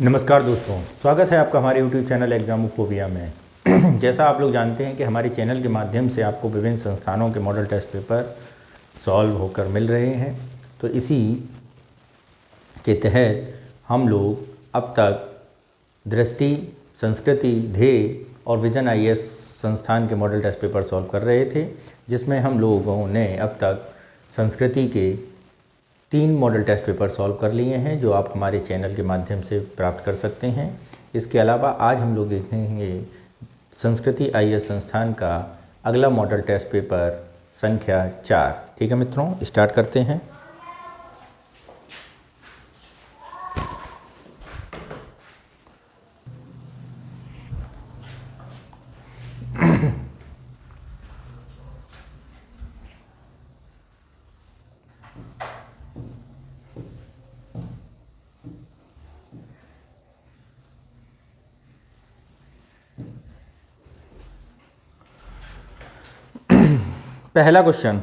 नमस्कार दोस्तों, स्वागत है आपका हमारे YouTube चैनल एग्जामोफोबिया में। जैसा आप लोग जानते हैं कि हमारे चैनल के माध्यम से आपको विभिन्न संस्थानों के मॉडल टेस्ट पेपर सॉल्व होकर मिल रहे हैं, तो इसी के तहत हम लोग अब तक दृष्टि, संस्कृति, ध्येय और विजन IAS संस्थान के मॉडल टेस्ट पेपर सॉल्व कर रहे थे, जिसमें हम लोगों ने अब तक संस्कृति के 3 मॉडल टेस्ट पेपर सॉल्व कर लिए हैं, जो आप हमारे चैनल के माध्यम से प्राप्त कर सकते हैं। इसके अलावा आज हम लोग देखेंगे संस्कृति IAS संस्थान का अगला मॉडल टेस्ट पेपर संख्या 4। ठीक है मित्रों, स्टार्ट करते हैं। पहला क्वेश्चन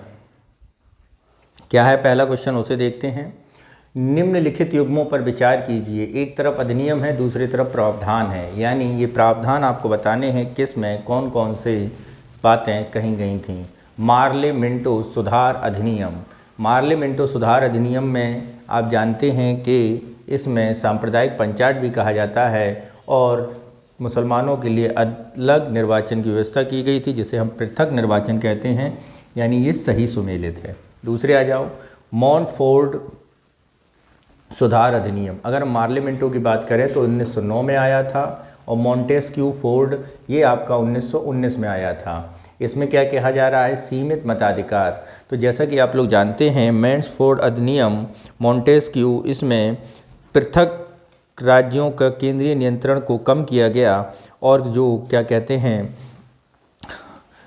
क्या है? पहला क्वेश्चन उसे देखते हैं। निम्नलिखित युग्मों पर विचार कीजिए। एक तरफ अधिनियम है, दूसरी तरफ प्रावधान है, यानी ये प्रावधान आपको बताने हैं किस में कौन कौन से बातें कही गई थीं। मार्ले मिंटो सुधार अधिनियम। मार्ले मिंटो सुधार अधिनियम में आप जानते हैं कि इसमें सांप्रदायिक पंचायत भी कहा जाता है और मुसलमानों के लिए अलग निर्वाचन की व्यवस्था की गई थी, जिसे हम पृथक निर्वाचन कहते हैं, यानी ये सही सुमेलित है। दूसरे आ जाओ, मॉन्टफोर्ड सुधार अधिनियम। अगर हम मार्ले मिंटो की बात करें तो 1909 में आया था और मॉन्टेस्क्यू फोर्ड ये आपका 1919 में आया था। इसमें क्या कहा जा रहा है? सीमित मताधिकार। तो जैसा कि आप लोग जानते हैं, मॉन्टफोर्ड अधिनियम, मॉन्टेस्क्यू, इसमें पृथक राज्यों का केंद्रीय नियंत्रण को कम किया गया और जो क्या कहते हैं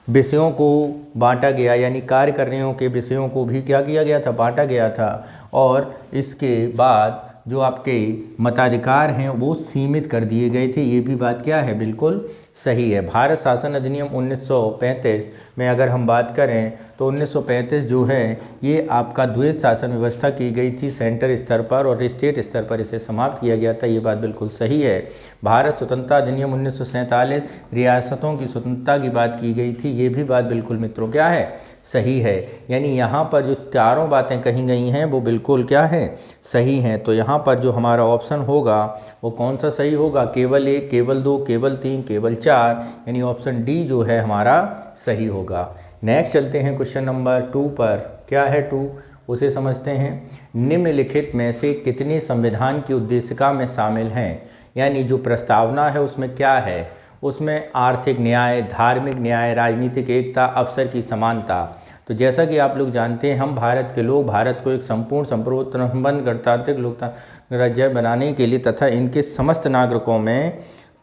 विषयों को बांटा गया, यानी कार्य करने के विषयों को भी क्या किया गया था? बांटा गया था। और इसके बाद जो आपके मताधिकार हैं वो सीमित कर दिए गए थे। ये भी बात क्या है? बिल्कुल सही है। भारत शासन अधिनियम 1935 में अगर हम बात करें तो 1935 जो है ये आपका द्वैत शासन व्यवस्था की गई थी सेंटर स्तर पर, और स्टेट स्तर पर इसे समाप्त किया गया था। ये बात बिल्कुल सही है। भारत स्वतंत्रता अधिनियम 1947 रियासतों की स्वतंत्रता की बात की गई थी। ये भी बात बिल्कुल मित्रों क्या है? सही है। यानी यहाँ पर जो चारों बातें कही गई हैं वो बिल्कुल क्या है? सही हैं। तो यहाँ पर जो हमारा ऑप्शन होगा वो कौन सा सही होगा? केवल 1, केवल 2, केवल 3, केवल 4, यानी ऑप्शन डी जो है हमारा सही होगा। नेक्स्ट चलते हैं क्वेश्चन नंबर 2 पर। क्या है 2? उसे समझते हैं। निम्नलिखित में से कितने संविधान की उद्देशिका में शामिल हैं? यानी जो प्रस्तावना है उसमें क्या है? उसमें आर्थिक न्याय, धार्मिक न्याय, राजनीतिक एकता, अवसर की समानता। तो जैसा कि आप लोग जानते हैं, हम भारत के लोग भारत को एक संपूर्ण संप्रभुत्व गणतांत्रिक लोकतांत्रिक राज्य बनाने के लिए तथा इनके समस्त नागरिकों में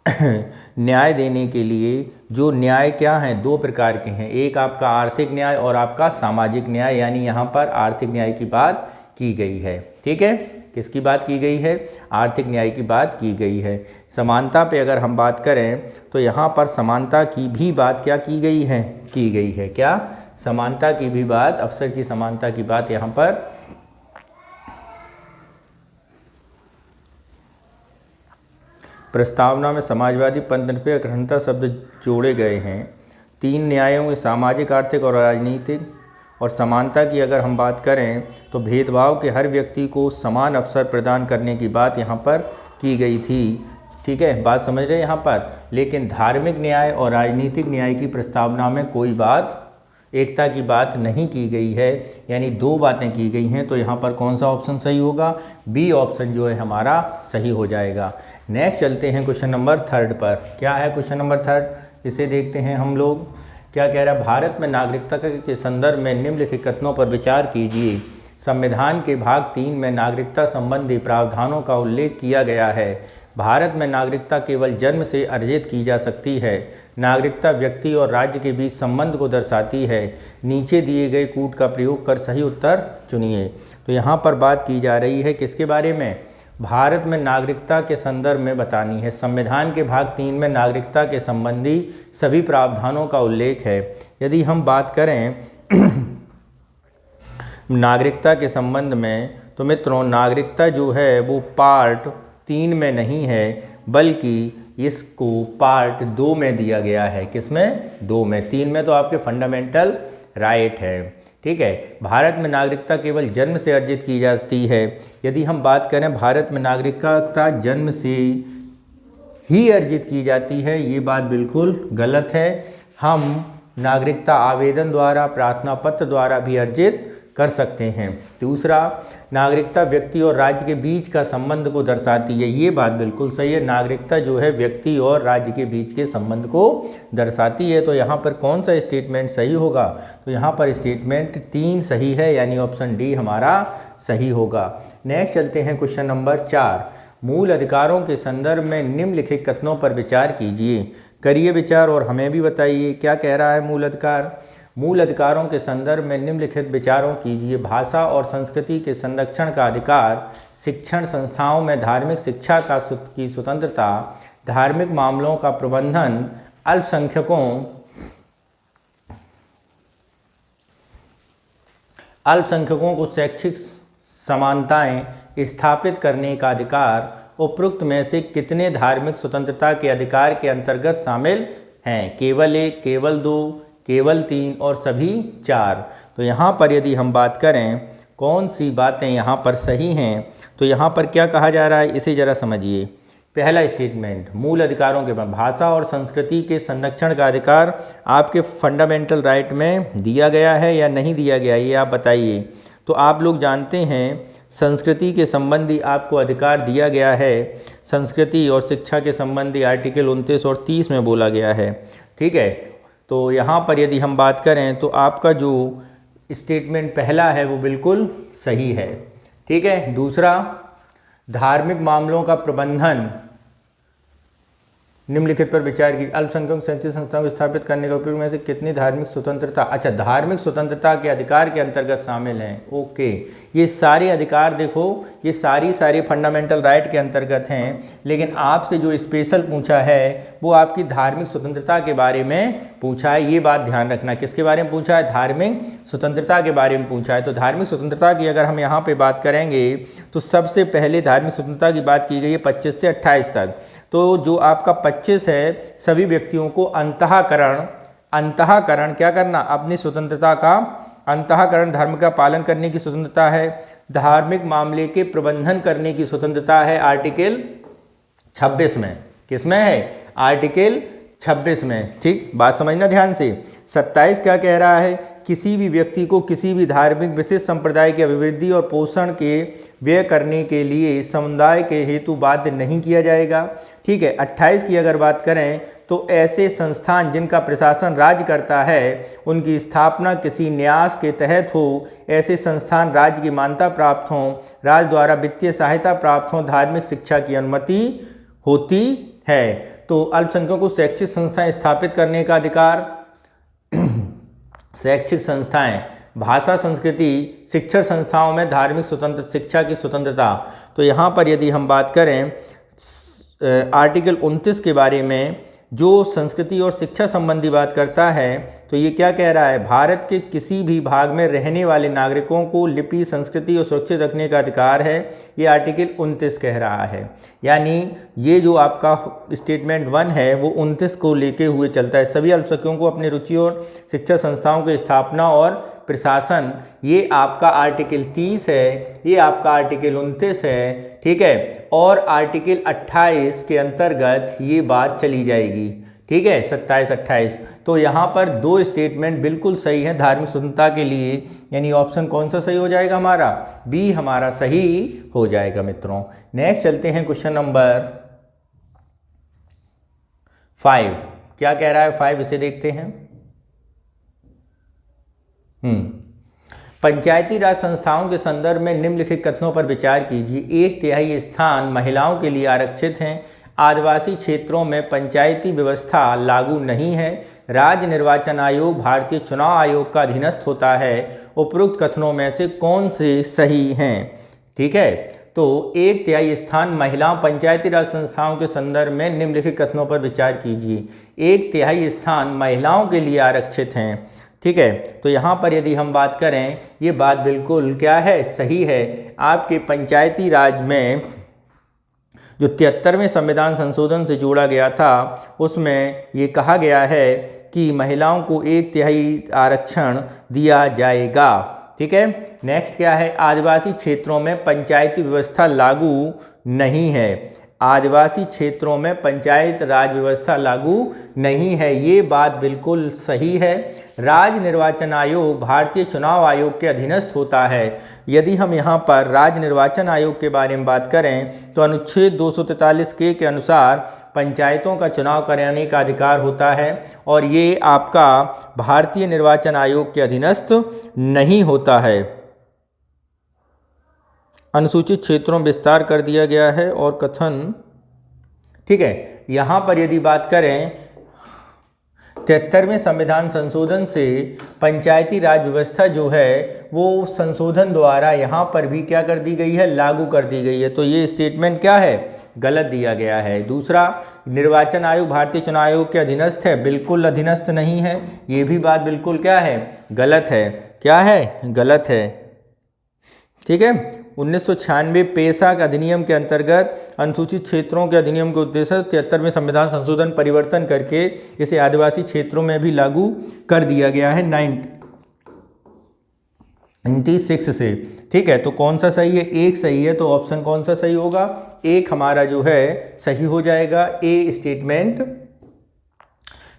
न्याय देने के लिए जो न्याय क्या हैं? 2 प्रकार के हैं। एक आपका आर्थिक न्याय और आपका सामाजिक न्याय, यानी यहाँ पर आर्थिक न्याय की बात की गई है। ठीक है, किसकी बात की गई है? आर्थिक न्याय की बात की गई है। समानता पे अगर हम बात करें तो यहाँ पर समानता की भी बात क्या की गई है? की गई है। क्या? समानता की भी बात, अवसर की समानता की बात यहाँ पर प्रस्तावना में समाजवादी पंथनिरपेक्ष अखंडता शब्द जोड़े गए हैं। 3 न्यायों में सामाजिक, आर्थिक और राजनीतिक। और समानता की अगर हम बात करें तो भेदभाव के हर व्यक्ति को समान अवसर प्रदान करने की बात यहाँ पर की गई थी। ठीक है, बात समझ रहे हैं यहाँ पर। लेकिन धार्मिक न्याय और राजनीतिक न्याय की प्रस्तावना में कोई बात, एकता की बात नहीं की गई है, यानी 2 बातें की गई हैं। तो यहाँ पर कौन सा ऑप्शन सही होगा? बी ऑप्शन जो है हमारा सही हो जाएगा। नेक्स्ट चलते हैं क्वेश्चन नंबर 3 पर। क्या है क्वेश्चन नंबर 3? इसे देखते हैं हम लोग। क्या कह रहा है? भारत में नागरिकता के संदर्भ में निम्नलिखित कथनों पर विचार कीजिए। संविधान के भाग 3 में नागरिकता संबंधी प्रावधानों का उल्लेख किया गया है। भारत में नागरिकता केवल जन्म से अर्जित की जा सकती है। नागरिकता व्यक्ति और राज्य के बीच संबंध को दर्शाती है। नीचे दिए गए कूट का प्रयोग कर सही उत्तर चुनिए। तो यहाँ पर बात की जा रही है किसके बारे में? भारत में नागरिकता के संदर्भ में बतानी है। संविधान के भाग 3 में नागरिकता के संबंधी सभी प्रावधानों का उल्लेख है। यदि हम बात करें नागरिकता के संबंध में तो मित्रों नागरिकता जो है वो पार्ट 3 में नहीं है, बल्कि इसको पार्ट 2 में दिया गया है। किसमें? 2 में। 3 में तो आपके फंडामेंटल राइट है। ठीक है। भारत में नागरिकता केवल जन्म से अर्जित की जाती है। यदि हम बात करें भारत में नागरिकता जन्म से ही अर्जित की जाती है, ये बात बिल्कुल गलत है। हम नागरिकता आवेदन द्वारा, प्रार्थना पत्र द्वारा भी अर्जित कर सकते हैं। दूसरा, नागरिकता व्यक्ति और राज्य के बीच का संबंध को दर्शाती है, ये बात बिल्कुल सही है। नागरिकता जो है व्यक्ति और राज्य के बीच के संबंध को दर्शाती है। तो यहाँ पर कौन सा स्टेटमेंट सही होगा? तो यहाँ पर स्टेटमेंट 3 सही है, यानी ऑप्शन डी हमारा सही होगा। नेक्स्ट चलते हैं क्वेश्चन नंबर 4। मूल अधिकारों के संदर्भ में निम्नलिखित कथनों पर विचार कीजिए। करिए विचार और हमें भी बताइए क्या कह रहा है मूल अधिकार। मूल अधिकारों के संदर्भ में निम्नलिखित विचारों कीजिए। भाषा और संस्कृति के संरक्षण का अधिकार, शिक्षण संस्थाओं में धार्मिक शिक्षा की स्वतंत्रता, धार्मिक मामलों का प्रबंधन, अल्पसंख्यकों को शैक्षिक समानताएं स्थापित करने का अधिकार, उपरोक्त में से कितने धार्मिक स्वतंत्रता के अधिकार के अंतर्गत शामिल हैं? केवल 1, केवल 2, केवल 3 और सभी 4। तो यहाँ पर यदि हम बात करें कौन सी बातें यहाँ पर सही हैं, तो यहाँ पर क्या कहा जा रहा है, इसे ज़रा समझिए। पहला स्टेटमेंट, मूल अधिकारों के बाद भाषा और संस्कृति के संरक्षण का अधिकार आपके फंडामेंटल राइट में दिया गया है या नहीं दिया गया, ये आप बताइए। तो आप लोग जानते हैं संस्कृति के संबंधी आपको अधिकार दिया गया है। संस्कृति और शिक्षा के संबंधी आर्टिकल 29 और 30 में बोला गया है। ठीक है। तो यहाँ पर यदि हम बात करें तो आपका जो स्टेटमेंट पहला है वो बिल्कुल सही है। ठीक है। दूसरा, धार्मिक मामलों का प्रबंधन, निम्नलिखित पर विचार की। अल्पसंख्यक शैक्षिक संस्थाओं को स्थापित करने का उपयोग में से कितनी धार्मिक स्वतंत्रता, अच्छा धार्मिक स्वतंत्रता के अधिकार के अंतर्गत शामिल हैं। ओके, ये सारे अधिकार देखो, ये सारी फंडामेंटल राइट के अंतर्गत हैं, लेकिन आपसे जो स्पेशल पूछा है वो आपकी धार्मिक स्वतंत्रता के बारे में पूछा है। ये बात ध्यान रखना, किसके बारे में पूछा है? धार्मिक स्वतंत्रता के बारे में पूछा है। तो धार्मिक स्वतंत्रता की अगर हम यहाँ पे बात करेंगे तो सबसे पहले धार्मिक स्वतंत्रता की बात की गई है 25 से 28 तक। तो जो आपका 25 है, सभी व्यक्तियों को अंतःकरण क्या करना, अपनी स्वतंत्रता का अंतःकरण, धर्म का पालन करने की स्वतंत्रता है। धार्मिक मामले के प्रबंधन करने की स्वतंत्रता है आर्टिकल 26 में। किसमें है? आर्टिकल 26 में। ठीक, बात समझना ध्यान से। 27 क्या कह रहा है? किसी भी व्यक्ति को किसी भी धार्मिक विशेष संप्रदाय की अभिवृद्धि और पोषण के व्यय करने के लिए समुदाय के हेतु बाध्य नहीं किया जाएगा। ठीक है। 28 की अगर बात करें तो ऐसे संस्थान जिनका प्रशासन राज्य करता है, उनकी स्थापना किसी न्यास के तहत हो, ऐसे संस्थान राज्य की मान्यता प्राप्त हों, राज्य द्वारा वित्तीय सहायता प्राप्त हों, धार्मिक शिक्षा की अनुमति होती है। तो अल्पसंख्यकों को शैक्षिक संस्थाएं स्थापित करने का अधिकार, शैक्षिक संस्थाएं, भाषा संस्कृति शिक्षण संस्थाओं में धार्मिक स्वतंत्र शिक्षा की स्वतंत्रता। तो यहाँ पर यदि हम बात करें आर्टिकल 29 के बारे में, जो संस्कृति और शिक्षा संबंधी बात करता है, तो ये क्या कह रहा है? भारत के किसी भी भाग में रहने वाले नागरिकों को लिपि, संस्कृति और सुरक्षित रखने का अधिकार है। ये आर्टिकल 29 कह रहा है। यानी ये जो आपका स्टेटमेंट 1 है वो 29 को लेके हुए चलता है। सभी अल्पसंख्यकों को अपनी रुचि और शिक्षा संस्थाओं की स्थापना और प्रशासन, ये आपका आर्टिकल 30 है, ये आपका आर्टिकल 29 है। ठीक है। और आर्टिकल 28 के अंतर्गत ये बात चली जाएगी। ठीक है, 27, 28। तो यहाँ पर 2 स्टेटमेंट बिल्कुल सही है धार्मिक स्वतंत्रता के लिए, यानी ऑप्शन कौन सा सही हो जाएगा हमारा? बी हमारा सही हो जाएगा मित्रों। नेक्स्ट चलते हैं क्वेश्चन नंबर 5। क्या कह रहा है 5, इसे देखते हैं। पंचायती राज संस्थाओं के संदर्भ में निम्नलिखित कथनों पर विचार कीजिए। 1/3 स्थान महिलाओं के लिए आरक्षित हैं। आदिवासी क्षेत्रों में पंचायती व्यवस्था लागू नहीं है। राज्य निर्वाचन आयोग भारतीय चुनाव आयोग का अधीनस्थ होता है। उपरोक्त कथनों में से कौन से सही हैं? ठीक है। तो 1/3 स्थान महिलाओं पंचायती राज संस्थाओं के संदर्भ में निम्नलिखित कथनों पर विचार कीजिए। 1/3 स्थान महिलाओं के लिए आरक्षित हैं। ठीक है। तो यहाँ पर यदि हम बात करें, ये बात बिल्कुल क्या है? सही है। आपके पंचायती राज में जो 73वें संविधान संशोधन से जोड़ा गया था उसमें ये कहा गया है कि महिलाओं को 1/3 आरक्षण दिया जाएगा। ठीक है। नेक्स्ट क्या है, आदिवासी क्षेत्रों में पंचायती व्यवस्था लागू नहीं है। आदिवासी क्षेत्रों में पंचायत राज व्यवस्था लागू नहीं है, ये बात बिल्कुल सही है। राज्य निर्वाचन आयोग भारतीय चुनाव आयोग के अधीनस्थ होता है। यदि हम यहाँ पर राज्य निर्वाचन आयोग के बारे में बात करें तो अनुच्छेद 243 के अनुसार पंचायतों का चुनाव कराने का अधिकार होता है और ये आपका भारतीय निर्वाचन आयोग के अधीनस्थ नहीं होता है। अनुसूचित क्षेत्रों में विस्तार कर दिया गया है और कथन, ठीक है। यहाँ पर यदि बात करें 73वें संविधान संशोधन से पंचायती राज व्यवस्था जो है वो संशोधन द्वारा यहाँ पर भी क्या कर दी गई है, लागू कर दी गई है। तो ये स्टेटमेंट क्या है, गलत दिया गया है। दूसरा, निर्वाचन आयोग भारतीय चुनाव आयोग के अधीनस्थ है, बिल्कुल अधीनस्थ नहीं है, ये भी बात बिल्कुल क्या है, गलत है। क्या है, गलत है। ठीक है। 1996 पेशा अधिनियम के अंतर्गत अनुसूचित क्षेत्रों के अधिनियम के उद्देश्य 73वें संविधान संशोधन परिवर्तन करके इसे आदिवासी क्षेत्रों में भी लागू कर दिया गया है 96 से। ठीक है। तो कौन सा सही है, एक सही है, तो ऑप्शन कौन सा सही होगा, एक हमारा जो है सही हो जाएगा, ए स्टेटमेंट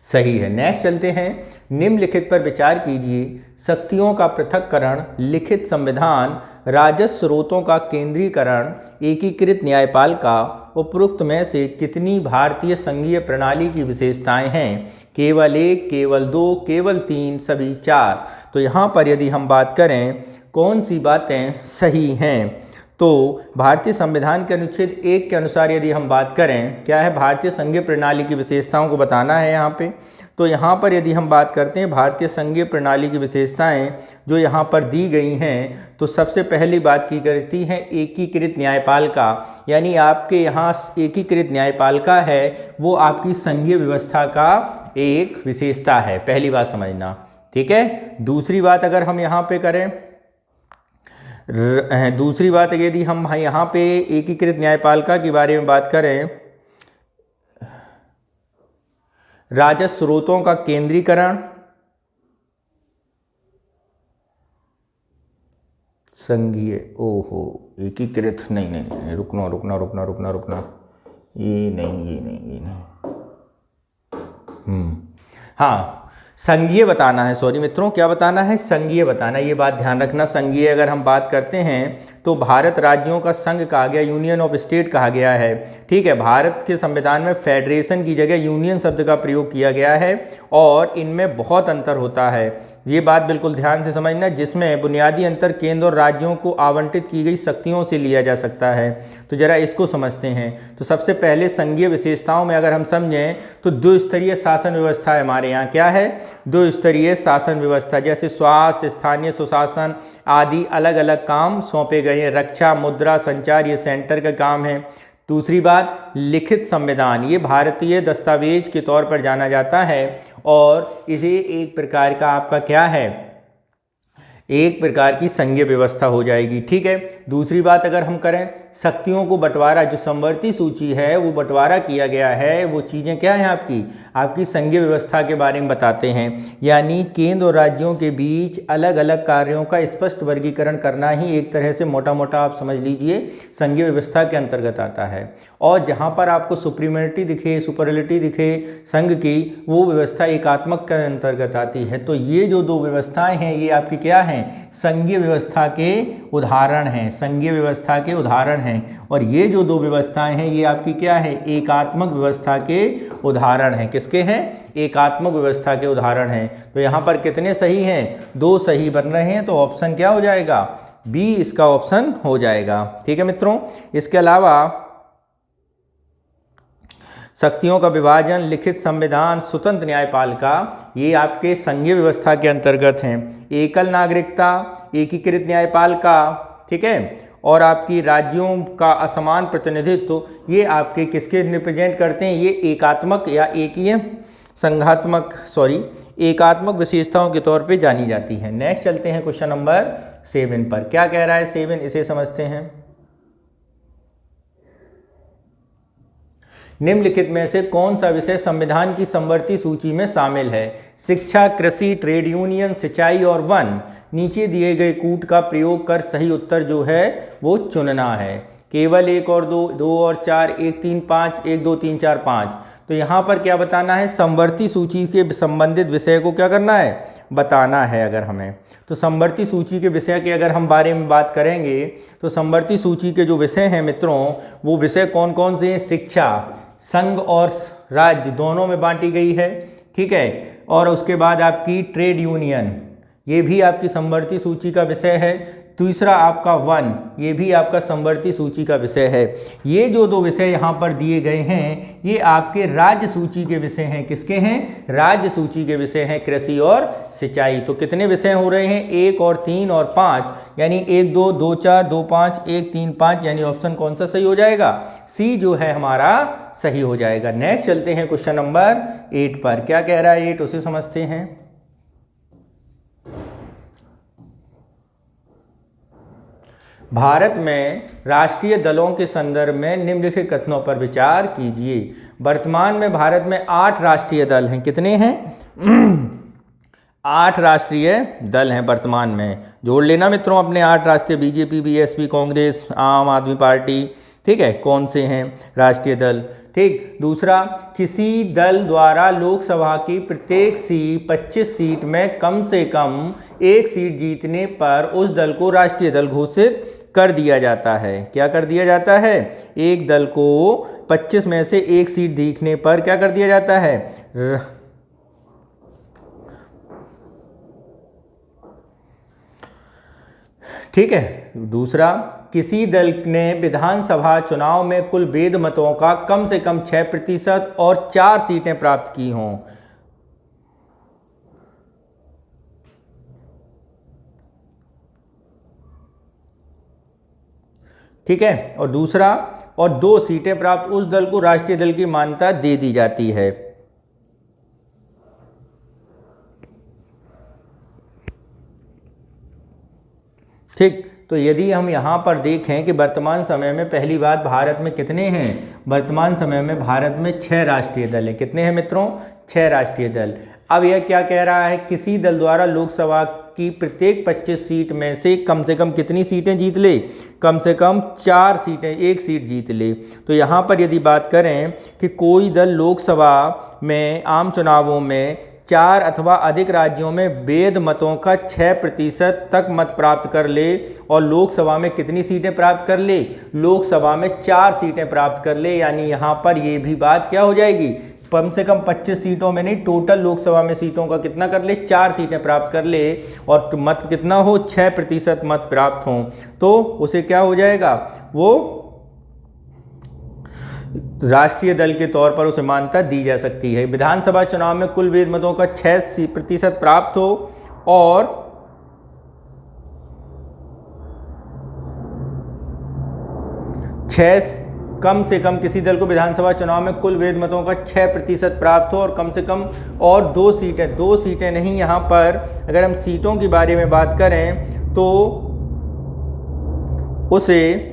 सही है। नेक्स्ट चलते हैं, निम्नलिखित पर विचार कीजिए। शक्तियों का पृथक्करण, लिखित संविधान, राजस्व स्रोतों का केंद्रीकरण, एकीकृत न्यायपालिका, उपरोक्त में से कितनी भारतीय संघीय प्रणाली की विशेषताएं हैं? केवल 1, केवल 2, केवल 3, सभी 4। तो यहाँ पर यदि हम बात करें कौन सी बातें सही हैं, तो भारतीय संविधान के अनुच्छेद 1 के अनुसार यदि हम बात करें, क्या है, भारतीय संघीय प्रणाली की विशेषताओं को बताना है यहाँ पे। तो यहाँ पर यदि हम बात करते हैं भारतीय संघीय प्रणाली की विशेषताएं जो यहाँ पर दी गई हैं, तो सबसे पहली बात की करती है एकीकृत न्यायपालिका, यानी आपके यहाँ एकीकृत न्यायपालिका है वो आपकी संघीय व्यवस्था का एक विशेषता है, पहली बात समझना। ठीक है। दूसरी बात अगर हम यहाँ पे करें, दूसरी बात यदि हम यहाँ पे एकीकृत न्यायपालिका के बारे में बात करें, राजस्व स्रोतों का केंद्रीकरण, संघीय, ओहो एकीकृत, नहीं, रुकना, ये नहीं। हाँ, संघीय बताना है, सॉरी मित्रों, क्या बताना है, संघीय बताना, ये बात ध्यान रखना। संघीय अगर हम बात करते हैं तो भारत राज्यों का संघ कहा गया, यूनियन ऑफ स्टेट कहा गया है। ठीक है। भारत के संविधान में फेडरेशन की जगह यूनियन शब्द का प्रयोग किया गया है और इनमें बहुत अंतर होता है, ये बात बिल्कुल ध्यान से समझना, जिसमें बुनियादी अंतर केंद्र और राज्यों को आवंटित की गई शक्तियों से लिया जा सकता है। तो जरा इसको समझते हैं। तो सबसे पहले संघीय विशेषताओं में अगर हम समझें तो 2 स्तरीय शासन व्यवस्था है हमारे यहाँ। क्या है, 2 स्तरीय शासन व्यवस्था, जैसे स्वास्थ्य, स्थानीय सुशासन आदि अलग अलग काम सौंपे गए हैं। रक्षा, मुद्रा, संचार, ये सेंटर का काम है। दूसरी बात, लिखित संविधान, ये भारतीय दस्तावेज के तौर पर जाना जाता है और इसे एक प्रकार का आपका क्या है, एक प्रकार की संघीय व्यवस्था हो जाएगी। ठीक है। दूसरी बात अगर हम करें, शक्तियों को बंटवारा, जो समवर्ती सूची है वो बंटवारा किया गया है, वो चीज़ें क्या हैं आपकी संघीय व्यवस्था के बारे में बताते हैं। यानी केंद्र और राज्यों के बीच अलग अलग कार्यों का स्पष्ट वर्गीकरण करना ही एक तरह से मोटा मोटा आप समझ लीजिए संघीय व्यवस्था के अंतर्गत आता है। और जहाँ पर आपको सुप्रीमेरिटी दिखे, सुपरलिटी दिखे संघ की, वो व्यवस्था एकात्मक के अंतर्गत आती है। तो ये जो 2 व्यवस्थाएं हैं ये आपकी क्या हैं, संघीय व्यवस्था के उदाहरण हैं, संघीय व्यवस्था के उदाहरण हैं। और ये जो 2 व्यवस्थाएं हैं ये आपकी क्या है, एकात्मक व्यवस्था के उदाहरण हैं। किसके हैं, एकात्मक व्यवस्था के उदाहरण हैं। तो यहाँ पर कितने सही हैं, 2 सही बन रहे हैं। तो ऑप्शन क्या हो जाएगा, बी इसका ऑप्शन हो जाएगा। ठीक है मित्रों। इसके अलावा शक्तियों का विभाजन, लिखित संविधान, स्वतंत्र न्यायपालिका, ये आपके संघीय व्यवस्था के अंतर्गत हैं। एकल नागरिकता, एकीकृत न्यायपालिका, ठीक है, और आपकी राज्यों का असमान प्रतिनिधित्व, ये आपके किसके रिप्रेजेंट करते हैं, ये एकात्मक या एकात्मक विशेषताओं के तौर पे जानी जाती हैं। नेक्स्ट चलते हैं क्वेश्चन नंबर 7 पर। क्या कह रहा है 7, इसे समझते हैं। निम्नलिखित में से कौन सा विषय संविधान की समवर्ती सूची में शामिल है? शिक्षा, कृषि, ट्रेड यूनियन, सिंचाई और वन। नीचे दिए गए कूट का प्रयोग कर सही उत्तर जो है वो चुनना है। केवल 1 और 2, 2 और 4, 1 3 5, 1 2 3 4 5। तो यहाँ पर क्या बताना है? समवर्ती सूची के संबंधित विषय को क्या करना है? बताना है अगर हमें। तो समवर्ती सूची के विषय के अगर हम बारे में बात करेंगे तो समवर्ती सूची के जो विषय हैं मित्रों, वो विषय कौन कौन से हैं? शिक्षा संघ और राज्य दोनों में बांटी गई है, ठीक है। और उसके बाद आपकी ट्रेड यूनियन, ये भी आपकी समवर्ती सूची का विषय है। तीसरा आपका वन, ये भी आपका समवर्ती सूची का विषय है। ये जो दो विषय यहाँ पर दिए गए हैं ये आपके राज्य सूची के विषय हैं। किसके हैं? राज्य सूची के विषय हैं, कृषि और सिंचाई। तो कितने विषय हो रहे हैं? 1 और 3 और 5, यानी 1 2 2 4 2 5 1 3 5, यानी ऑप्शन कौन सा सही हो जाएगा? सी जो है हमारा सही हो जाएगा। नेक्स्ट चलते हैं क्वेश्चन नंबर 8 पर। क्या कह रहा है 8, उसे समझते हैं। भारत में राष्ट्रीय दलों के संदर्भ में निम्नलिखित कथनों पर विचार कीजिए। वर्तमान में भारत में 8 राष्ट्रीय दल हैं। कितने हैं? 8 राष्ट्रीय दल हैं वर्तमान में। जोड़ लेना मित्रों अपने 8 राष्ट्रीय, बीजेपी, बीएसपी, कांग्रेस, आम आदमी पार्टी, ठीक है। कौन से हैं राष्ट्रीय दल? ठीक। दूसरा, किसी दल द्वारा लोकसभा की प्रत्येक 25 सीट में कम से कम 1 सीट जीतने पर उस दल को राष्ट्रीय दल घोषित कर दिया जाता है। क्या कर दिया जाता है? एक दल को 25 में से 1 सीट दिखने पर क्या कर दिया जाता है? ठीक है। दूसरा, किसी दल ने विधानसभा चुनाव में कुल वैध मतों का कम से कम 6% और 4 सीटें प्राप्त की हों। ठीक है। और दूसरा, और 2 सीटें प्राप्त उस दल को राष्ट्रीय दल की मान्यता दे दी जाती है। ठीक। तो यदि हम यहाँ पर देखें कि वर्तमान समय में पहली बात भारत में कितने हैं? वर्तमान समय में भारत में 6 राष्ट्रीय दल हैं। कितने हैं मित्रों? 6 राष्ट्रीय दल। अब यह क्या कह रहा है? किसी दल द्वारा लोकसभा की प्रत्येक 25 सीट में से कम कितनी सीटें जीत ले? कम से कम 4 सीटें, 1 सीट जीत ले। तो यहाँ पर यदि बात करें कि कोई दल लोकसभा में आम चुनावों में 4 अथवा अधिक राज्यों में वैध मतों का 6% तक मत प्राप्त कर ले और लोकसभा में कितनी सीटें प्राप्त कर ले? लोकसभा में 4 सीटें प्राप्त कर ले, यानी यहाँ पर ये भी बात क्या हो जाएगी? कम से कम 25 सीटों में नहीं, टोटल लोकसभा में सीटों का कितना कर ले? 4 सीटें प्राप्त कर ले और मत कितना हो? 6% मत प्राप्त हों, तो उसे क्या हो जाएगा? वो राष्ट्रीय दल के तौर पर उसे मान्यता दी जा सकती है। विधानसभा चुनाव में कुल वैध मतों का 6% प्राप्त हो और कम से कम किसी दल को विधानसभा चुनाव में कुल वैध मतों का 6% प्राप्त हो और कम से कम और 2 सीटें नहीं, यहाँ पर अगर हम सीटों के बारे में बात करें तो उसे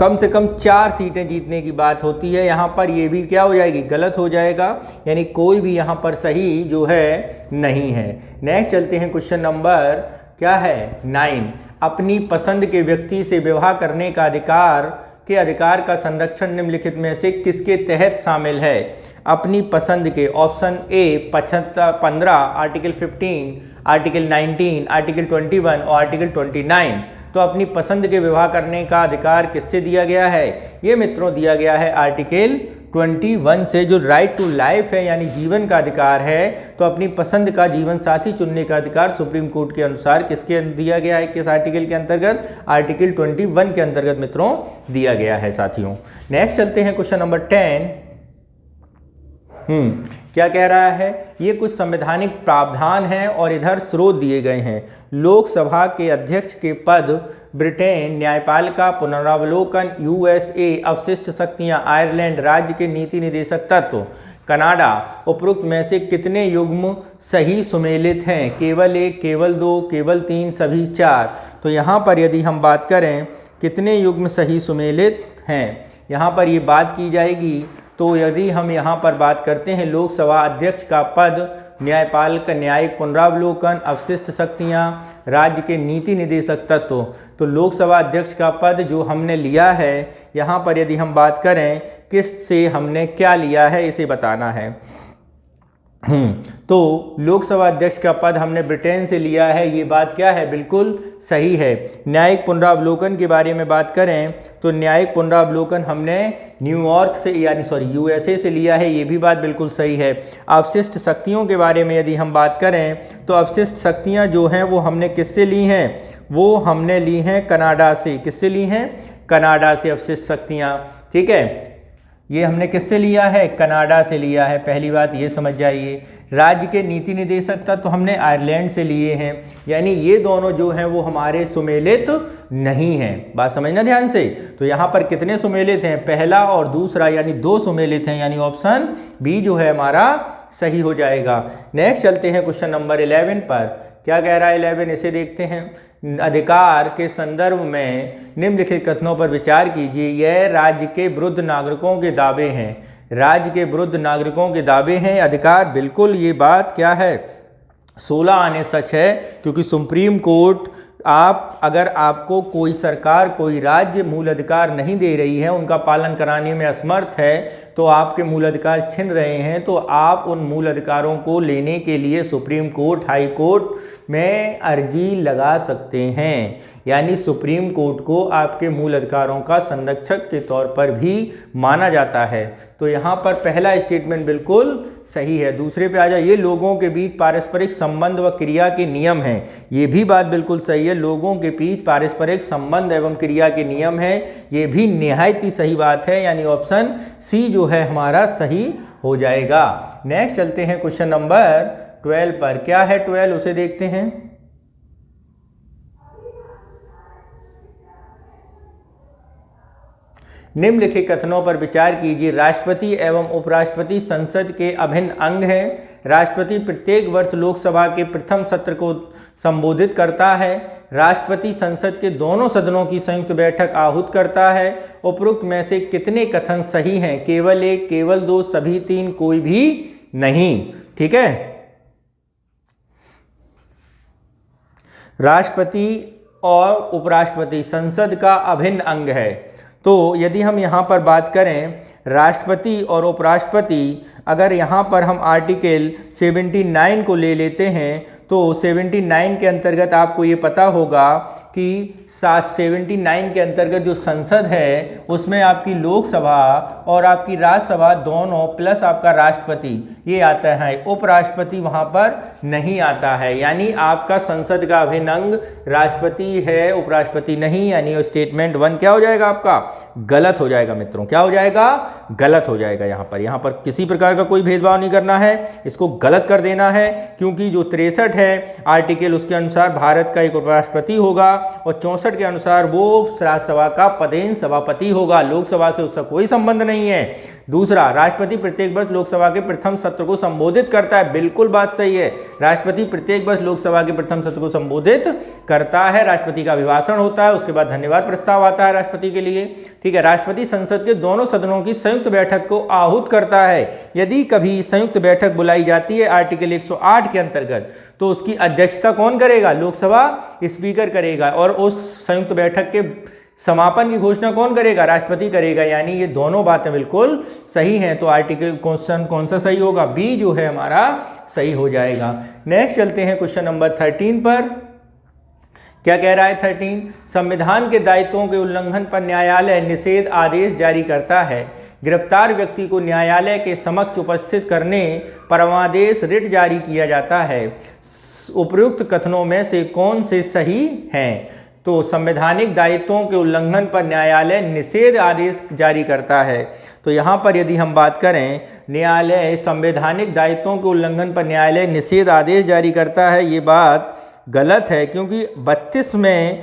कम से कम 4 सीटें जीतने की बात होती है। यहाँ पर ये भी क्या हो जाएगी? गलत हो जाएगा, यानी कोई भी यहाँ पर सही जो है नहीं है। नेक्स्ट चलते हैं क्वेश्चन नंबर क्या है 9। अपनी पसंद के व्यक्ति से विवाह करने का अधिकार का संरक्षण निम्नलिखित में से किसके तहत शामिल है? अपनी पसंद के, option A 15, article 15, article 19, article 21 और आर्टिकल 29। तो अपनी पसंद के विवाह करने का अधिकार किससे दिया गया है? ये मित्रों दिया गया है आर्टिकल 21 से, जो राइट टू लाइफ है यानी जीवन का अधिकार है। तो अपनी पसंद का जीवन साथी चुनने का अधिकार सुप्रीम कोर्ट के अनुसार किसके दिया गया है? किस आर्टिकल के अंतर्गत? आर्टिकल 21 के अंतर्गत मित्रों दिया गया है साथियों। नेक्स्ट चलते हैं क्वेश्चन नंबर 10। क्या कह रहा है? ये कुछ संवैधानिक प्रावधान हैं और इधर स्रोत दिए गए हैं। लोकसभा के अध्यक्ष के पद, ब्रिटेन, न्यायपालिका, पुनरावलोकन, USA, अवशिष्ट शक्तियां, आयरलैंड, राज्य के नीति निदेशक तत्व, कनाडा। उपरोक्त में से कितने युग्म सही सुमेलित हैं? केवल 1, केवल 2, केवल 3, सभी 4। तो यहाँ पर यदि हम बात करें कितने युग्म सही सुमेलित हैं, यहाँ पर ये बात की जाएगी। तो यदि हम यहाँ पर बात करते हैं लोकसभा अध्यक्ष का पद, न्यायपालिका न्यायिक पुनरावलोकन, अवशिष्ट शक्तियाँ, राज्य के नीति निदेशक तत्व, तो लोकसभा अध्यक्ष का पद जो हमने लिया है, यहाँ पर यदि हम बात करें किस से हमने क्या लिया है इसे बताना है। तो लोकसभा अध्यक्ष का पद हमने ब्रिटेन से लिया है, ये बात क्या है, बिल्कुल सही है। न्यायिक पुनरावलोकन के बारे में बात करें तो न्यायिक पुनरावलोकन हमने न्यूयॉर्क से यूएसए से लिया है, ये भी बात बिल्कुल सही है। अवशिष्ट शक्तियों के बारे में यदि हम बात करें तो अवशिष्ट शक्तियां जो हैं वो हमने किससे ली हैं, वो हमने ली हैं कनाडा से। किससे ली हैं, कनाडा से अवशिष्ट शक्तियां, ठीक है। ये हमने किससे लिया है, कनाडा से लिया है, पहली बात ये समझ जाइए। राज्य के नीति निदेशक तत्व तो हमने आयरलैंड से लिए हैं, यानी ये दोनों जो हैं वो हमारे सुमेलित नहीं हैं, बात समझना ध्यान से। तो यहाँ पर कितने सुमेलित हैं, पहला और दूसरा यानी 2 सुमेलित हैं, यानी ऑप्शन बी जो है हमारा सही हो जाएगा। नेक्स्ट चलते हैं क्वेश्चन नंबर 11 पर। क्या कह रहा है 11, इसे देखते हैं। अधिकार के संदर्भ में निम्नलिखित कथनों पर विचार कीजिए। यह राज्य के विरुद्ध नागरिकों के दावे हैं, राज्य के विरुद्ध नागरिकों के दावे हैं अधिकार, बिल्कुल ये बात क्या है 16 आने सच है, क्योंकि सुप्रीम कोर्ट अगर आपको कोई सरकार कोई राज्य मूल अधिकार नहीं दे रही है, उनका पालन कराने में असमर्थ है, तो आपके मूल अधिकार छिन रहे हैं, तो आप उन मूल अधिकारों को लेने के लिए सुप्रीम कोर्ट हाई कोर्ट में अर्जी लगा सकते हैं। यानी सुप्रीम कोर्ट को आपके मूल अधिकारों का संरक्षक के तौर पर भी माना जाता है। तो यहाँ पर पहला स्टेटमेंट बिल्कुल सही है। दूसरे पे आ जाए, ये लोगों के बीच पारस्परिक संबंध व क्रिया के नियम हैं, ये भी बात बिल्कुल सही है। लोगों के बीच पारस्परिक संबंध एवं क्रिया के नियम हैं, ये भी निहायत ही सही बात है, यानी ऑप्शन सी जो है हमारा सही हो जाएगा। नेक्स्ट चलते हैं क्वेश्चन नंबर 12 पर। क्या है 12 उसे देखते हैं। निम्नलिखित कथनों पर विचार कीजिए। राष्ट्रपति एवं उपराष्ट्रपति संसद के अभिन्न अंग हैं। राष्ट्रपति प्रत्येक वर्ष लोकसभा के प्रथम सत्र को संबोधित करता है। राष्ट्रपति संसद के दोनों सदनों की संयुक्त बैठक आहूत करता है। उपरोक्त में से कितने कथन सही हैं, केवल 1, केवल 2, सभी 3, कोई भी नहीं, ठीक है। राष्ट्रपति और उपराष्ट्रपति संसद का अभिन्न अंग है। तो यदि हम यहाँ पर बात करें राष्ट्रपति और उपराष्ट्रपति, अगर यहाँ पर हम आर्टिकल 79 को ले लेते हैं तो 79 के अंतर्गत आपको ये पता होगा कि 79 के अंतर्गत जो संसद है उसमें आपकी लोकसभा और आपकी राज्यसभा दोनों प्लस आपका राष्ट्रपति ये आता है, उपराष्ट्रपति वहाँ पर नहीं आता है। यानी आपका संसद का अभिन्न अंग राष्ट्रपति है, उपराष्ट्रपति नहीं, यानी स्टेटमेंट 1 क्या हो जाएगा आपका, गलत हो जाएगा मित्रों। क्या हो जाएगा, गलत हो जाएगा। यहाँ पर किसी प्रकार का कोई भेदभाव नहीं करना है, इसको गलत कर देना है, क्योंकि जो 63 है आर्टिकल उसके अनुसार भारत का एक उपराष्ट्रपति होगा और 64 के अनुसार वो राज्यसभा का पदेन सभापति होगा, लोकसभा से उसका कोई संबंध नहीं है। दूसरा, राष्ट्रपति प्रत्येक वर्ष लोकसभा के प्रथम सत्र को संबोधित करता है, बिल्कुल बात सही है। राष्ट्रपति प्रत्येक वर्ष लोकसभा के प्रथम सत्र को संबोधित करता है, राष्ट्रपति का अभिभाषण होता है, उसके बाद धन्यवाद प्रस्ताव आता है राष्ट्रपति के लिए, ठीक है। राष्ट्रपति संसद के दोनों सदनों की संयुक्त बैठक को आहूत करता है। यदि कभी संयुक्त बैठक बुलाई जाती है आर्टिकल 108 के अंतर्गत तो उसकी अध्यक्षता कौन करेगा, लोकसभा स्पीकर करेगा, और उस संयुक्त बैठक के समापन की घोषणा कौन करेगा, राष्ट्रपति करेगा। यानी ये दोनों बातें बिल्कुल सही हैं। तो आर्टिकल क्वेश्चन कौन सा सही होगा, बी जो है हमारा सही हो जाएगा। नेक्स्ट चलते हैं क्वेश्चन नंबर 13 पर। क्या कह रहा है 13, संविधान के दायित्वों के उल्लंघन पर न्यायालय निषेध आदेश जारी करता है। गिरफ्तार व्यक्ति को न्यायालय के समक्ष उपस्थित करने परमादेश रिट जारी किया जाता है। उपयुक्त कथनों में से कौन से सही हैं। तो संवैधानिक दायित्वों के उल्लंघन पर न्यायालय निषेध आदेश जारी करता है। तो यहाँ पर यदि हम बात करें, न्यायालय संवैधानिक दायित्वों के उल्लंघन पर न्यायालय निषेध आदेश जारी करता है, ये बात गलत है, क्योंकि 32 में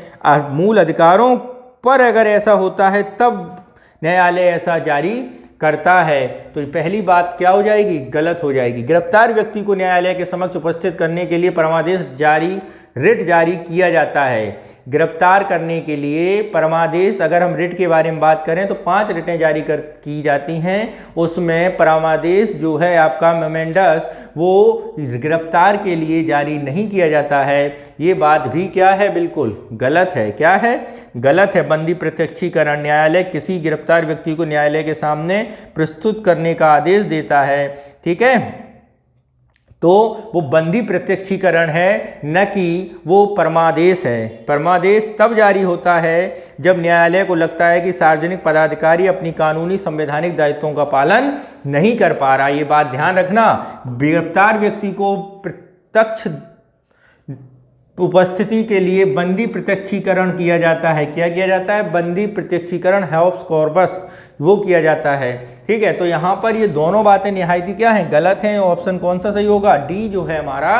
मूल अधिकारों पर अगर ऐसा होता है तब न्यायालय ऐसा जारी करता है। तो पहली बात क्या हो जाएगी, गलत हो जाएगी। गिरफ्तार व्यक्ति को न्यायालय के समक्ष उपस्थित करने के लिए परमादेश जारी रिट जारी किया जाता है। गिरफ्तार करने के लिए परमादेश, अगर हम रिट के बारे में बात करें तो 5 रिटें जारी की जाती हैं। उसमें परमादेश जो है आपका मेमेंडस, वो गिरफ्तार के लिए जारी नहीं किया जाता है। ये बात भी क्या है, बिल्कुल गलत है। क्या है? गलत है। बंदी प्रत्यक्षीकरण, न्यायालय किसी गिरफ्तार व्यक्ति को न्यायालय के सामने प्रस्तुत करने का आदेश देता है, ठीक है, तो वो बंदी प्रत्यक्षीकरण है, न कि वो परमादेश है। परमादेश तब जारी होता है जब न्यायालय को लगता है कि सार्वजनिक पदाधिकारी अपनी कानूनी संवैधानिक दायित्वों का पालन नहीं कर पा रहा। ये बात ध्यान रखना, गिरफ्तार व्यक्ति को प्रत्यक्ष उपस्थिति के लिए बंदी प्रत्यक्षीकरण किया जाता है। क्या किया जाता है? बंदी प्रत्यक्षीकरण, हैप्स कॉर्पस, वो किया जाता है, ठीक है। तो यहाँ पर ये दोनों बातें निहायती क्या हैं, गलत हैं। ऑप्शन कौन सा सही होगा? डी जो है हमारा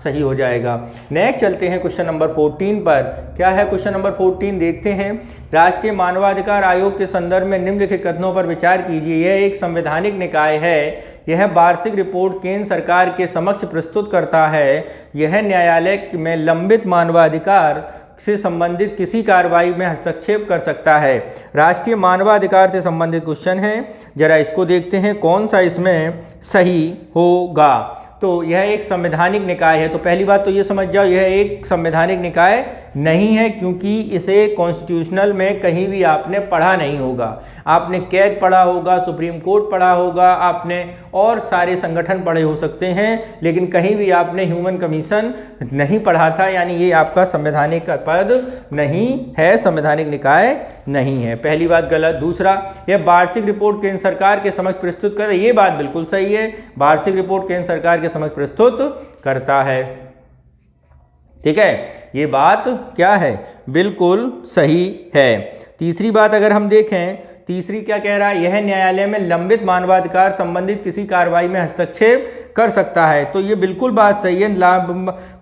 सही हो जाएगा। नेक्स्ट चलते हैं क्वेश्चन नंबर 14 पर। क्या है क्वेश्चन नंबर 14? देखते हैं। राष्ट्रीय मानवाधिकार आयोग के संदर्भ में निम्नलिखित कथनों पर विचार कीजिए। यह एक संवैधानिक निकाय है। यह वार्षिक रिपोर्ट केंद्र सरकार के समक्ष प्रस्तुत करता है। यह न्यायालय में लंबित मानवाधिकार से संबंधित किसी कार्रवाई में हस्तक्षेप कर सकता है। राष्ट्रीय मानवाधिकार से संबंधित क्वेश्चन है, जरा इसको देखते हैं कौन सा इसमें सही होगा। तो यह एक संवैधानिक निकाय है। तो पहली बात तो ये समझ जाओ, यह एक संवैधानिक निकाय नहीं है, क्योंकि इसे कॉन्स्टिट्यूशनल में कहीं भी आपने पढ़ा नहीं होगा। आपने कैग पढ़ा होगा, सुप्रीम कोर्ट पढ़ा होगा, आपने और सारे संगठन पढ़े हो सकते हैं, लेकिन कहीं भी आपने ह्यूमन कमीशन नहीं पढ़ा था। यानी ये आपका संवैधानिक पद नहीं है, संवैधानिक निकाय नहीं है। पहली बात गलत। दूसरा, यह वार्षिक रिपोर्ट केंद्र सरकार के समक्ष प्रस्तुत करे, ये बात बिल्कुल सही है। वार्षिक रिपोर्ट केंद्र सरकार समझ प्रस्तुत करता है, ठीक है, ये बात क्या है, बिल्कुल सही है। तीसरी बात अगर हम देखें, तीसरी क्या कह रहा है, यह न्यायालय में लंबित मानवाधिकार संबंधित किसी कार्रवाई में हस्तक्षेप कर सकता है। तो ये बिल्कुल बात सही है,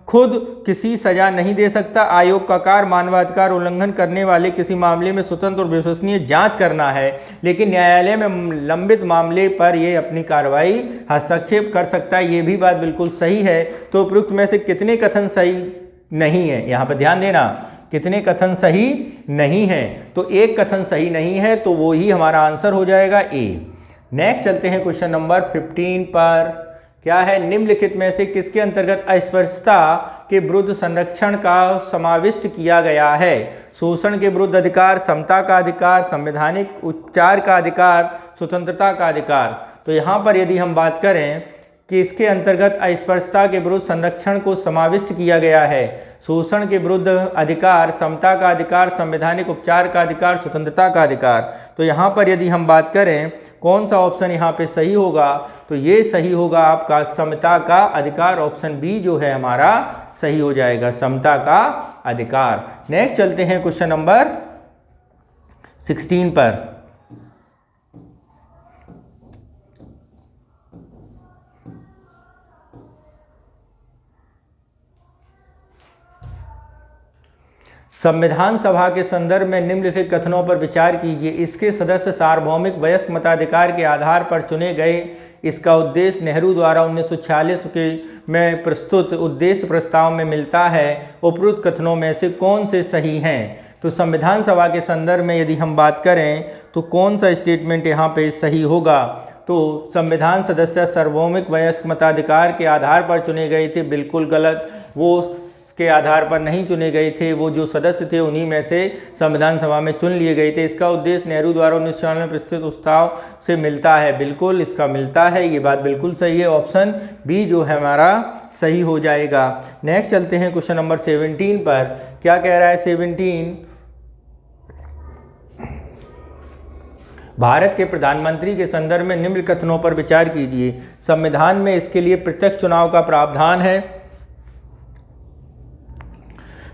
खुद किसी सजा नहीं दे सकता। आयोग का कार्य मानवाधिकार उल्लंघन करने वाले किसी मामले में स्वतंत्र और विश्वसनीय जांच करना है, लेकिन न्यायालय में लंबित मामले पर ये अपनी कार्रवाई हस्तक्षेप कर सकता है। ये भी बात बिल्कुल सही है। तो उपयुक्त में से कितने कथन सही नहीं है, यहाँ पर ध्यान देना, कितने कथन सही नहीं है। तो एक कथन सही नहीं है, तो वो ही हमारा आंसर हो जाएगा ए। नेक्स्ट चलते हैं क्वेश्चन नंबर 15 पर। क्या है, निम्नलिखित में से किसके अंतर्गत अस्पृश्यता के विरुद्ध संरक्षण का समाविष्ट किया गया है? शोषण के विरुद्ध अधिकार, समता का अधिकार, संवैधानिक उपचार का अधिकार, स्वतंत्रता का अधिकार। तो यहाँ पर यदि हम बात करें कि इसके अंतर्गत अस्पृश्यता के विरुद्ध संरक्षण को समाविष्ट किया गया है, शोषण के विरुद्ध अधिकार, समता का अधिकार, संवैधानिक उपचार का अधिकार, स्वतंत्रता का अधिकार। तो यहाँ पर यदि हम बात करें कौन सा ऑप्शन यहाँ पे सही होगा, तो ये सही होगा आपका समता का अधिकार। ऑप्शन बी जो है हमारा सही हो जाएगा, समता का अधिकार। नेक्स्ट चलते हैं क्वेश्चन नंबर 16 पर। संविधान सभा के संदर्भ में निम्नलिखित कथनों पर विचार कीजिए। इसके सदस्य सार्वभौमिक वयस्क मताधिकार के आधार पर चुने गए। इसका उद्देश्य नेहरू द्वारा 1946 के में प्रस्तुत उद्देश्य प्रस्ताव में मिलता है। उपरोक्त कथनों में से कौन से सही हैं? तो संविधान सभा के संदर्भ में यदि हम बात करें तो कौन सा स्टेटमेंट यहाँ पे सही होगा? तो संविधान सदस्य सार्वभौमिक वयस्क मताधिकार के आधार पर चुने गए थे, बिल्कुल गलत। वो के आधार पर नहीं चुने गए थे, वो जो सदस्य थे उन्हीं में से संविधान सभा में चुन लिए गए थे। इसका उद्देश्य नेहरू द्वारा 1996 में प्रस्तुत प्रस्ताव से मिलता है, बिल्कुल इसका मिलता है, ये बात बिल्कुल सही है। ऑप्शन बी जो है हमारा सही हो जाएगा। नेक्स्ट चलते हैं क्वेश्चन नंबर 17 पर। क्या कह रहा है 17? भारत के प्रधानमंत्री के संदर्भ में निम्न कथनों पर विचार कीजिए। संविधान में इसके लिए प्रत्यक्ष चुनाव का प्रावधान है।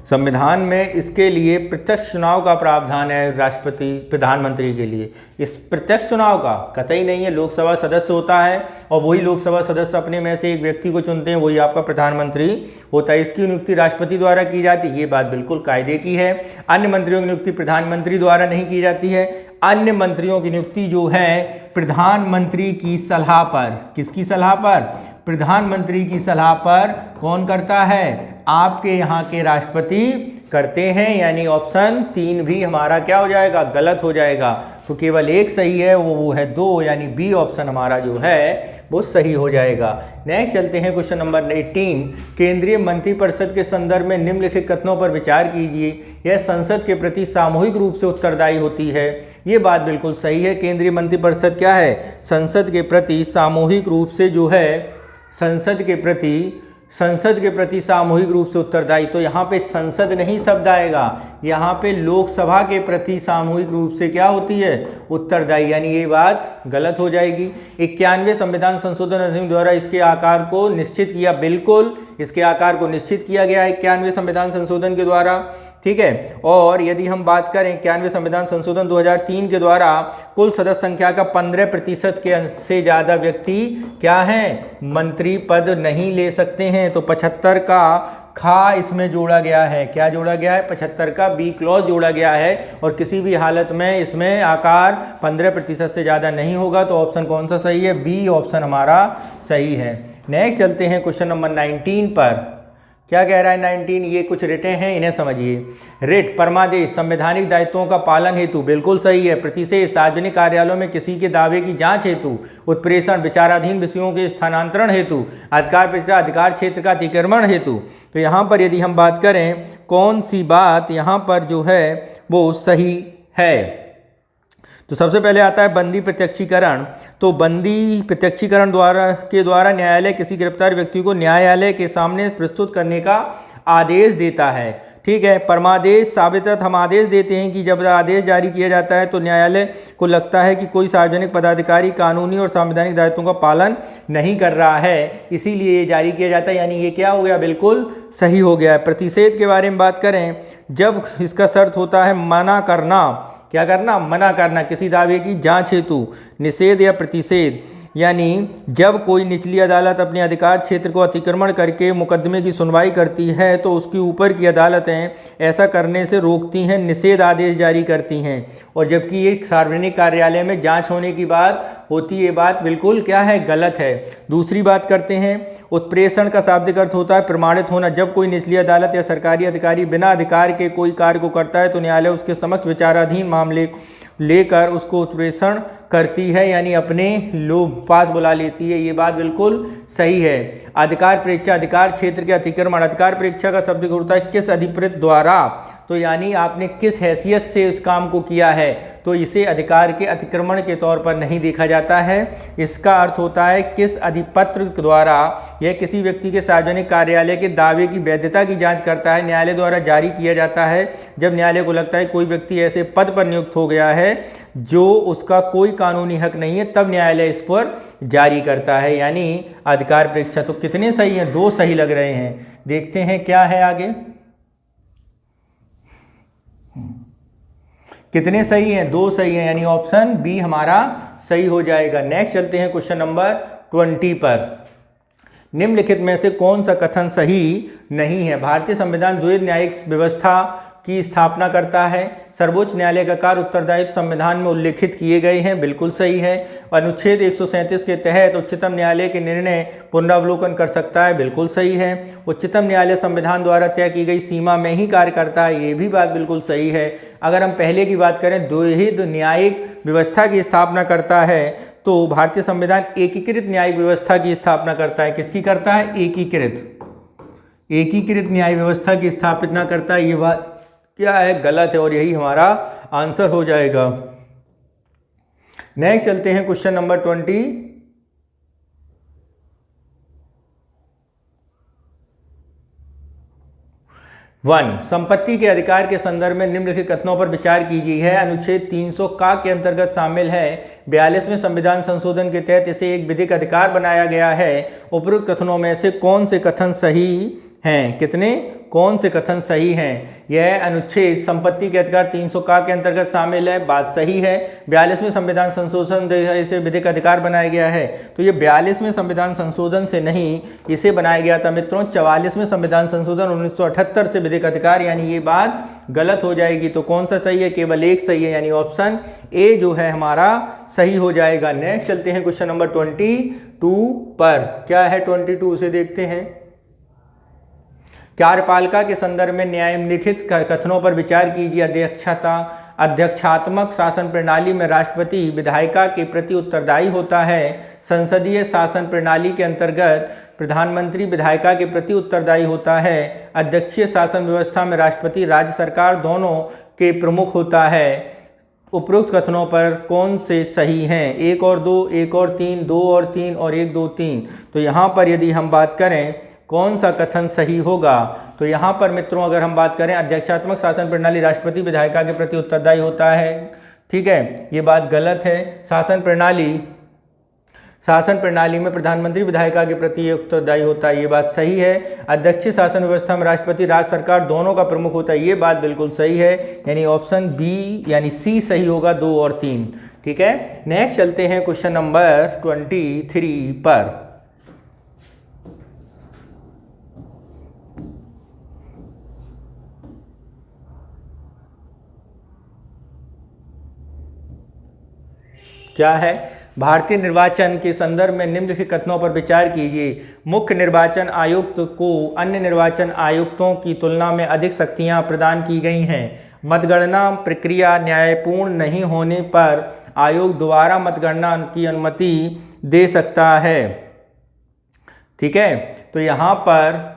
संविधान में इसके लिए प्रत्यक्ष चुनाव का प्रावधान है राष्ट्रपति प्रधानमंत्री के लिए। इस प्रत्यक्ष चुनाव का कतई नहीं है, लोकसभा सदस्य होता है और वही लोकसभा सदस्य अपने में से एक व्यक्ति को चुनते हैं, वही आपका प्रधानमंत्री होता है। इसकी नियुक्ति राष्ट्रपति द्वारा की जाती है, ये बात बिल्कुल कायदे की है। अन्य मंत्रियों की नियुक्ति प्रधानमंत्री द्वारा नहीं की जाती है। अन्य मंत्रियों की नियुक्ति जो है प्रधानमंत्री की सलाह पर, किसकी सलाह पर? प्रधानमंत्री की सलाह पर कौन करता है? आपके यहाँ के राष्ट्रपति करते हैं, यानी ऑप्शन 3 भी हमारा क्या हो जाएगा, गलत हो जाएगा। तो केवल एक सही है, वो है 2, यानी बी ऑप्शन हमारा जो है वो सही हो जाएगा। नेक्स्ट चलते हैं क्वेश्चन नंबर 18। केंद्रीय मंत्रिपरिषद के संदर्भ में निम्नलिखित कथनों पर विचार कीजिए। यह संसद के प्रति सामूहिक रूप से उत्तरदायी होती है। ये बात बिल्कुल सही है। केंद्रीय मंत्रिपरिषद क्या है, संसद के प्रति सामूहिक रूप से जो है संसद के प्रति सामूहिक रूप से उत्तरदायी। तो यहाँ पे संसद नहीं शब्द आएगा, यहाँ पे लोकसभा के प्रति सामूहिक रूप से क्या होती है, उत्तरदायी, यानी ये बात गलत हो जाएगी। 91वें संविधान संशोधन अधिनियम द्वारा इसके आकार को निश्चित किया, बिल्कुल इसके आकार को निश्चित किया गया है 91वें संविधान संशोधन के द्वारा, ठीक है। और यदि हम बात करें 91वें संविधान संशोधन 2003 के द्वारा कुल सदस्य संख्या का 15% के से ज़्यादा व्यक्ति क्या हैं, मंत्री पद नहीं ले सकते हैं। तो 75 का खा इसमें जोड़ा गया है, क्या जोड़ा गया है, 75 का बी क्लॉज जोड़ा गया है। और किसी भी हालत में इसमें आकार 15% से ज़्यादा नहीं होगा। तो ऑप्शन कौन सा सही है, बी ऑप्शन हमारा सही है। नेक्स्ट चलते हैं क्वेश्चन नंबर 19 पर। क्या कह रहा है 19, ये कुछ रिटें हैं, इन्हें समझिए। रिट परमादेश संवैधानिक दायित्वों का पालन हेतु, बिल्कुल सही है। प्रतिषेध सार्वजनिक कार्यालयों में किसी के दावे की जांच हेतु। उत्प्रेषण विचाराधीन विषयों के स्थानांतरण हेतु। अधिकार प्रतिष्ठा अधिकार क्षेत्र का अतिक्रमण हेतु। तो यहाँ पर यदि हम बात करें कौन सी बात यहाँ पर जो है वो सही है, तो सबसे पहले आता है बंदी प्रत्यक्षीकरण। तो बंदी प्रत्यक्षीकरण द्वारा न्यायालय किसी गिरफ्तार व्यक्ति को न्यायालय के सामने प्रस्तुत करने का आदेश देता है, ठीक है। परमादेश साबित अर्थ हम आदेश देते हैं कि जब आदेश जारी किया जाता है तो न्यायालय को लगता है कि कोई सार्वजनिक पदाधिकारी कानूनी और संवैधानिक दायित्वों का पालन नहीं कर रहा है, इसीलिए ये जारी किया जाता है, यानी ये क्या हो गया, बिल्कुल सही हो गया। प्रतिषेध के बारे में बात करें, जब इसका शर्त होता है मना करना, क्या करना, मना करना किसी दावे की जांच हेतु। निषेध या प्रतिषेध, यानी जब कोई निचली अदालत अपने अधिकार क्षेत्र को अतिक्रमण करके मुकदमे की सुनवाई करती है तो उसकी ऊपर की अदालतें ऐसा करने से रोकती हैं, निषेध आदेश जारी करती हैं। और जबकि एक सार्वजनिक कार्यालय में जांच होने की बात होती है, ये बात बिल्कुल क्या है, गलत है। दूसरी बात करते हैं, उत्प्रेषण का शाब्दिक अर्थ होता है प्रमाणित होना। जब कोई निचली अदालत या सरकारी अधिकारी बिना अधिकार के कोई कार्य को करता है तो न्यायालय उसके समक्ष विचाराधीन मामले लेकर उसको उत्प्रेषण करती है, यानी अपने लोग पास बुला लेती है, ये बात बिल्कुल सही है। अधिकार परीक्षा अधिकार क्षेत्र के अतिक्रमण। अधिकार परीक्षा का शब्द होता है किस अधिकृत द्वारा, तो यानी आपने किस हैसियत से उस काम को किया है, तो इसे अधिकार के अतिक्रमण के तौर पर नहीं देखा जाता है। इसका अर्थ होता है किस अधिपत्र द्वारा यह किसी व्यक्ति के सार्वजनिक कार्यालय के दावे की वैधता की जांच करता है, न्यायालय द्वारा जारी किया जाता है। जब न्यायालय को लगता है कोई व्यक्ति ऐसे पद पर नियुक्त हो गया है जो उसका कोई कानूनी हक नहीं है, तब न्यायालय इस पर जारी करता है, यानी अधिकार परीक्षा। तो कितने सही हैं, 2 सही लग रहे हैं। देखते हैं क्या है आगे, कितने सही हैं, 2 सही हैं, यानी ऑप्शन बी हमारा सही हो जाएगा। नेक्स्ट चलते हैं क्वेश्चन नंबर 20 पर। निम्नलिखित में से कौन सा कथन सही नहीं है। भारतीय संविधान द्वैध न्यायिक व्यवस्था की स्थापना करता है। सर्वोच्च न्यायालय का कार्य उत्तरदायित्व संविधान में उल्लेखित किए गए हैं, बिल्कुल सही है। अनुच्छेद 137 के तहत उच्चतम न्यायालय के निर्णय पुनरावलोकन कर सकता है, बिल्कुल सही है। उच्चतम न्यायालय संविधान द्वारा तय की गई सीमा में ही कार्य करता है, ये भी बात बिल्कुल सही है। अगर हम पहले की बात करें, द्वैध न्यायिक व्यवस्था की स्थापना करता है, तो भारतीय संविधान एकीकृत न्यायिक व्यवस्था की स्थापना करता है। किसकी करता है, एकीकृत न्याय व्यवस्था की स्थापना करता है। ये बात क्या है, गलत है, और यही हमारा आंसर हो जाएगा। नेक्स्ट चलते हैं क्वेश्चन नंबर 21। संपत्ति के अधिकार के संदर्भ में निम्नलिखित कथनों पर विचार कीजिए है। अनुच्छेद 300 का के अंतर्गत शामिल है। 42वें संविधान संशोधन के तहत इसे एक विधिक अधिकार बनाया गया है। उपरोक्त कथनों में से कौन से कथन सही हैं, कितने कौन से कथन सही हैं। यह अनुच्छेद संपत्ति के अधिकार 300 का के अंतर्गत शामिल है, बात सही है। 42वें संविधान संशोधन से विधिक अधिकार बनाया गया है, तो ये 42वें संविधान संशोधन से नहीं, इसे बनाया गया था मित्रों 44वें संविधान संशोधन 1978 से विधिक अधिकार, यानी ये बात गलत हो जाएगी। तो कौन सा सही है, केवल एक सही है, यानी ऑप्शन ए जो है हमारा सही हो जाएगा। नेक्स्ट चलते हैं क्वेश्चन नंबर 22 पर। क्या है 22, उसे देखते हैं। कार्यपालिका के संदर्भ में निम्नलिखित कथनों पर विचार कीजिए। अध्यक्षात्मक शासन प्रणाली में राष्ट्रपति विधायिका के प्रति उत्तरदायी होता है। संसदीय शासन प्रणाली के अंतर्गत प्रधानमंत्री विधायिका के प्रति उत्तरदायी होता है। अध्यक्षीय शासन व्यवस्था में राष्ट्रपति राज्य सरकार दोनों के प्रमुख होता है। उपरोक्त कथनों पर कौन से सही हैं? 1 और 2, 1 और 3, 2 और 3 और 1, 2, 3। तो यहाँ पर यदि हम बात करें कौन सा कथन सही होगा, तो यहाँ पर मित्रों अगर हम बात करें अध्यक्षात्मक शासन प्रणाली राष्ट्रपति विधायिका के प्रति उत्तरदायी होता है, ठीक है, ये बात गलत है। शासन प्रणाली में प्रधानमंत्री विधायिका के प्रति उत्तरदायी होता है, ये बात सही है। अध्यक्षीय शासन व्यवस्था में राष्ट्रपति राज्य सरकार दोनों का प्रमुख होता है, ये बात बिल्कुल सही है। यानी ऑप्शन बी यानी सी सही होगा, 2 और 3, ठीक है। नेक्स्ट चलते हैं क्वेश्चन नंबर 23 पर। क्या है? भारतीय निर्वाचन के संदर्भ में निम्नलिखित कथनों पर विचार कीजिए। मुख्य निर्वाचन आयुक्त को अन्य निर्वाचन आयुक्तों की तुलना में अधिक शक्तियां प्रदान की गई हैं। मतगणना प्रक्रिया न्यायपूर्ण नहीं होने पर आयोग दोबारा मतगणना की अनुमति दे सकता है, ठीक है। तो यहाँ पर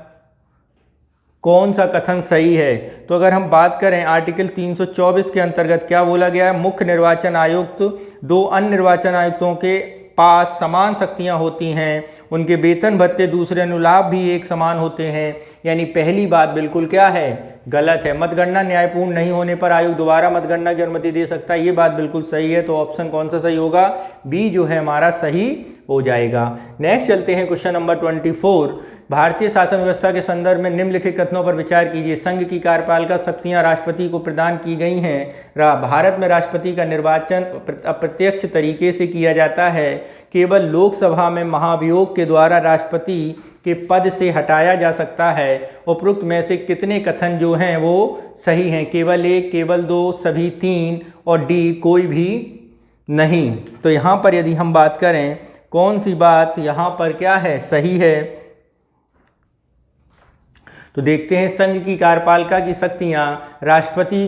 कौन सा कथन सही है? तो अगर हम बात करें आर्टिकल 324 के अंतर्गत क्या बोला गया है? मुख्य निर्वाचन आयुक्त 2 अन्य निर्वाचन आयुक्तों के पास समान शक्तियां होती हैं, उनके वेतन भत्ते दूसरे अनुलाभ भी एक समान होते हैं। यानी पहली बात बिल्कुल क्या है? गलत है। मतगणना न्यायपूर्ण नहीं होने पर आयोग दोबारा मतगणना की अनुमति दे सकता है, ये बात बिल्कुल सही है। तो ऑप्शन कौन सा सही होगा? बी जो है हमारा सही हो जाएगा। नेक्स्ट चलते हैं क्वेश्चन नंबर 24। भारतीय शासन व्यवस्था के संदर्भ में निम्नलिखित कथनों पर विचार कीजिए। संघ की कार्यपालिका शक्तियां राष्ट्रपति को प्रदान की गई हैं। भारत में राष्ट्रपति का निर्वाचन अप्रत्यक्ष तरीके से किया जाता है। केवल लोकसभा में महाभियोग के द्वारा राष्ट्रपति के पद से हटाया जा सकता है। उपरोक्त में से कितने कथन जो हैं वो सही हैं? केवल 1, केवल 2, सभी 3 और डी कोई भी नहीं। तो यहाँ पर यदि हम बात करें कौन सी बात यहाँ पर क्या है? सही है। तो देखते हैं संघ की कार्यपालिका की शक्तियां राष्ट्रपति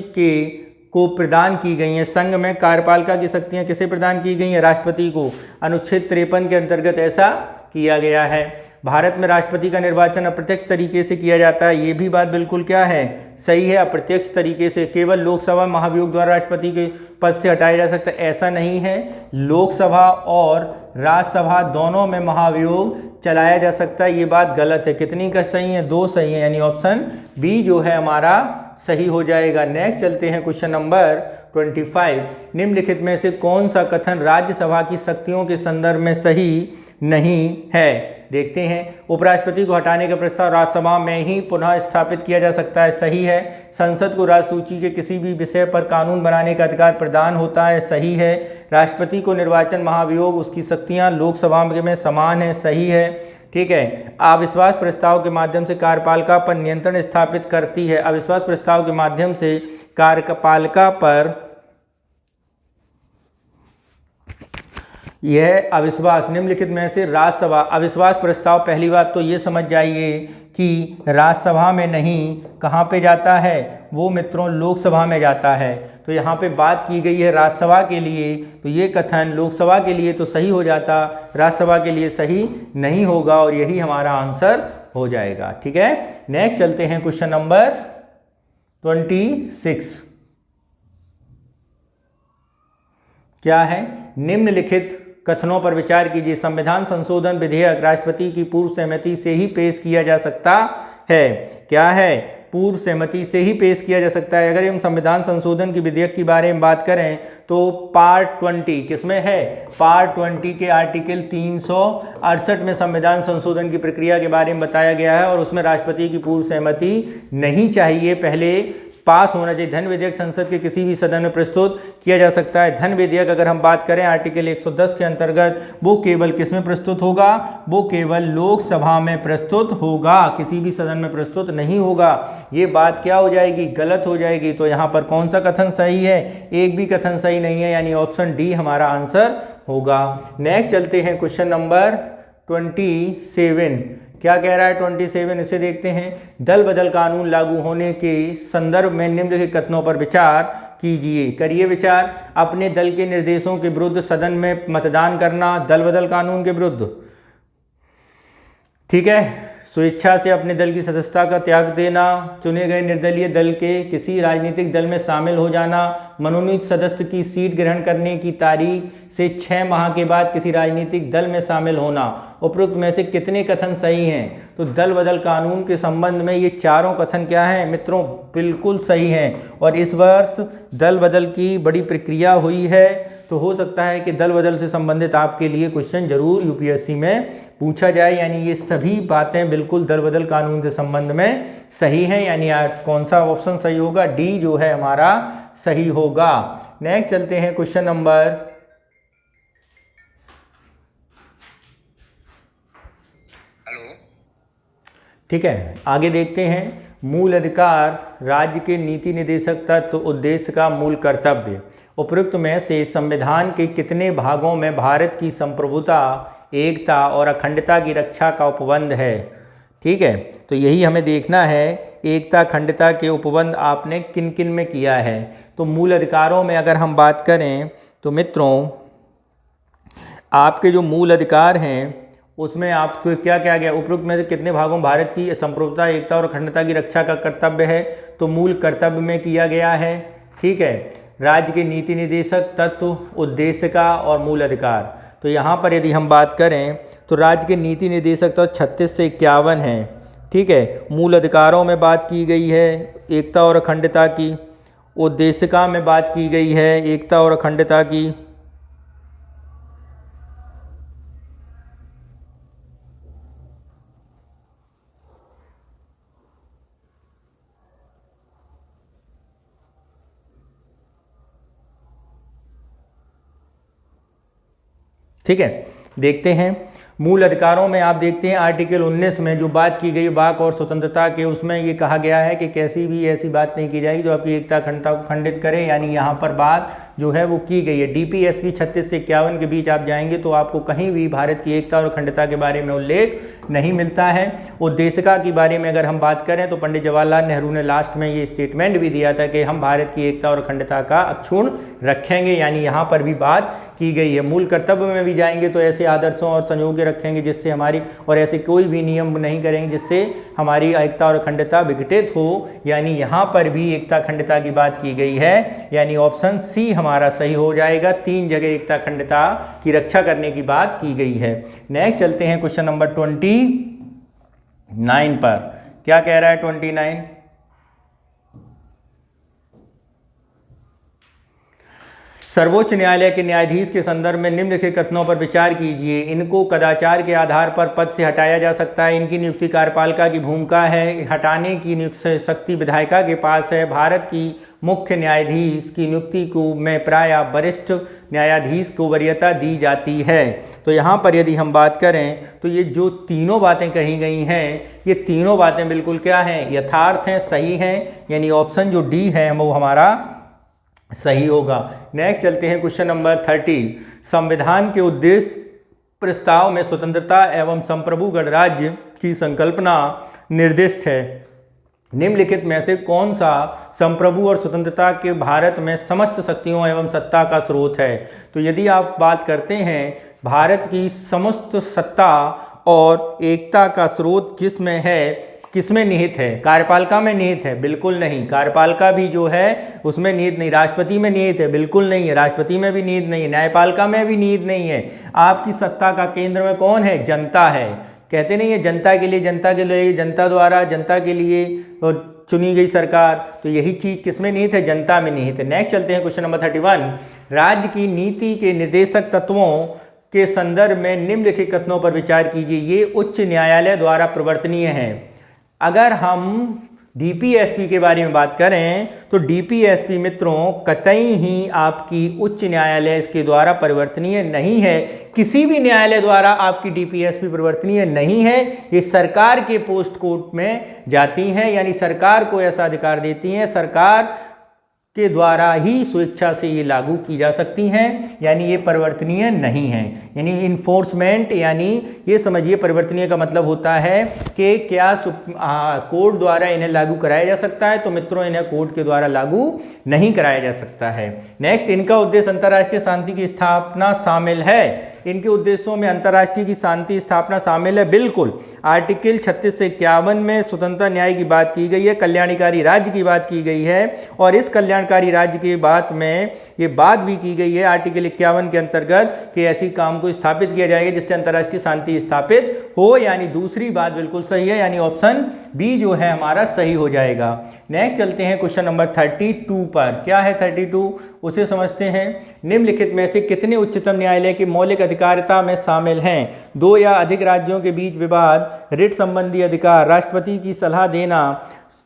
को प्रदान की गई हैं। संघ में कार्यपालिका की शक्तियां किसे प्रदान की गई हैं? राष्ट्रपति को। अनुच्छेद 53 के अंतर्गत ऐसा किया गया है। भारत में राष्ट्रपति का निर्वाचन अप्रत्यक्ष तरीके से किया जाता है, ये भी बात बिल्कुल क्या है? सही है। अप्रत्यक्ष तरीके से केवल लोकसभा महाभियोग द्वारा राष्ट्रपति के पद से हटाया जा सकता है, ऐसा नहीं है। लोकसभा और राज्यसभा दोनों में महाभियोग चलाया जा सकता है, ये बात गलत है। कितनी का सही है? 2 सही है, यानी ऑप्शन बी जो है हमारा सही हो जाएगा। नेक्स्ट चलते हैं क्वेश्चन नंबर 25। निम्नलिखित में से कौन सा कथन राज्यसभा की शक्तियों के संदर्भ में सही नहीं है? देखते हैं। उपराष्ट्रपति को हटाने का प्रस्ताव राज्यसभा में ही पुनः स्थापित किया जा सकता है, सही है। संसद को राजसूची के किसी भी विषय पर कानून बनाने का अधिकार प्रदान होता है, सही है। राष्ट्रपति को निर्वाचन महाभियोग उसकी शक्तियां लोकसभा में समान है, सही है, ठीक है। अविश्वास प्रस्ताव के माध्यम से कार्यपालिका पर नियंत्रण स्थापित करती है। अविश्वास प्रस्ताव के माध्यम से कार्यपालिका पर यह अविश्वास निम्नलिखित में से राज्यसभा अविश्वास प्रस्ताव, पहली बात तो ये समझ जाइए कि राज्यसभा में नहीं, कहाँ पे जाता है? वो मित्रों लोकसभा में जाता है। तो यहाँ पे बात की गई है राज्यसभा के लिए, तो ये कथन लोकसभा के लिए तो सही हो जाता, राज्यसभा के लिए सही नहीं होगा और यही हमारा आंसर हो जाएगा, ठीक है। नेक्स्ट चलते हैं क्वेश्चन नंबर 26। क्या है? निम्नलिखित कथनों पर विचार कीजिए। संविधान संशोधन विधेयक राष्ट्रपति की पूर्व सहमति से ही पेश किया जा सकता है। क्या है? पूर्व सहमति से ही पेश किया जा सकता है। अगर हम संविधान संशोधन की विधेयक के बारे में बात करें तो पार्ट 20 किसमें है? पार्ट 20 के आर्टिकल 368 में संविधान संशोधन की प्रक्रिया के बारे में बताया गया है और उसमें राष्ट्रपति की पूर्व सहमति नहीं चाहिए, पहले पास होना चाहिए। धन विधेयक संसद के किसी भी सदन में प्रस्तुत किया जा सकता है। धन विधेयक अगर हम बात करें आर्टिकल 110 के अंतर्गत, वो केवल किस में प्रस्तुत होगा? वो केवल लोकसभा में प्रस्तुत होगा, किसी भी सदन में प्रस्तुत नहीं होगा। ये बात क्या हो जाएगी? गलत हो जाएगी। तो यहाँ पर कौन सा कथन सही है? एक भी कथन सही नहीं है, यानी ऑप्शन डी हमारा आंसर होगा। नेक्स्ट चलते हैं क्वेश्चन नंबर 27। क्या कह रहा है 27, इसे देखते हैं। दल बदल कानून लागू होने के संदर्भ में निम्नलिखित कथनों पर विचार कीजिए। करिए विचार। अपने दल के निर्देशों के विरुद्ध सदन में मतदान करना दल बदल कानून के विरुद्ध, ठीक है। स्वेच्छा से अपने दल की सदस्यता का त्याग देना, चुने गए निर्दलीय दल के किसी राजनीतिक दल में शामिल हो जाना, मनोनीत सदस्य की सीट ग्रहण करने की तारीख से 6 माह के बाद किसी राजनीतिक दल में शामिल होना। उपरोक्त में से कितने कथन सही हैं? तो दल बदल कानून के संबंध में ये चारों कथन क्या हैं मित्रों? बिल्कुल सही हैं। और इस वर्ष दल बदल की बड़ी प्रक्रिया हुई है, तो हो सकता है कि दल बदल से संबंधित आपके लिए क्वेश्चन जरूर यूपीएससी में पूछा जाए। यानी ये सभी बातें बिल्कुल दल बदल कानून के संबंध में सही हैं। यानी कौन सा ऑप्शन सही होगा? डी जो है हमारा सही होगा। नेक्स्ट चलते हैं क्वेश्चन नंबर, ठीक है, आगे देखते हैं। मूल अधिकार राज्य के नीति निदेशक तत्व उद्देश्य का मूल कर्तव्य। उपरोक्त में से संविधान के कितने भागों में भारत की संप्रभुता, एकता और अखंडता की रक्षा का उपबंध है? ठीक है, तो यही हमें देखना है, एकता अखंडता के उपबंध आपने किन किन में किया है। तो मूल अधिकारों में अगर हम बात करें तो मित्रों आपके जो मूल अधिकार हैं उसमें आपको क्या क्या गया? उपरोक्त में से कितने भागों भारत की संप्रभुता, एकता और अखंडता की रक्षा का कर्तव्य है? तो मूल कर्तव्य में किया गया है, ठीक है। राज्य के नीति निदेशक तत्व उद्देश्य का और मूल अधिकार। तो यहाँ पर यदि हम बात करें तो राज्य के नीति निदेशक तत्व 36 से 51 हैं, ठीक है। मूल अधिकारों में बात की गई है एकता और अखंडता की, उद्देशिका में बात की गई है एकता और अखंडता की, ठीक है। देखते हैं मूल अधिकारों में, आप देखते हैं आर्टिकल 19 में जो बात की गई वाक और स्वतंत्रता के, उसमें ये कहा गया है कि कैसी भी ऐसी बात नहीं की जाएगी जो आपकी एकता अखंडता को खंडित करे। यानी यहाँ पर बात जो है वो की गई है। डीपीएसपी 36 से 51 के बीच आप जाएंगे तो आपको कहीं भी भारत की एकता और अखंडता के बारे में उल्लेख नहीं मिलता है। उद्देशिका के बारे में अगर हम बात करें तो पंडित जवाहरलाल नेहरू ने लास्ट में ये स्टेटमेंट भी दिया था कि हम भारत की एकता और अखंडता का अक्षुण्ण रखेंगे। यानी यहाँ पर भी बात की गई है। मूल कर्तव्य में भी जाएंगे तो ऐसे आदर्शों और संयोग रखेंगे जिससे हमारी, और ऐसे कोई भी नियम नहीं करेंगे जिससे हमारी एकता और अखंडता विघटित हो। यानी यहाँ पर भी एकता अखंडता की बात की गई है। यानी ऑप्शन सी हमारा सही हो जाएगा। 3 जगह एकता अखंडता की रक्षा करने की बात की गई है। नेक्स्ट चलते हैं क्वेश्चन नंबर 29 पर। क्या कह रहा है 29? सर्वोच्च न्यायालय के न्यायाधीश के संदर्भ में निम्नलिखित कथनों पर विचार कीजिए। इनको कदाचार के आधार पर पद से हटाया जा सकता है। इनकी नियुक्ति कार्यपालिका की भूमिका है। हटाने की नियुक्ति शक्ति विधायिका के पास है। भारत की मुख्य न्यायाधीश की नियुक्ति को में प्रायः वरिष्ठ न्यायाधीश को वरीयता डी जाती है। तो यहाँ पर यदि हम बात करें तो ये जो तीनों बातें कही गई हैं, ये तीनों बातें बिल्कुल क्या हैं? यथार्थ हैं, सही हैं। यानी ऑप्शन जो डी है वो हमारा सही होगा। नेक्स्ट चलते हैं क्वेश्चन नंबर 30। संविधान के उद्देश्य प्रस्ताव में स्वतंत्रता एवं संप्रभु गणराज्य की संकल्पना निर्दिष्ट है। निम्नलिखित में से कौन सा संप्रभु और स्वतंत्रता के भारत में समस्त शक्तियों एवं सत्ता का स्रोत है? तो यदि आप बात करते हैं भारत की समस्त सत्ता और एकता का स्रोत जिसमें है, किसमें निहित है? कार्यपालिका में निहित है? बिल्कुल नहीं। कार्यपालिका भी जो है उसमें निहित नहीं। राष्ट्रपति में निहित है? बिल्कुल नहीं है। राष्ट्रपति में भी निहित नहीं है। न्यायपालिका में भी निहित नहीं है। आपकी सत्ता का केंद्र में कौन है? जनता है। कहते नहीं है जनता के लिए, जनता के लिए, जनता द्वारा, जनता के लिए और चुनी गई सरकार। तो यही चीज़ किसमें निहित है? जनता में निहित है। नेक्स्ट चलते हैं क्वेश्चन नंबर 31। राज्य की नीति के निर्देशक तत्वों के संदर्भ में निम्नलिखित कथनों पर विचार कीजिए। ये उच्च न्यायालय द्वारा प्रवर्तनीय हैं। अगर हम डीपीएसपी के बारे में बात करें तो डीपीएसपी मित्रों कतई ही आपकी उच्च न्यायालय इसके द्वारा परिवर्तनीय नहीं है। किसी भी न्यायालय द्वारा आपकी डीपीएसपी परिवर्तनीय नहीं है। ये सरकार के पोस्ट कोर्ट में जाती हैं, यानी सरकार को ऐसा अधिकार देती हैं। सरकार के द्वारा ही स्वेच्छा से ये लागू की जा सकती हैं, यानी ये परिवर्तनीय नहीं है। यानी इन्फोर्समेंट, यानी ये समझिए परिवर्तनीय का मतलब होता है कि क्या कोर्ट द्वारा इन्हें लागू कराया जा सकता है, तो मित्रों इन्हें कोर्ट के द्वारा लागू नहीं कराया जा सकता है। नेक्स्ट, इनका उद्देश्य अंतर्राष्ट्रीय शांति की स्थापना शामिल है। इनके उद्देश्यों में अंतर्राष्ट्रीय की शांति स्थापना शामिल है, बिल्कुल। आर्टिकल 36 से 51 में स्वतंत्रता न्याय की बात की गई है, कल्याणकारी राज्य की बात की गई है, और इस कल्याणकारी राज्य की बात में ये बात भी की गई है आर्टिकल 51 के अंतर्गत कि ऐसी काम को स्थापित किया जाएगा जिससे अंतर्राष्ट्रीय शांति स्थापित हो, यानी दूसरी बात बिल्कुल सही है, यानी ऑप्शन बी जो है हमारा सही हो जाएगा। नेक्स्ट चलते हैं क्वेश्चन नंबर 32 पर। क्या है 32, उसे समझते हैं। निम्नलिखित में से कितने उच्चतम न्यायालय के मौलिक अधिकारिता में शामिल हैं? 2 या अधिक राज्यों के बीच विवाद, रिट संबंधी अधिकार, राष्ट्रपति की सलाह देना,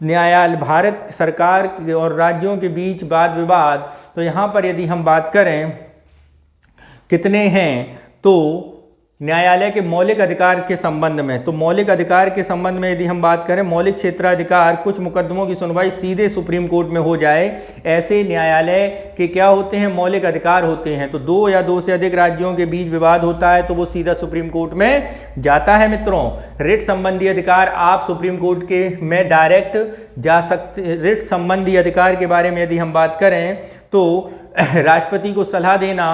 न्यायालय, भारत सरकार और राज्यों के बीच वाद विवाद। तो यहाँ पर यदि हम बात करें कितने हैं, तो न्यायालय के मौलिक अधिकार के संबंध में, तो मौलिक अधिकार के संबंध में यदि हम बात करें, मौलिक क्षेत्राधिकार, कुछ मुकदमों की सुनवाई सीधे सुप्रीम कोर्ट में हो जाए, ऐसे न्यायालय के क्या होते हैं? मौलिक अधिकार होते हैं। तो 2 या 2 से अधिक राज्यों के बीच विवाद होता है तो वो सीधा सुप्रीम कोर्ट में जाता है मित्रों। रिट संबंधी अधिकार, आप सुप्रीम कोर्ट के में डायरेक्ट जा सकते। रिट संबंधी अधिकार के बारे में यदि हम बात करें तो राष्ट्रपति को सलाह देना,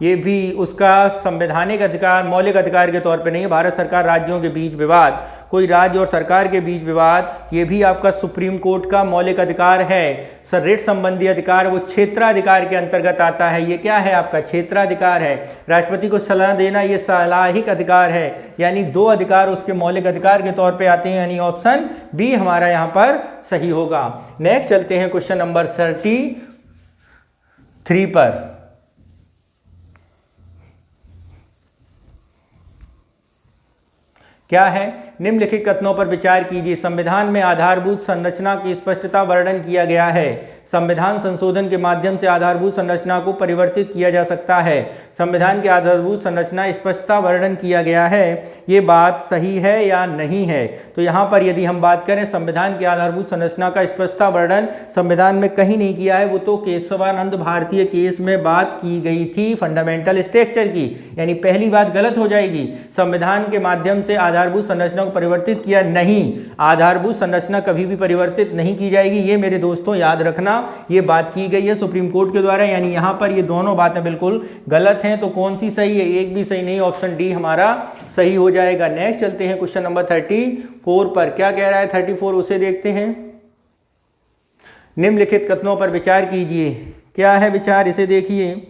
ये भी उसका संवैधानिक अधिकार, मौलिक अधिकार के तौर पे नहीं है। भारत सरकार राज्यों के बीच विवाद, कोई राज्य और सरकार के बीच विवाद, ये भी आपका सुप्रीम कोर्ट का मौलिक अधिकार है। सर, रिट संबंधी अधिकार वो क्षेत्राधिकार के अंतर्गत आता है। ये क्या है? आपका क्षेत्राधिकार है। राष्ट्रपति को सलाह देना ये सलाहिक अधिकार है, यानी 2 अधिकार उसके मौलिक अधिकार के तौर पे आते हैं, यानी ऑप्शन बी हमारा यहाँ पर सही होगा। नेक्स्ट चलते हैं क्वेश्चन नंबर 33 पर। क्या है? निम्नलिखित कथनों पर विचार कीजिए। संविधान में आधारभूत संरचना की स्पष्टता वर्णन किया गया है। संविधान संशोधन के माध्यम से आधारभूत संरचना को परिवर्तित किया जा सकता है। संविधान की आधारभूत संरचना स्पष्टता वर्णन किया गया है, ये बात सही है या नहीं है? तो यहाँ पर यदि हम बात करें संविधान की आधारभूत संरचना का स्पष्टता वर्णन संविधान में कहीं नहीं किया है, वो तो केशवानंद भारतीय केस में बात की गई थी फंडामेंटल स्ट्रक्चर की, यानी पहली बात गलत हो जाएगी। संविधान के माध्यम से आधारभूत संरचना को परिवर्तित किया नहीं, आधारभूत संरचना कभी भी परिवर्तित नहीं की जाएगी, ये मेरे दोस्तों याद रखना। ये बात की गई है सुप्रीम कोर्ट के द्वारा, यानी यहाँ पर ये दोनों बातें बिल्कुल गलत हैं। तो कौन सी सही है? एक भी सही नहीं, ऑप्शन डी हमारा सही हो जाएगा। नेक्स्ट चलते हैं क्वेश्चन नंबर 34 पर। क्या कह रहा है 34, उसे देखते हैं। निम्नलिखित कथनों पर विचार कीजिए। क्या है विचार, इसे देखिए।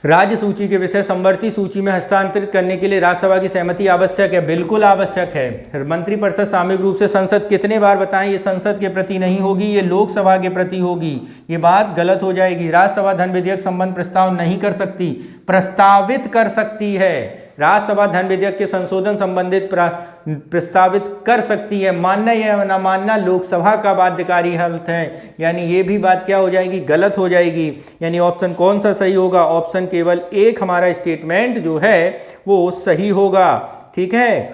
राज्य सूची के विषय समवर्ती सूची में हस्तांतरित करने के लिए राज्यसभा की सहमति आवश्यक है। बिल्कुल आवश्यक है। मंत्रिपरिषद सामूहिक रूप से संसद, कितने बार बताएं, ये संसद के प्रति नहीं होगी, ये लोकसभा के प्रति होगी, ये बात गलत हो जाएगी। राज्यसभा धन विधेयक संबंध प्रस्ताव नहीं कर सकती, प्रस्तावित कर सकती है। राज्यसभा धन विधेयक के संशोधन संबंधित प्रस्तावित कर सकती है। मानना या न मानना लोकसभा का बाध्यकारी हक है, यानी ये भी बात क्या हो जाएगी? गलत हो जाएगी। यानी ऑप्शन कौन सा सही होगा? ऑप्शन केवल एक हमारा स्टेटमेंट जो है वो सही होगा। ठीक है,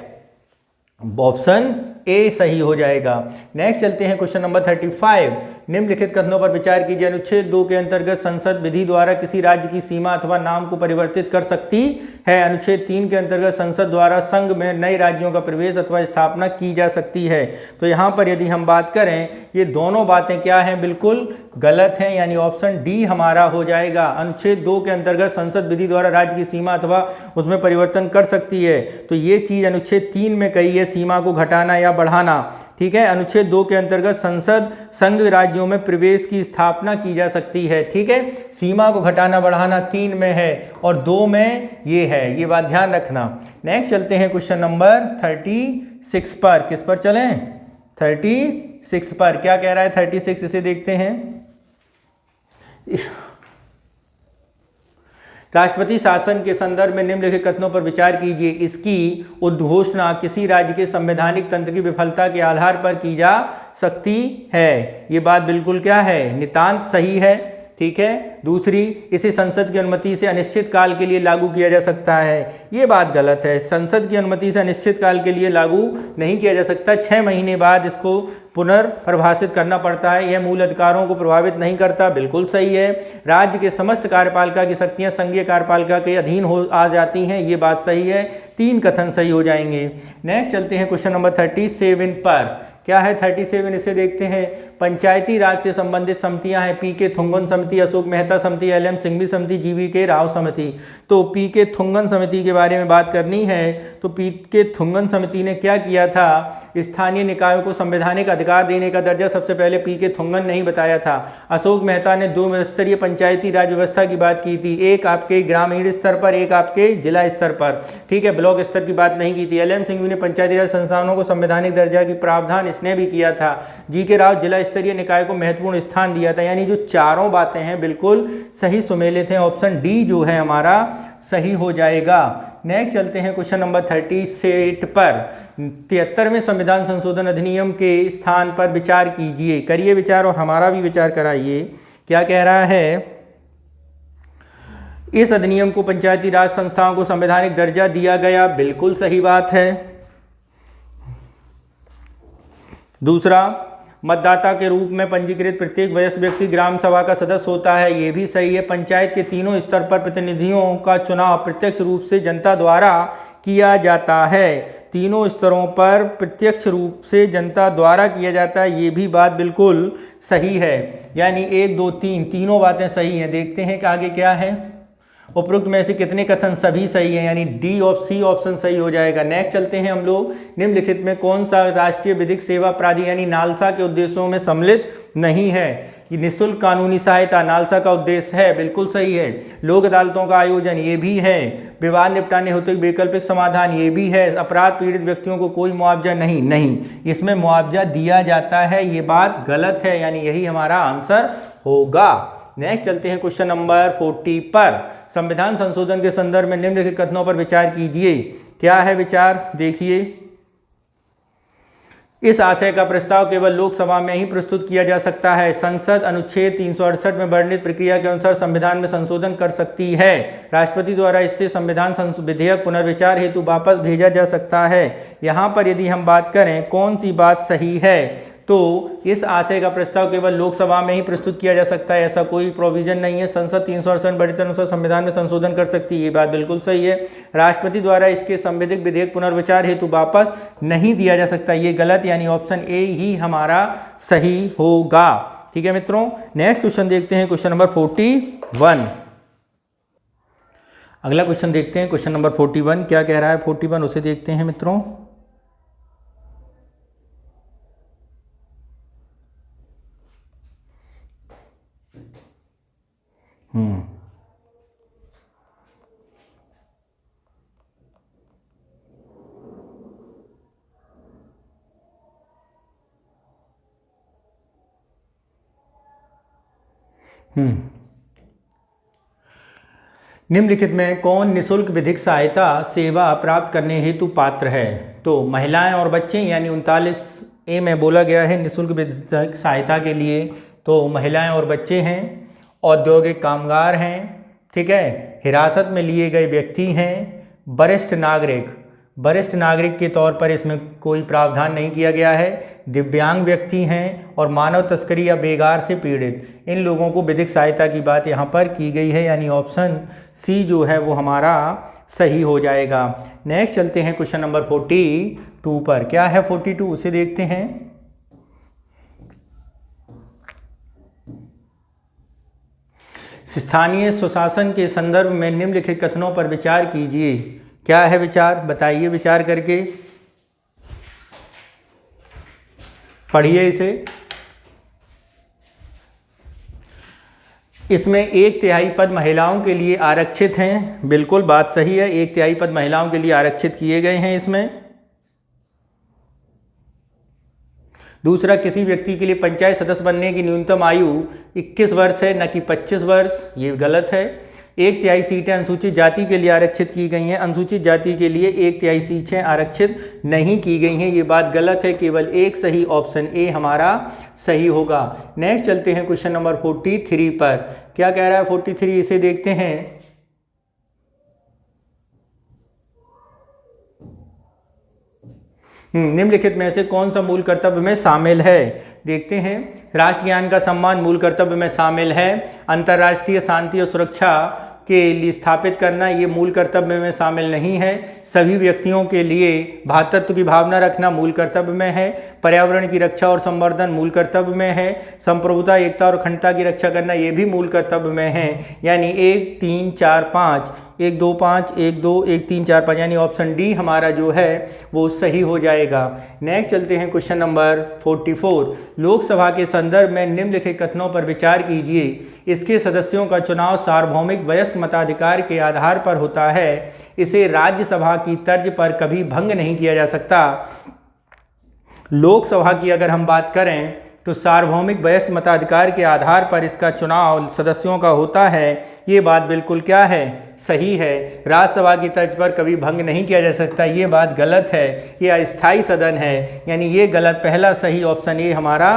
ऑप्शन ए सही हो जाएगा। नेक्स्ट चलते हैं क्वेश्चन नंबर 35। निम्नलिखित कथनों पर विचार कीजिए। अनुच्छेद 2 के अंतर्गत संसद विधि द्वारा किसी राज्य की सीमा अथवा नाम को परिवर्तित कर सकती है। अनुच्छेद 3 के अंतर्गत संसद द्वारा संघ में नए राज्यों का प्रवेश अथवा स्थापना की जा सकती है। तो यहाँ पर यदि हम बात करें, ये दोनों बातें क्या हैं? बिल्कुल गलत हैं, यानी ऑप्शन डी हमारा हो जाएगा। अनुच्छेद 2 के अंतर्गत संसद विधि द्वारा राज्य की सीमा अथवा उसमें परिवर्तन कर सकती है, तो ये चीज़ अनुच्छेद 3 में कही है, सीमा को घटाना या बढ़ाना। ठीक है, अनुच्छेद 2 के अंतर्गत संसद संघ राज्यों में प्रवेश की स्थापना की जा सकती है। ठीक है, सीमा को घटाना बढ़ाना 3 में है और 2 में ये है, ये बात ध्यान रखना। नेक्स्ट चलते हैं क्वेश्चन नंबर 36 पर। किस पर चलें? 36 पर। क्या कह रहा है 36, इसे देखते हैं। राष्ट्रपति शासन के संदर्भ में निम्नलिखित कथनों पर विचार कीजिए। इसकी उद्घोषणा किसी राज्य के संवैधानिक तंत्र की विफलता के आधार पर की जा सकती है। ये बात बिल्कुल क्या है? नितांत सही है। ठीक है। दूसरी, इसे संसद की अनुमति से अनिश्चित काल के लिए लागू किया जा सकता है। ये बात गलत है, संसद की अनुमति से अनिश्चित काल के लिए लागू नहीं किया जा सकता। 6 महीने बाद इसको पुनर्परिभाषित करना पड़ता है। यह मूल अधिकारों को प्रभावित नहीं करता, बिल्कुल सही है। राज्य के समस्त कार्यपालिका की शक्तियां संघीय कार्यपालिका के अधीन हो आ जाती हैं, ये बात सही है। 3 कथन सही हो जाएंगे। नेक्स्ट चलते हैं क्वेश्चन नंबर 37 पर। क्या है 37, इसे देखते हैं। पंचायती राज से संबंधित समितियां हैं पी.के. थुंगन समिति, अशोक मेहता समिति, एल.एम. सिंघवी समिति, जी.वी.के. राव समिति। तो पी.के. थुंगन समिति के बारे में बात करनी है तो पी.के. थुंगन समिति ने क्या किया था, स्थानीय निकायों को संवैधानिक अधिकार देने का दर्जा सबसे पहले पी.के. थुंगन ने ही बताया था। अशोक मेहता ने 2 स्तरीय पंचायती राज व्यवस्था की बात की थी, एक आपके ग्रामीण स्तर पर, एक आपके जिला स्तर पर, ठीक है, ब्लॉक स्तर की बात नहीं की थी। एल.एम. सिंघवी ने पंचायती राज संस्थानों को संवैधानिक दर्जा की प्रावधान इसने भी किया था। जी.के. राव जिला स्तरीय निकाय को महत्वपूर्ण स्थान दिया था। यानी जो चारों बातें हैं बिल्कुल सही सुमेलित हैं। ऑप्शन डी जो है हमारा सही हो जाएगा। नेक्स्ट चलते हैं क्वेश्चन नंबर 38 पर। 73वें संविधान संशोधन अधिनियम के स्थान पर विचार कीजिए, करिए विचार और हमारा भी विचार कराइए। क्या कह रहा है, इस अधिनियम को पंचायती राज संस्थाओं को संवैधानिक दर्जा दिया गया, बिल्कुल सही बात है। दूसरा, मतदाता के रूप में पंजीकृत प्रत्येक वयस्क व्यक्ति ग्राम सभा का सदस्य होता है, ये भी सही है। पंचायत के तीनों स्तर पर प्रतिनिधियों का चुनाव प्रत्यक्ष रूप से जनता द्वारा किया जाता है। तीनों स्तरों पर प्रत्यक्ष रूप से जनता द्वारा किया जाता है, ये भी बात बिल्कुल सही है। यानी 1 2 3 तीनों बातें सही हैं। देखते हैं कि आगे क्या है। उपरोक्त में से कितने कथन सभी सही हैं, यानी डी और सी ऑप्शन सही हो जाएगा। नेक्स्ट चलते हैं हम लोग, निम्नलिखित में कौन सा राष्ट्रीय विधिक सेवा प्राधिकरण यानी नालसा के उद्देश्यों में सम्मिलित नहीं है। ये निःशुल्क कानूनी सहायता नालसा का उद्देश्य है, बिल्कुल सही है। लोक अदालतों का आयोजन, ये भी है। विवाद निपटाने हेतु वैकल्पिक समाधान, ये भी है। अपराध पीड़ित व्यक्तियों को कोई मुआवजा नहीं, इसमें मुआवजा दिया जाता है, ये बात गलत है, यानी यही हमारा आंसर होगा। नेक्स्ट चलते हैं क्वेश्चन नंबर 40 पर। संविधान संशोधन के संदर्भ में निम्नलिखित कथनों पर विचार कीजिए। क्या है विचार, देखिए। इस आशय का प्रस्ताव केवल लोकसभा में ही प्रस्तुत किया जा सकता है। संसद अनुच्छेद 368 में वर्णित प्रक्रिया के अनुसार संविधान में संशोधन कर सकती है। राष्ट्रपति द्वारा इससे संविधान विधेयक पुनर्विचार हेतु वापस भेजा जा सकता है। यहाँ पर यदि हम बात करें कौन सी बात सही है, तो इस आशय का प्रस्ताव केवल लोकसभा में ही प्रस्तुत किया जा सकता है, ऐसा कोई प्रोविजन नहीं है। संसद 368 बढ़ी अनुसार संविधान में संशोधन कर सकती है, ये बात बिल्कुल सही है। राष्ट्रपति द्वारा इसके संवैधानिक विधेयक पुनर्विचार हेतु वापस नहीं दिया जा सकता, ये गलत, यानी ऑप्शन ए ही हमारा सही होगा। ठीक है मित्रों, नेक्स्ट क्वेश्चन देखते हैं, क्वेश्चन नंबर 41। अगला क्वेश्चन देखते हैं, क्वेश्चन नंबर 41 क्या कह रहा है। 41 उसे देखते हैं मित्रों। निम्नलिखित में कौन निःशुल्क विधिक सहायता सेवा प्राप्त करने हेतु पात्र है। तो महिलाएं और बच्चे, यानी 39A में बोला गया है निःशुल्क विधिक सहायता के लिए, तो महिलाएं और बच्चे हैं, औद्योगिक कामगार हैं, ठीक है, हिरासत में लिए गए व्यक्ति हैं, वरिष्ठ नागरिक के तौर पर इसमें कोई प्रावधान नहीं किया गया है, दिव्यांग व्यक्ति हैं और मानव तस्करी या बेगार से पीड़ित, इन लोगों को विधिक सहायता की बात यहाँ पर की गई है, यानी ऑप्शन सी जो है वो हमारा सही हो जाएगा। नेक्स्ट चलते हैं क्वेश्चन नंबर 42 पर। क्या है 42 उसे देखते हैं। स्थानीय स्वशासन के संदर्भ में निम्नलिखित कथनों पर विचार कीजिए। क्या है विचार, बताइए विचार करके, पढ़िए इसे। इसमें 1/3 पद महिलाओं के लिए आरक्षित हैं, बिल्कुल बात सही है, 1/3 पद महिलाओं के लिए आरक्षित किए गए हैं इसमें। दूसरा, किसी व्यक्ति के लिए पंचायत सदस्य बनने की न्यूनतम आयु 21 वर्ष है, न कि 25 वर्ष, ये गलत है। 1/3 सीटें अनुसूचित जाति के लिए आरक्षित की गई हैं, अनुसूचित जाति के लिए 1/3 सीटें आरक्षित नहीं की गई हैं। ये बात गलत है, केवल एक सही ऑप्शन ए हमारा सही होगा। नेक्स्ट चलते हैं क्वेश्चन नंबर 43 पर। क्या कह रहा है 43, इसे देखते हैं। निम्नलिखित में से कौन सा मूल कर्तव्य में शामिल है? देखते हैं। राष्ट्र ज्ञान का सम्मान मूल कर्तव्य में शामिल है। अंतर्राष्ट्रीय शांति और सुरक्षा के लिए स्थापित करना ये मूल कर्तव्य में शामिल नहीं है। सभी व्यक्तियों के लिए भ्रातृत्व की भावना रखना मूल कर्तव्य में है। पर्यावरण की रक्षा और संवर्धन मूल कर्तव्य में है। संप्रभुता, एकता और अखंडता की रक्षा करना ये भी मूल कर्तव्य में है। यानी 1 3 4 5 1 2 5 1 2 1 3 4 5 यानी ऑप्शन डी हमारा जो है वो सही हो जाएगा। नेक्स्ट चलते हैं क्वेश्चन नंबर 44। लोकसभा के संदर्भ में निम्नलिखित कथनों पर विचार कीजिए। इसके सदस्यों का चुनाव सार्वभौमिक वयस्क मताधिकार के आधार पर होता है। इसे राज्यसभा की तर्ज पर कभी भंग नहीं किया जा सकता। लोकसभा की अगर हम बात करें तो सार्वभौमिक वयस्क मताधिकार के आधार पर इसका चुनाव सदस्यों का होता है। ये बात बिल्कुल क्या है? सही है। राज्यसभा की तर्ज पर कभी भंग नहीं किया जा सकता, ये बात गलत है। ये अस्थायी सदन है, यानी ये गलत। पहला सही ऑप्शन ए हमारा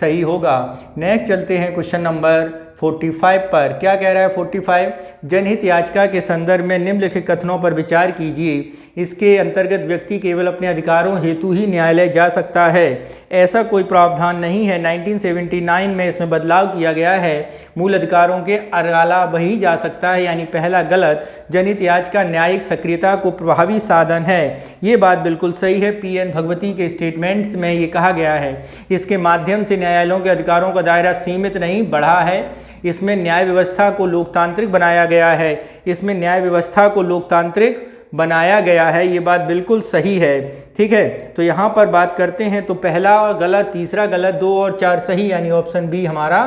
सही होगा। नेक्स्ट चलते हैं क्वेश्चन नंबर 45 पर। क्या कह रहा है 45? जनहित याचिका के संदर्भ में निम्नलिखित कथनों पर विचार कीजिए। इसके अंतर्गत व्यक्ति केवल अपने अधिकारों हेतु ही न्यायालय जा सकता है। ऐसा कोई प्रावधान नहीं है। 1979 में इसमें बदलाव किया गया है। मूल अधिकारों के अलावा वही जा सकता है, यानी पहला गलत। जनहित याचिका न्यायिक सक्रियता को प्रभावी साधन है, ये बात बिल्कुल सही है। PN भगवती के स्टेटमेंट्स में ये कहा गया है। इसके माध्यम से न्यायालयों के अधिकारों का दायरा सीमित नहीं बढ़ा है। इसमें न्याय व्यवस्था को लोकतांत्रिक बनाया गया है। इसमें न्याय व्यवस्था को लोकतांत्रिक बनाया गया है, ये बात बिल्कुल सही है। ठीक है, तो यहाँ पर बात करते हैं तो पहला गलत, तीसरा गलत, 2 और 4 सही, यानी ऑप्शन बी हमारा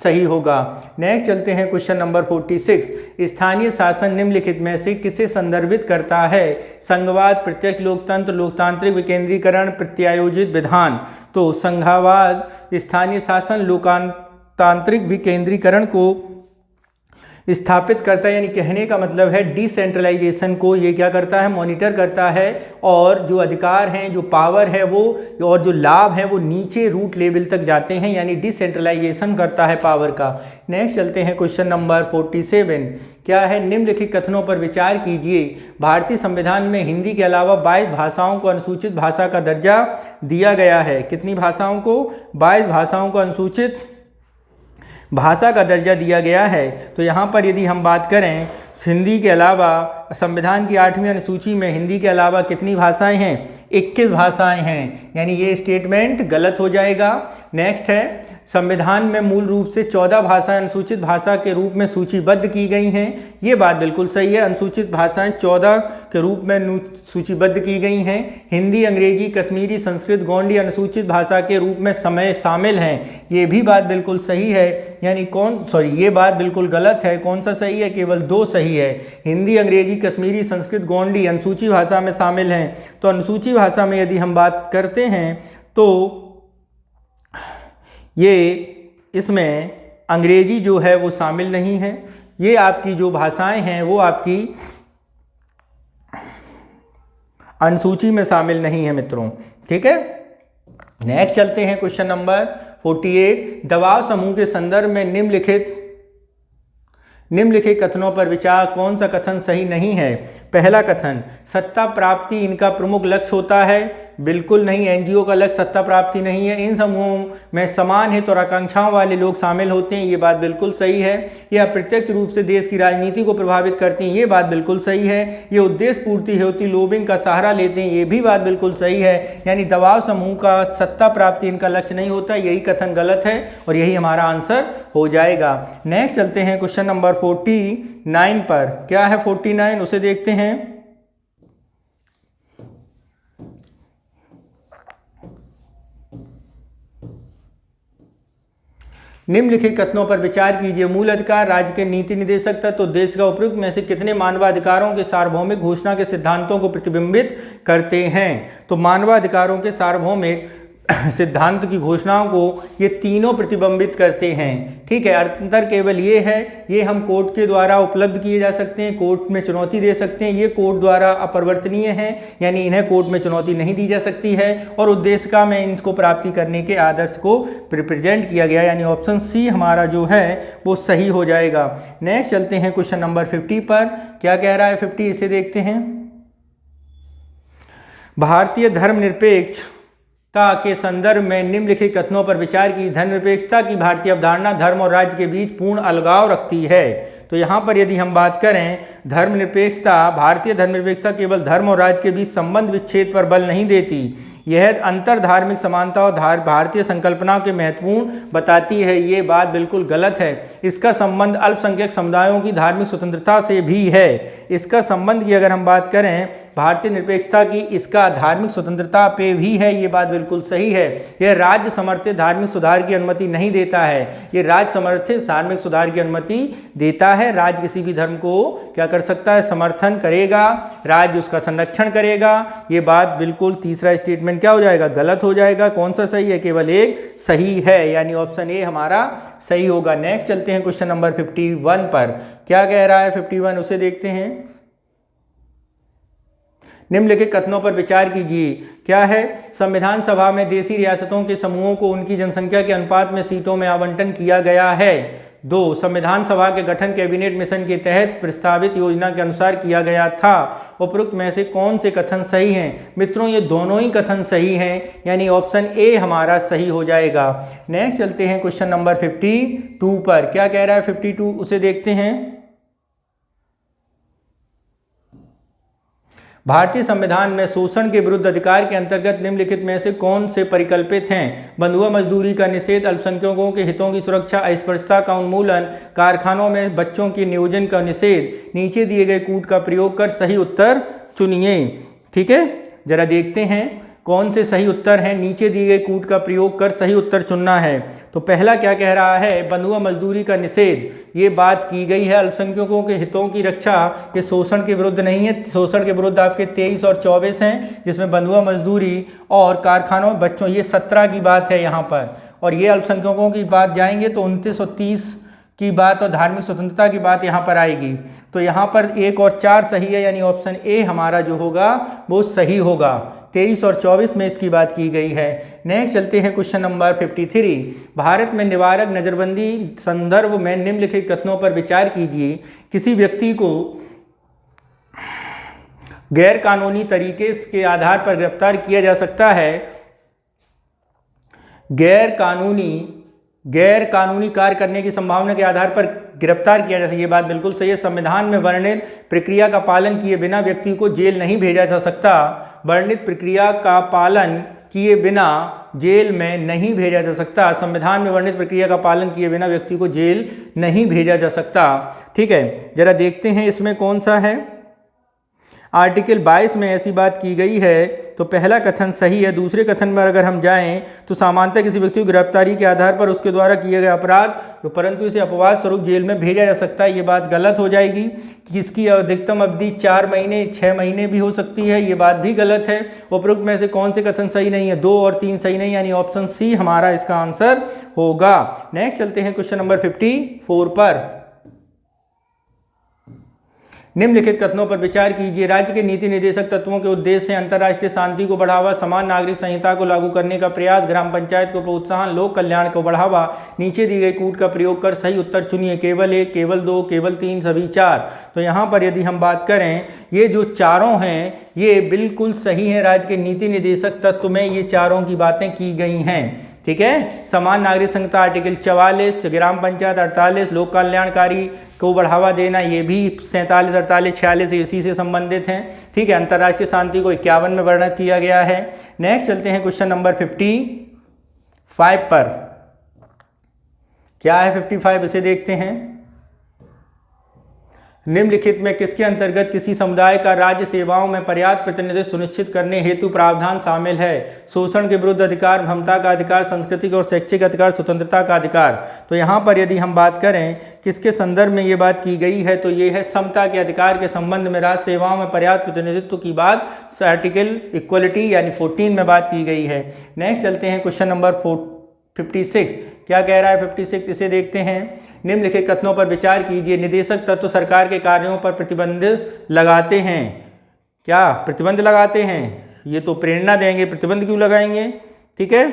सही होगा। नेक्स्ट चलते हैं क्वेश्चन नंबर 46। स्थानीय शासन निम्नलिखित में से किसे संदर्भित करता है? संघवाद, प्रत्यक्ष लोकतंत्र, लोकतांत्रिक विकेंद्रीकरण, प्रत्यायोजित विधान। तो संघवाद स्थानीय शासन लोकतांत्रिक विकेंद्रीकरण को स्थापित करता है, यानी कहने का मतलब है डिसेंट्रलाइजेशन को ये क्या करता है? मॉनिटर करता है। और जो अधिकार हैं, जो पावर है वो और जो लाभ है वो नीचे रूट लेवल तक जाते हैं, यानी डिसेंट्रलाइजेशन करता है पावर का। नेक्स्ट चलते हैं क्वेश्चन नंबर 47। क्या है? निम्नलिखित कथनों पर विचार कीजिए। भारतीय संविधान में हिंदी के अलावा 22 भाषाओं को अनुसूचित भाषा का दर्जा दिया गया है। कितनी भाषाओं को? 22 भाषाओं को अनुसूचित भाषा का दर्जा दिया गया है। तो यहाँ पर यदि हम बात करें हिंदी के अलावा, संविधान की 8वीं अनुसूची में हिंदी के अलावा कितनी भाषाएं हैं? 21 भाषाएं हैं, यानी ये स्टेटमेंट गलत हो जाएगा। नेक्स्ट है, संविधान में मूल रूप से 14 भाषाएं अनुसूचित भाषा के रूप में सूचीबद्ध की गई हैं, ये बात बिल्कुल सही है। अनुसूचित भाषाएं 14 के रूप में सूचीबद्ध की गई हैं। हिंदी, अंग्रेजी, कश्मीरी, संस्कृत, गोंडी अनुसूचित भाषा के रूप में शामिल हैं, ये भी बात बिल्कुल सही है। यानी ये बात बिल्कुल गलत है। कौन सा सही है? केवल 2 सही है। हिंदी, अंग्रेजी, कश्मीरी, संस्कृत, गोंडी अनुसूची भाषा में शामिल हैं। तो अनुसूची भाषा में यदि हम बात करते हैं तो ये इसमें अंग्रेजी जो है वो शामिल नहीं है। ये आपकी जो भाषाएं हैं वो आपकी अनुसूची में शामिल नहीं है मित्रों। ठीक है, नेक्स्ट चलते हैं क्वेश्चन नंबर 48। दबाव समूह के संदर्भ में निम्नलिखित कथनों पर विचार। कौन सा कथन सही नहीं है? पहला कथन, सत्ता प्राप्ति इनका प्रमुख लक्ष्य होता है। बिल्कुल नहीं, एनजीओ का लक्ष्य सत्ता प्राप्ति नहीं है। इन समूहों में समान हित और आकांक्षाओं वाले लोग शामिल होते हैं, ये बात बिल्कुल सही है। यह अप्रत्यक्ष रूप से देश की राजनीति को प्रभावित करती हैं, ये बात बिल्कुल सही है। ये उद्देश्य पूर्ति हेतु लोबिंग का सहारा लेते हैं, ये भी बात बिल्कुल सही है। यानी दबाव समूह का सत्ता प्राप्ति इनका लक्ष्य नहीं होता, यही कथन गलत है और यही हमारा आंसर हो जाएगा। नेक्स्ट चलते हैं क्वेश्चन नंबर 49 पर। क्या है 49? उसे देखते हैं। निम्नलिखित कथनों पर विचार कीजिए। मूल अधिकार राज्य के नीति निदेशक तत्व देश का उपयुक्त में से कितने मानवाधिकारों के सार्वभौमिक घोषणा के सिद्धांतों को प्रतिबिंबित करते हैं? तो मानवाधिकारों के सार्वभौमिक सिद्धांत की घोषणाओं को ये तीनों प्रतिबिंबित करते हैं। ठीक है, अंतर केवल ये है, ये हम कोर्ट के द्वारा उपलब्ध किए जा सकते हैं, कोर्ट में चुनौती दे सकते हैं, ये कोर्ट द्वारा अपरिवर्तनीय हैं, यानी इन्हें कोर्ट में चुनौती नहीं दी जा सकती है, और उद्देशिका में इनको प्राप्ति करने के आदर्श को रिप्रेजेंट किया गया, यानी ऑप्शन सी हमारा जो है वो सही हो जाएगा। नेक्स्ट चलते हैं क्वेश्चन नंबर 50 पर। क्या कह रहा है 50, इसे देखते हैं। भारतीय धर्मनिरपेक्षता के संदर्भ में निम्नलिखित कथनों पर विचार की। धर्मनिरपेक्षता की भारतीय अवधारणा धर्म और राज्य के बीच पूर्ण अलगाव रखती है। तो यहाँ पर यदि हम बात करें धर्मनिरपेक्षता, भारतीय धर्मनिरपेक्षता केवल धर्म और राज्य के बीच संबंध विच्छेद पर बल नहीं देती, यह अंतर धार्मिक समानता और भारतीय संकल्पनाओं के महत्वपूर्ण बताती है। ये बात बिल्कुल गलत है। इसका संबंध अल्पसंख्यक समुदायों की धार्मिक स्वतंत्रता से भी है। इसका संबंध की अगर हम बात करें भारतीय निरपेक्षता की, इसका धार्मिक स्वतंत्रता पे भी है, ये बात बिल्कुल सही है। यह राज्य समर्थित धार्मिक सुधार की अनुमति नहीं देता है। ये राज्य समर्थित धार्मिक सुधार की अनुमति देता है। राज्य किसी भी धर्म को क्या कर सकता है, समर्थन करेगा, राज्य उसका संरक्षण करेगा। ये बात बिल्कुल तीसरा स्टेटमेंट क्या हो जाएगा, गलत हो जाएगा। कौन सा सही है, केवल एक सही है, यानी ऑप्शन ए हमारा सही होगा। नेक्स्ट चलते हैं क्वेश्चन नंबर 51 पर। क्या कह रहा है 51, उसे देखते हैं। निम्नलिखित कथनों पर विचार कीजिए। क्या है, संविधान सभा में देशी रियासतों के समूहों को उनकी जनसंख्या के अनुपात में सीटों में आवंटन किया गया है। 2, संविधान सभा के गठन कैबिनेट मिशन के तहत प्रस्तावित योजना के अनुसार किया गया था। उपरोक्त में से कौन से कथन सही हैं? मित्रों, ये दोनों ही कथन सही हैं, यानी ऑप्शन ए हमारा सही हो जाएगा। नेक्स्ट चलते हैं क्वेश्चन नंबर 52 पर। क्या कह रहा है 52, उसे देखते हैं। भारतीय संविधान में शोषण के विरुद्ध अधिकार के अंतर्गत निम्नलिखित में से कौन से परिकल्पित हैं? बंधुआ मजदूरी का निषेध, अल्पसंख्यकों के हितों की सुरक्षा, अस्पृश्यता का उन्मूलन, कारखानों में बच्चों के नियोजन का निषेध। नीचे दिए गए कूट का प्रयोग कर सही उत्तर चुनिए। ठीक है, जरा देखते हैं कौन से सही उत्तर हैं। नीचे दिए गए कूट का प्रयोग कर सही उत्तर चुनना है। तो पहला क्या कह रहा है, बंधुआ मजदूरी का निषेध। ये बात की गई है अल्पसंख्यकों के हितों की रक्षा, ये शोषण के विरुद्ध नहीं है। शोषण के विरुद्ध आपके 23 और 24 हैं, जिसमें बंधुआ मजदूरी और कारखानों में बच्चों, ये 17 की बात है यहाँ पर। और ये अल्पसंख्यकों की बात जाएंगे तो 29 और 30 की बात और धार्मिक स्वतंत्रता की बात यहाँ पर आएगी। तो यहाँ पर 1 और 4 सही है, यानी ऑप्शन ए हमारा जो होगा वो सही होगा। 23 और 24 में इसकी बात की गई है। नेक्स्ट चलते हैं क्वेश्चन नंबर 53। भारत में निवारक नजरबंदी संदर्भ में निम्नलिखित कथनों पर विचार कीजिए। किसी व्यक्ति को गैर कानूनी तरीके के आधार पर गिरफ्तार किया जा सकता है। गैर कानूनी कार्य करने की संभावना के आधार पर गिरफ्तार किया जा सकता है। ये बात बिल्कुल सही है। संविधान में वर्णित प्रक्रिया का पालन किए बिना व्यक्ति को जेल नहीं भेजा जा सकता। वर्णित प्रक्रिया का पालन किए बिना जेल में नहीं भेजा जा सकता। संविधान में वर्णित प्रक्रिया का पालन किए बिना व्यक्ति को जेल नहीं भेजा जा सकता। ठीक है, जरा देखते हैं इसमें कौन सा है। आर्टिकल 22 में ऐसी बात की गई है, तो पहला कथन सही है। दूसरे कथन में अगर हम जाएं तो सामान्यतः किसी व्यक्ति को गिरफ्तारी के आधार पर उसके द्वारा किए गए अपराध तो परंतु इसे अपवाद स्वरूप जेल में भेजा जा सकता है, ये बात गलत हो जाएगी। कि इसकी अधिकतम अवधि 4 महीने 6 महीने भी हो सकती है, ये बात भी गलत है। उपरोक्त में से कौन से कथन सही नहीं है? 2 और 3 सही नहीं, यानी ऑप्शन सी हमारा इसका आंसर होगा। नेक्स्ट चलते हैं क्वेश्चन नंबर 54 पर। निम्नलिखित कथनों पर विचार कीजिए। राज्य के नीति निर्देशक तत्वों के उद्देश्य से अंतर्राष्ट्रीय शांति को बढ़ावा, समान नागरिक संहिता को लागू करने का प्रयास, ग्राम पंचायत को प्रोत्साहन, लोक कल्याण को बढ़ावा। नीचे दिए गए कूट का प्रयोग कर सही उत्तर चुनिए। केवल 1, केवल 2, केवल 3, सभी 4। तो यहाँ पर यदि हम बात करें, ये जो चारों हैं ये बिल्कुल सही है। राज्य के नीति निर्देशक तत्व में ये चारों की बातें की गई हैं। ठीक है, समान नागरिक संहिता आर्टिकल 44, ग्राम पंचायत 48, लोक कल्याणकारी को बढ़ावा देना ये भी 47, 48, 46 इसी से संबंधित हैं। ठीक है, अंतर्राष्ट्रीय शांति को 51 में वर्णित किया गया है। नेक्स्ट चलते हैं क्वेश्चन नंबर 55 पर। क्या है 55, इसे देखते हैं। निम्नलिखित में किसके अंतर्गत किसी समुदाय का राज्य सेवाओं में पर्याप्त प्रतिनिधित्व सुनिश्चित करने हेतु प्रावधान शामिल है? शोषण के विरुद्ध अधिकार, क्षमता का अधिकार, सांस्कृतिक और शैक्षिक अधिकार, स्वतंत्रता का अधिकार। तो यहाँ पर यदि हम बात करें किसके संदर्भ में ये बात की गई है, तो ये है समता के अधिकार के संबंध में राज्य सेवाओं में पर्याप्त प्रतिनिधित्व की बात आर्टिकल इक्वलिटी यानी 14 में बात की गई है। नेक्स्ट चलते हैं क्वेश्चन नंबर 56। क्या कह रहा है 56? इसे देखते हैं। निम्नलिखित कथनों पर विचार कीजिए। निदेशक तत्व सरकार के कार्यों पर प्रतिबंध लगाते हैं। क्या प्रतिबंध लगाते हैं? ये तो प्रेरणा देंगे, प्रतिबंध क्यों लगाएंगे? ठीक है,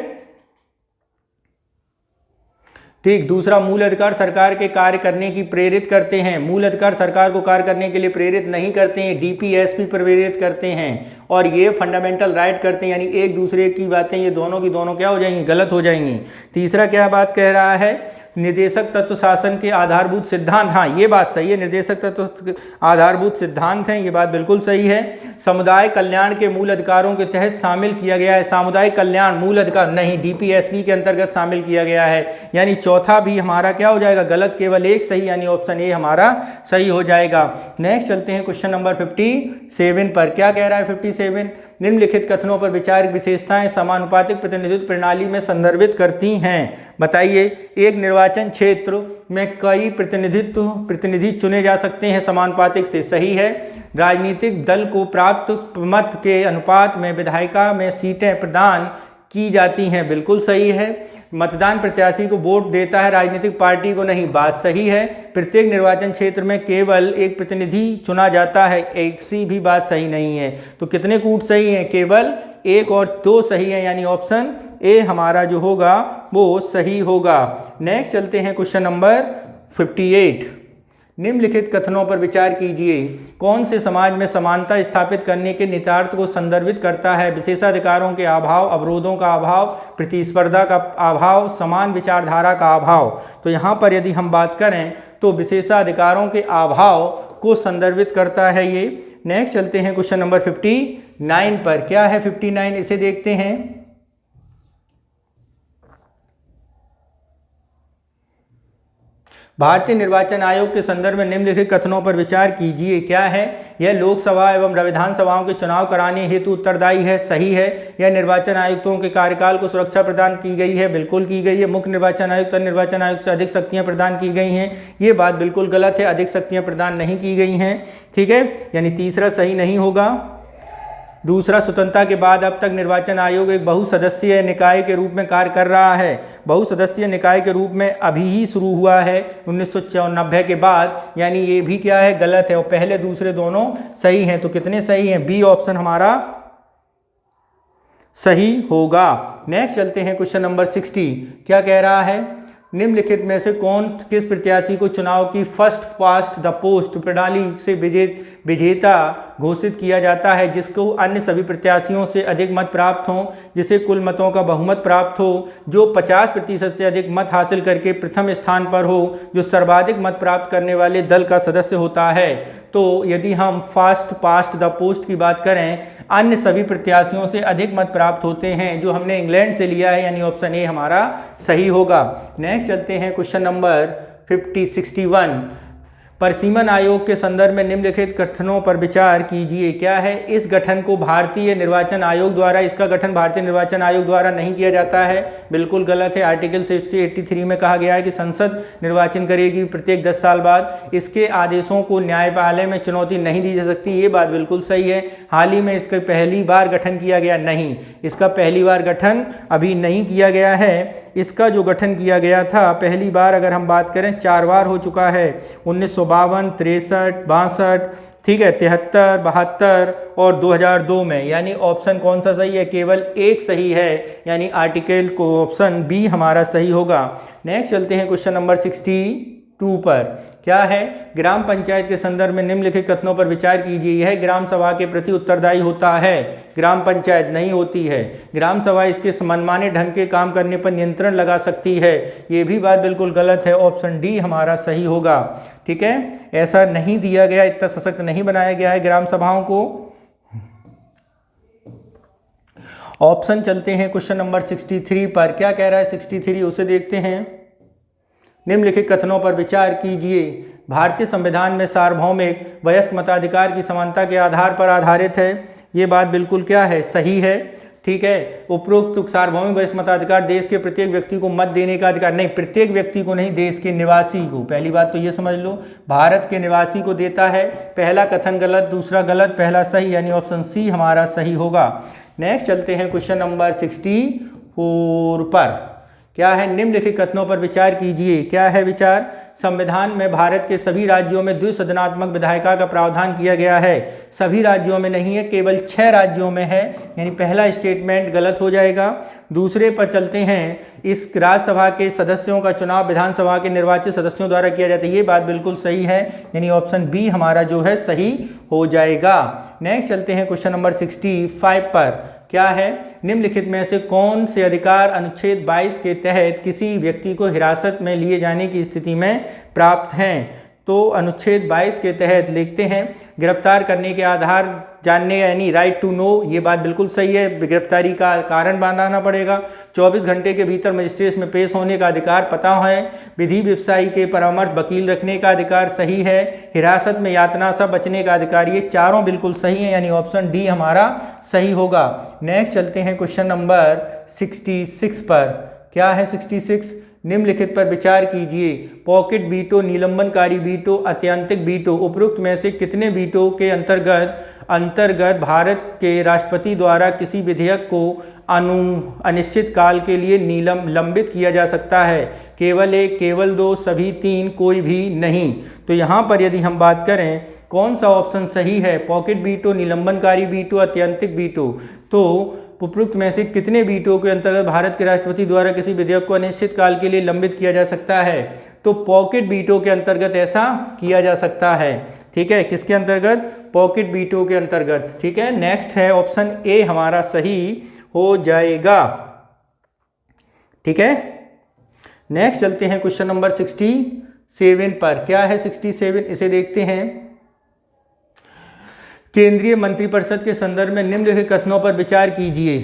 ठीक। दूसरा, मूल अधिकार सरकार के कार्य करने की प्रेरित करते हैं। मूल अधिकार सरकार को कार्य करने के लिए प्रेरित नहीं करते हैं, डीपीएसपी प्रेरित करते हैं। और ये फंडामेंटल राइट करते हैं, यानी एक दूसरे की बातें ये दोनों की दोनों क्या हो जाएंगी? गलत हो जाएंगी। तीसरा क्या बात कह रहा है? निदेशक तत्व शासन के आधारभूत सिद्धांत। हाँ, ये बात सही है, निदेशक तत्व आधारभूत सिद्धांत हैं, ये बात बिल्कुल सही है। समुदाय कल्याण के मूल अधिकारों के तहत शामिल किया गया है। सामुदायिक कल्याण मूल अधिकार नहीं, डीपीएसपी के अंतर्गत शामिल किया गया है। यानी चौथा भी हमारा क्या हो जाएगा? गलत। केवल एक सही, यानी ऑप्शन ए हमारा सही हो जाएगा। नेक्स्ट चलते हैं क्वेश्चन नंबर 57 पर। क्या कह रहा है 57? निम्नलिखित कथनों पर विचार विशेषताएं समानुपातिक प्रतिनिधित्व प्रणाली में संदर्भित करती हैं। बताइए। एक निर्वाचन क्षेत्र में कई प्रतिनिधि चुने जा सकते हैं समानुपातिक से, सही है। राजनीतिक दल को प्राप्त मत के अनुपात में विधायिका में सीटें प्रदान की जाती हैं, बिल्कुल सही है। मतदान प्रत्याशी को वोट देता है, राजनीतिक पार्टी को नहीं, बात सही है। प्रत्येक निर्वाचन क्षेत्र में केवल एक प्रतिनिधि चुना जाता है, एक सी भी बात सही नहीं है। तो कितने कूट सही हैं? केवल एक और दो सही है, यानी ऑप्शन ए हमारा जो होगा वो सही होगा। नेक्स्ट चलते हैं क्वेश्चन नंबर 58। निम्नलिखित कथनों पर विचार कीजिए। कौन से समाज में समानता स्थापित करने के निहितार्थ को संदर्भित करता है? विशेषाधिकारों के अभाव, अवरोधों का अभाव, प्रतिस्पर्धा का अभाव, समान विचारधारा का अभाव। तो यहाँ पर यदि हम बात करें तो विशेषाधिकारों के अभाव को संदर्भित करता है ये। नेक्स्ट चलते हैं क्वेश्चन नंबर 59 पर। क्या है 59? इसे देखते हैं। भारतीय निर्वाचन आयोग के संदर्भ में निम्नलिखित कथनों पर विचार कीजिए। क्या है? यह लोकसभा एवं विधानसभाओं के चुनाव कराने हेतु उत्तरदायी है, सही है। यह निर्वाचन आयुक्तों के कार्यकाल को सुरक्षा प्रदान की गई है, बिल्कुल की गई है। मुख्य निर्वाचन आयुक्त अन्य निर्वाचन आयुक्त से अधिक शक्तियां प्रदान की गई हैं, ये बात बिल्कुल गलत है, अधिक शक्तियां प्रदान नहीं की गई हैं। ठीक है, यानी तीसरा सही नहीं होगा। दूसरा, स्वतंत्रता के बाद अब तक निर्वाचन आयोग एक बहुसदस्यीय निकाय के रूप में कार्य कर रहा है। बहुसदस्यीय निकाय के रूप में अभी ही शुरू हुआ है 1994 के बाद, यानी ये भी क्या है? गलत है। और पहले दूसरे दोनों सही हैं। तो कितने सही हैं? बी ऑप्शन हमारा सही होगा। नेक्स्ट चलते हैं क्वेश्चन नंबर 60। क्या कह रहा है? निम्नलिखित में से किस प्रत्याशी को चुनाव की फर्स्ट पास्ट द पोस्ट प्रणाली से विजेता घोषित किया जाता है, जिसको अन्य सभी प्रत्याशियों से अधिक मत प्राप्त हों, जिसे कुल मतों का बहुमत प्राप्त हो, जो 50% से अधिक मत हासिल करके प्रथम स्थान पर हो, जो सर्वाधिक मत प्राप्त करने वाले दल का सदस्य होता है। तो यदि हम फर्स्ट पास्ट द पोस्ट की बात करें, अन्य सभी प्रत्याशियों से अधिक मत प्राप्त होते हैं, जो हमने इंग्लैंड से लिया है, यानी ऑप्शन ए हमारा सही होगा। नेक्स्ट चलते हैं क्वेश्चन नंबर 61 परिसीमन आयोग के संदर्भ में निम्नलिखित कथनों पर विचार कीजिए। क्या है? इस गठन को भारतीय निर्वाचन आयोग द्वारा, इसका गठन भारतीय निर्वाचन आयोग द्वारा नहीं किया जाता है, बिल्कुल गलत है। आर्टिकल 83 में कहा गया है कि संसद निर्वाचन करेगी प्रत्येक 10 साल बाद। इसके आदेशों को न्यायपालिका में चुनौती नहीं दी जा सकती, ये बात बिल्कुल सही है। हाल ही में इसका पहली बार गठन किया गया नहीं, इसका पहली बार गठन अभी नहीं किया गया है। इसका जो गठन किया गया था पहली बार, अगर हम बात करें, 4 बार हो चुका है, 1952, 63, 62, ठीक है, 73, 72 और 2002 में। यानी ऑप्शन कौन सा सही है? केवल एक सही है, यानी आर्टिकल को ऑप्शन बी हमारा सही होगा। नेक्स्ट चलते हैं क्वेश्चन नंबर 62 पर। क्या है? ग्राम पंचायत के संदर्भ में निम्नलिखित कथनों पर विचार कीजिए। यह ग्राम सभा के प्रति उत्तरदायी होता है, ग्राम पंचायत नहीं होती है। ग्राम सभा इसके मनमाने ढंग के काम करने पर नियंत्रण लगा सकती है, ये भी बात बिल्कुल गलत है। ऑप्शन डी हमारा सही होगा। ठीक है, ऐसा नहीं दिया गया, इतना सशक्त नहीं बनाया गया है ग्राम सभाओं को। ऑप्शन चलते हैं क्वेश्चन नंबर 63 पर। क्या कह रहा है 63? उसे देखते हैं। निम्नलिखित कथनों पर विचार कीजिए। भारतीय संविधान में सार्वभौमिक वयस्क मताधिकार की समानता के आधार पर आधारित है। ये बात बिल्कुल क्या है, सही है। ठीक है, उपरोक्त सार्वभौमिक वयस्क मताधिकार देश के प्रत्येक व्यक्ति को मत देने का अधिकार, नहीं, प्रत्येक व्यक्ति को नहीं, देश के निवासी को। पहली बात तो ये समझ लो, भारत के निवासी को देता है। पहला कथन गलत, दूसरा गलत, पहला सही, यानी ऑप्शन सी हमारा सही होगा। नेक्स्ट चलते हैं क्वेश्चन नंबर 64 पर। क्या है, निम्नलिखित कथनों पर विचार कीजिए। क्या है विचार, संविधान में भारत के सभी राज्यों में द्विसदनात्मक विधायिका का प्रावधान किया गया है। सभी राज्यों में नहीं है, केवल 6 राज्यों में है, यानी पहला स्टेटमेंट गलत हो जाएगा। दूसरे पर चलते हैं, इस राज्यसभा के सदस्यों का चुनाव विधानसभा के निर्वाचित सदस्यों द्वारा किया जाता है। ये बात बिल्कुल सही है, यानी ऑप्शन बी हमारा जो है सही हो जाएगा। नेक्स्ट चलते हैं क्वेश्चन नंबर 65 पर। क्या है, निम्नलिखित में से कौन से अधिकार अनुच्छेद 22 के तहत किसी व्यक्ति को हिरासत में लिए जाने की स्थिति में प्राप्त हैं? तो अनुच्छेद 22 के तहत लिखते हैं, गिरफ्तार करने के आधार जानने, यानी राइट टू नो। ये बात बिल्कुल सही है, गिरफ्तारी का कारण बताना पड़ेगा। 24 घंटे के भीतर मजिस्ट्रेट में पेश होने का अधिकार पता है। विधि व्यवसायी के परामर्श वकील रखने का अधिकार सही है। हिरासत में यातना से बचने का अधिकार, ये चारों बिल्कुल सही है, यानी ऑप्शन डी हमारा सही होगा। नेक्स्ट चलते हैं क्वेश्चन नंबर 66 पर। क्या है 66, निम्नलिखित पर विचार कीजिए। पॉकेट वीटो, निलंबनकारी वीटो, अत्यंतिक वीटो, उपरोक्त में से कितने वीटो के अंतर्गत भारत के राष्ट्रपति द्वारा किसी विधेयक को अनिश्चित काल के लिए लंबित किया जा सकता है? केवल एक, केवल दो, सभी तीन, कोई भी नहीं। तो यहाँ पर यदि हम बात करें कौन सा ऑप्शन सही है, पॉकेट वीटो, निलंबनकारी वीटो, अत्यंतिक वीटो, तो उपरोक्त में से कितने वीटो के अंतर्गत भारत के राष्ट्रपति द्वारा किसी विधेयक को अनिश्चित काल के लिए लंबित किया जा सकता है? तो पॉकेट वीटो के अंतर्गत ऐसा किया जा सकता है। ठीक है, किसके अंतर्गत, पॉकेट वीटो के अंतर्गत। ठीक है, नेक्स्ट है ऑप्शन ए हमारा सही हो जाएगा। ठीक है, नेक्स्ट चलते हैं क्वेश्चन नंबर 67 पर। क्या है 67, इसे देखते हैं। केंद्रीय मंत्रिपरिषद के संदर्भ में निम्नलिखित कथनों पर विचार कीजिए।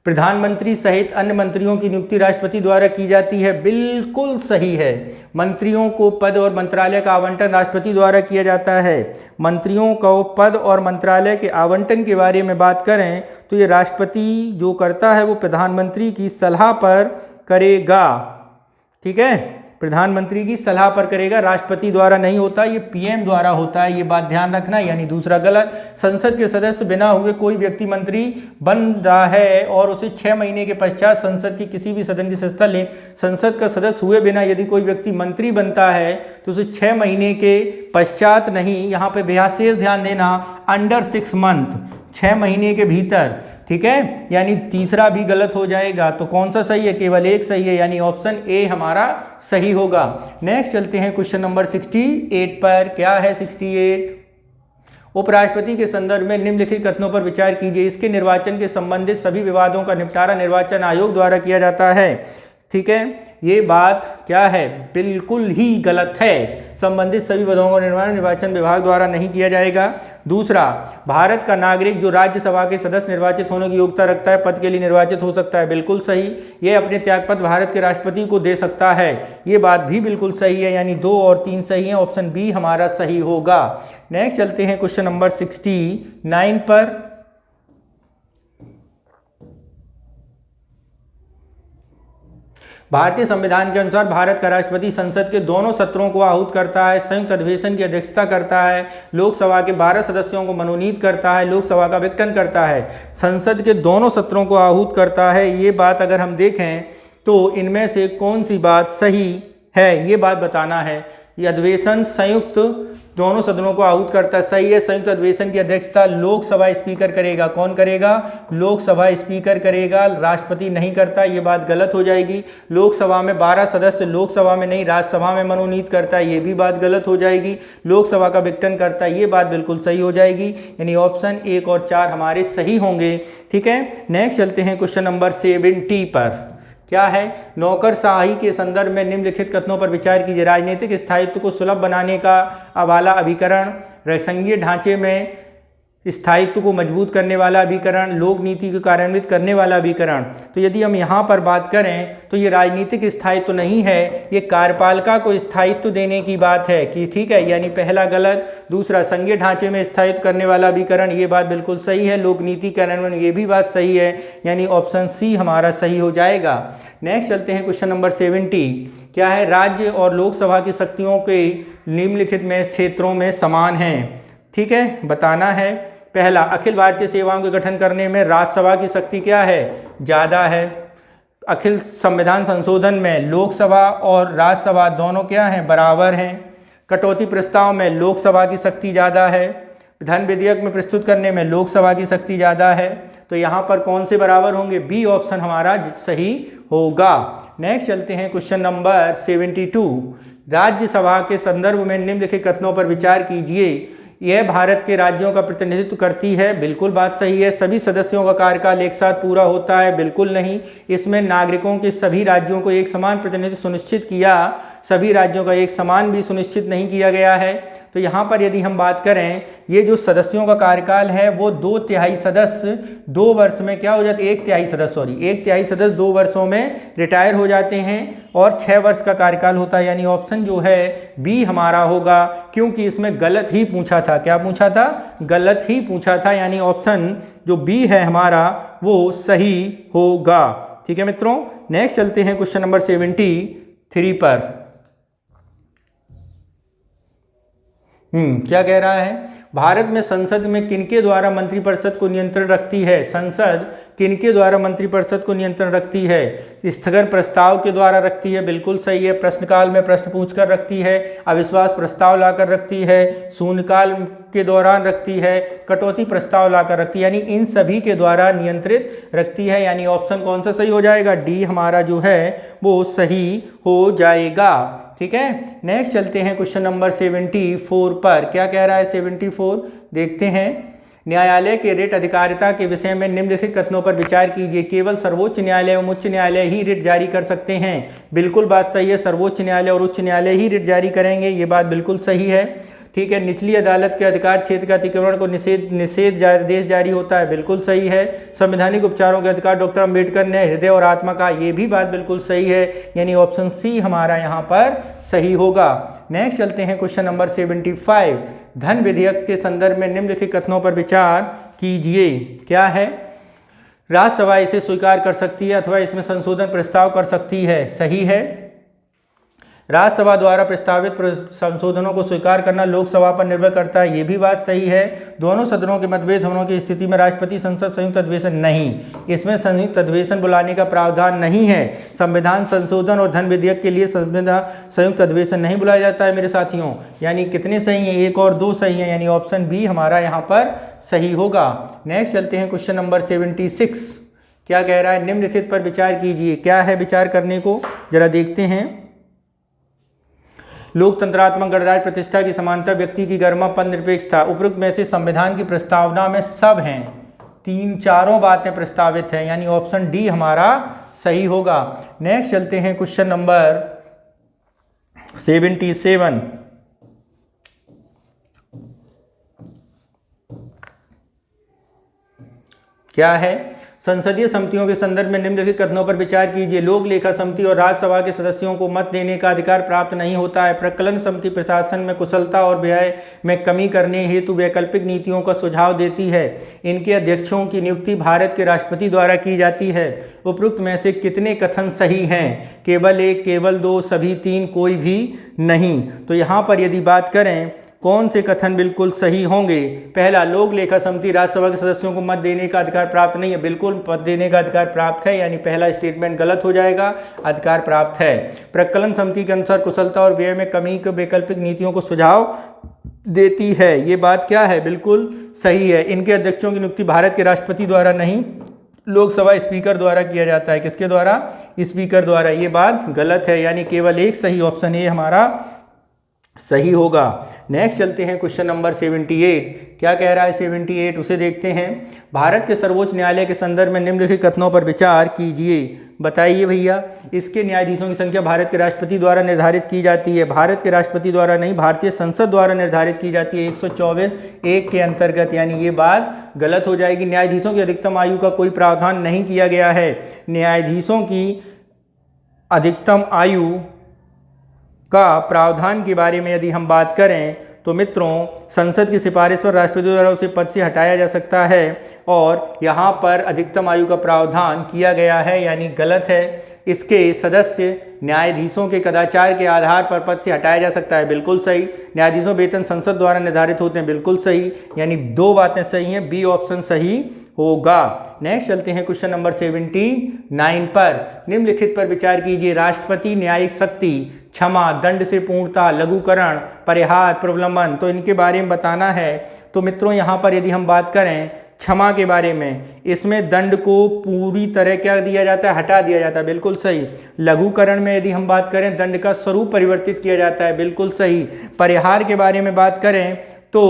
प्रधानमंत्री सहित अन्य मंत्रियों की नियुक्ति राष्ट्रपति द्वारा की जाती है, बिल्कुल सही है। मंत्रियों को पद और मंत्रालय का आवंटन राष्ट्रपति द्वारा किया जाता है। मंत्रियों को पद और मंत्रालय के आवंटन के बारे में बात करें तो ये राष्ट्रपति जो करता है वो प्रधानमंत्री की सलाह पर करेगा। ठीक है, प्रधानमंत्री की सलाह पर करेगा, राष्ट्रपति द्वारा नहीं होता, ये पीएम द्वारा होता है, ये बात ध्यान रखना। यानी दूसरा गलत। संसद के सदस्य बिना हुए कोई व्यक्ति मंत्री बन रहा है और उसे 6 महीने के पश्चात संसद की किसी भी सदन की सदस्यता ले, संसद का सदस्य हुए बिना यदि कोई व्यक्ति मंत्री बनता है तो उसे 6 महीने के पश्चात नहीं, यहाँ पे विशेष ध्यान देना, अंडर 6 मंथ, 6 महीने के भीतर। ठीक है, यानी तीसरा भी गलत हो जाएगा। तो कौन सा सही है, केवल एक सही है, यानी ऑप्शन ए हमारा सही होगा। नेक्स्ट चलते हैं क्वेश्चन नंबर 68 पर। क्या है 68, उपराष्ट्रपति के संदर्भ में निम्नलिखित कथनों पर विचार कीजिए। इसके निर्वाचन के संबंधित सभी विवादों का निपटारा निर्वाचन आयोग द्वारा किया जाता है। ठीक है, ये बात क्या है, बिल्कुल ही गलत है। संबंधित सभी पदों का निर्वाचन विभाग द्वारा नहीं किया जाएगा। दूसरा, भारत का नागरिक जो राज्यसभा के सदस्य निर्वाचित होने की योग्यता रखता है पद के लिए निर्वाचित हो सकता है, बिल्कुल सही। ये अपने त्यागपत्र भारत के राष्ट्रपति को दे सकता है, ये बात भी बिल्कुल सही है, यानी 2 और 3 सही है, ऑप्शन बी हमारा सही होगा। नेक्स्ट चलते हैं क्वेश्चन नंबर 69 पर। भारतीय संविधान के अनुसार भारत का राष्ट्रपति संसद के दोनों सत्रों को आहूत करता है, संयुक्त अधिवेशन की अध्यक्षता करता है, लोकसभा के 12 सदस्यों को मनोनीत करता है, लोकसभा का विघटन करता है, संसद के दोनों सत्रों को आहूत करता है। ये बात अगर हम देखें तो इनमें से कौन सी बात सही है, ये बात बताना है। ये अधिवेशन संयुक्त दोनों सदनों को आहूत करता है, सही है। संयुक्त अधिवेशन की अध्यक्षता लोकसभा स्पीकर करेगा। कौन करेगा, लोकसभा स्पीकर करेगा, राष्ट्रपति नहीं करता, ये बात गलत हो जाएगी। लोकसभा में 12 सदस्य लोकसभा में नहीं राज्यसभा में मनोनीत करता है, ये भी बात गलत हो जाएगी। लोकसभा का विघटन करता है, ये बात बिल्कुल सही हो जाएगी, यानी ऑप्शन 1 और 4 हमारे सही होंगे। ठीक है, नेक्स्ट चलते हैं क्वेश्चन नंबर 70 पर। क्या है, नौकरशाही के संदर्भ में निम्नलिखित कथनों पर विचार कीजिए। राजनीतिक स्थायित्व को सुलभ बनाने का वाला अभिकरण, संघीय ढांचे में स्थायित्व को मजबूत करने वाला अभिकरण, लोक नीति को कार्यान्वित करने वाला अभिकरण। तो यदि हम यहाँ पर बात करें तो ये राजनीतिक स्थायित्व नहीं है, ये कार्यपालिका को स्थायित्व देने की बात है कि ठीक है, यानी पहला गलत। दूसरा, संघीय ढांचे में स्थायित्व करने वाला अभिकरण, ये बात बिल्कुल सही है। लोक नीति कार्यान्वयन, ये भी बात सही है, यानी ऑप्शन सी हमारा सही हो जाएगा। नेक्स्ट चलते हैं क्वेश्चन नंबर 70। क्या है? राज्य और लोकसभा की शक्तियों के निम्नलिखित में क्षेत्रों में समान हैं। ठीक है, बताना है। पहला, अखिल भारतीय सेवाओं के गठन करने में राज्यसभा की शक्ति क्या है? ज़्यादा है। अखिल संविधान संशोधन में लोकसभा और राज्यसभा दोनों क्या हैं? बराबर हैं। कटौती प्रस्ताव में लोकसभा की शक्ति ज़्यादा है। धन विधेयक में प्रस्तुत करने में लोकसभा की शक्ति ज़्यादा है। तो यहाँ पर कौन से बराबर होंगे? बी ऑप्शन हमारा सही होगा। नेक्स्ट चलते हैं क्वेश्चन नंबर 72। राज्यसभा के संदर्भ में निम्नलिखित कथनों पर विचार कीजिए। यह भारत के राज्यों का प्रतिनिधित्व करती है, बिल्कुल बात सही है। सभी सदस्यों का कार्यकाल एक साथ पूरा होता है, बिल्कुल नहीं। इसमें नागरिकों के सभी राज्यों को एक समान प्रतिनिधित्व सुनिश्चित किया, सभी राज्यों का एक समान भी सुनिश्चित नहीं किया गया है। तो यहाँ पर यदि हम बात करें, ये जो सदस्यों का कार्यकाल है वो 2/3 सदस्य 2 वर्ष में क्या हो जाते? 1/3 सदस्य 1/3 सदस्य 2 वर्षों में रिटायर हो जाते हैं और 6 वर्ष का कार्यकाल होता है, यानी ऑप्शन जो है बी हमारा होगा, क्योंकि इसमें गलत ही पूछा था। क्या पूछा था? गलत ही पूछा था, यानी ऑप्शन जो बी है हमारा वो सही होगा। ठीक है मित्रों, नेक्स्ट चलते हैं क्वेश्चन नंबर 73 पर। क्या कह रहा है? भारत में संसद में किनके द्वारा मंत्रिपरिषद को नियंत्रण रखती है? संसद किनके द्वारा मंत्रिपरिषद को नियंत्रण रखती है? स्थगन प्रस्ताव के द्वारा रखती है, बिल्कुल सही है। प्रश्नकाल में प्रश्न पूछकर रखती है, अविश्वास प्रस्ताव लाकर रखती है, शून्यकाल के दौरान रखती है, कटौती प्रस्ताव लाकर रखती है, यानी इन सभी के द्वारा नियंत्रित रखती है, यानी ऑप्शन कौन सा सही हो जाएगा? डी हमारा जो है वो सही हो जाएगा। ठीक है, नेक्स्ट चलते हैं क्वेश्चन नंबर 74 पर। क्या कह रहा है 74? देखते हैं। न्यायालय के रिट अधिकारिता के विषय में निम्नलिखित कथनों पर विचार कीजिए। केवल सर्वोच्च न्यायालय एवं उच्च न्यायालय ही रिट जारी कर सकते हैं, बिल्कुल बात सही है। सर्वोच्च न्यायालय और उच्च न्यायालय ही रिट जारी करेंगे, ये बात बिल्कुल सही है। ठीक है, निचली अदालत के अधिकार क्षेत्र के अतिक्रमण को निषेध आदेश जारी होता है, बिल्कुल सही है। संवैधानिक उपचारों के अधिकार डॉक्टर अंबेडकर ने हृदय और आत्मा का, ये भी बात बिल्कुल सही है, यानी ऑप्शन सी हमारा यहाँ पर सही होगा। नेक्स्ट चलते हैं क्वेश्चन नंबर 75। धन विधेयक के संदर्भ में निम्नलिखित कथनों पर विचार कीजिए। क्या है? राज्यसभा इसे स्वीकार कर सकती है अथवा इसमें संशोधन प्रस्ताव कर सकती है, सही है। राज्यसभा द्वारा प्रस्तावित संशोधनों को स्वीकार करना लोकसभा पर निर्भर करता है, ये भी बात सही है। दोनों सदनों के मतभेद होने की स्थिति में राष्ट्रपति संसद संयुक्त अधिवेशन नहीं, इसमें संयुक्त अधिवेशन बुलाने का प्रावधान नहीं है। संविधान संशोधन और धन विधेयक के लिए संयुक्त अधिवेशन नहीं बुलाया जाता है मेरे साथियों, यानी कितने सही हैं? 1 और 2 सही हैं, यानी ऑप्शन बी हमारा यहाँ पर सही होगा। नेक्स्ट चलते हैं क्वेश्चन नंबर 76। क्या कह रहा है? निम्नलिखित पर विचार कीजिए। क्या है विचार करने को, जरा देखते हैं। लोकतंत्रात्मक गणराज्य प्रतिष्ठा की समानता, व्यक्ति की गरिमा, पद निरपेक्षता, उपरोक्त में से संविधान की प्रस्तावना में सब हैं, 3-4 बातें प्रस्तावित हैं, यानी ऑप्शन डी हमारा सही होगा। नेक्स्ट चलते हैं क्वेश्चन नंबर 77। क्या है? संसदीय समितियों के संदर्भ में निम्नलिखित कथनों पर विचार कीजिए। लोक लेखा समिति और राज्यसभा के सदस्यों को मत देने का अधिकार प्राप्त नहीं होता है। प्रकलन समिति प्रशासन में कुशलता और व्यय में कमी करने हेतु वैकल्पिक नीतियों का सुझाव देती है। इनके अध्यक्षों की नियुक्ति भारत के राष्ट्रपति द्वारा की जाती है। उपरोक्त में से कितने कथन सही हैं? केवल 1, केवल 2, सभी 3, कोई भी नहीं। तो यहाँ पर यदि बात करें कौन से कथन बिल्कुल सही होंगे? पहला, लोक लेखा समिति राज्यसभा के सदस्यों को मत देने का अधिकार प्राप्त नहीं है, बिल्कुल मत देने का अधिकार प्राप्त है, यानी पहला स्टेटमेंट गलत हो जाएगा, अधिकार प्राप्त है। प्रकलन समिति के अनुसार कुशलता और व्यय में कमी को वैकल्पिक नीतियों को सुझाव देती है, ये बात क्या है? बिल्कुल सही है। इनके अध्यक्षों की नियुक्ति भारत के राष्ट्रपति द्वारा नहीं, लोकसभा स्पीकर द्वारा किया जाता है। किसके द्वारा? स्पीकर द्वारा, ये बात गलत है, यानी केवल 1 सही, ऑप्शन ए हमारा सही होगा। नेक्स्ट चलते हैं क्वेश्चन नंबर 78। क्या कह रहा है 78, उसे देखते हैं। भारत के सर्वोच्च न्यायालय के संदर्भ में निम्नलिखित कथनों पर विचार कीजिए। बताइए भैया, इसके न्यायाधीशों की संख्या भारत के राष्ट्रपति द्वारा निर्धारित की जाती है। भारत के राष्ट्रपति द्वारा नहीं, भारतीय संसद द्वारा निर्धारित की जाती है 124(1) के अंतर्गत, यानी ये बात गलत हो जाएगी। न्यायाधीशों की अधिकतम आयु का कोई प्रावधान नहीं किया गया है। न्यायाधीशों की अधिकतम आयु का प्रावधान के बारे में यदि हम बात करें तो मित्रों, संसद की सिफारिश पर राष्ट्रपति द्वारा उसे पद से हटाया जा सकता है, और यहाँ पर अधिकतम आयु का प्रावधान किया गया है, यानी गलत है। इसके सदस्य न्यायाधीशों के कदाचार के आधार पर पद से हटाया जा सकता है, बिल्कुल सही। न्यायाधीशों वेतन संसद द्वारा निर्धारित होते हैं, बिल्कुल सही। यानी दो बातें सही हैं, बी ऑप्शन सही होगा। नेक्स्ट चलते हैं क्वेश्चन नंबर 79 पर। निम्नलिखित पर विचार कीजिए। राष्ट्रपति न्यायिक शक्ति, क्षमा, दंड से पूर्णता, लघुकरण, परिहार, प्रबलंबन, तो इनके बारे में बताना है। तो मित्रों यहाँ पर यदि हम बात करें क्षमा के बारे में, इसमें दंड को पूरी तरह क्या दिया जाता है, हटा दिया जाता है, बिल्कुल सही। लघुकरण में यदि हम बात करें दंड का स्वरूप परिवर्तित किया जाता है, बिल्कुल सही। परिहार के बारे में बात करें तो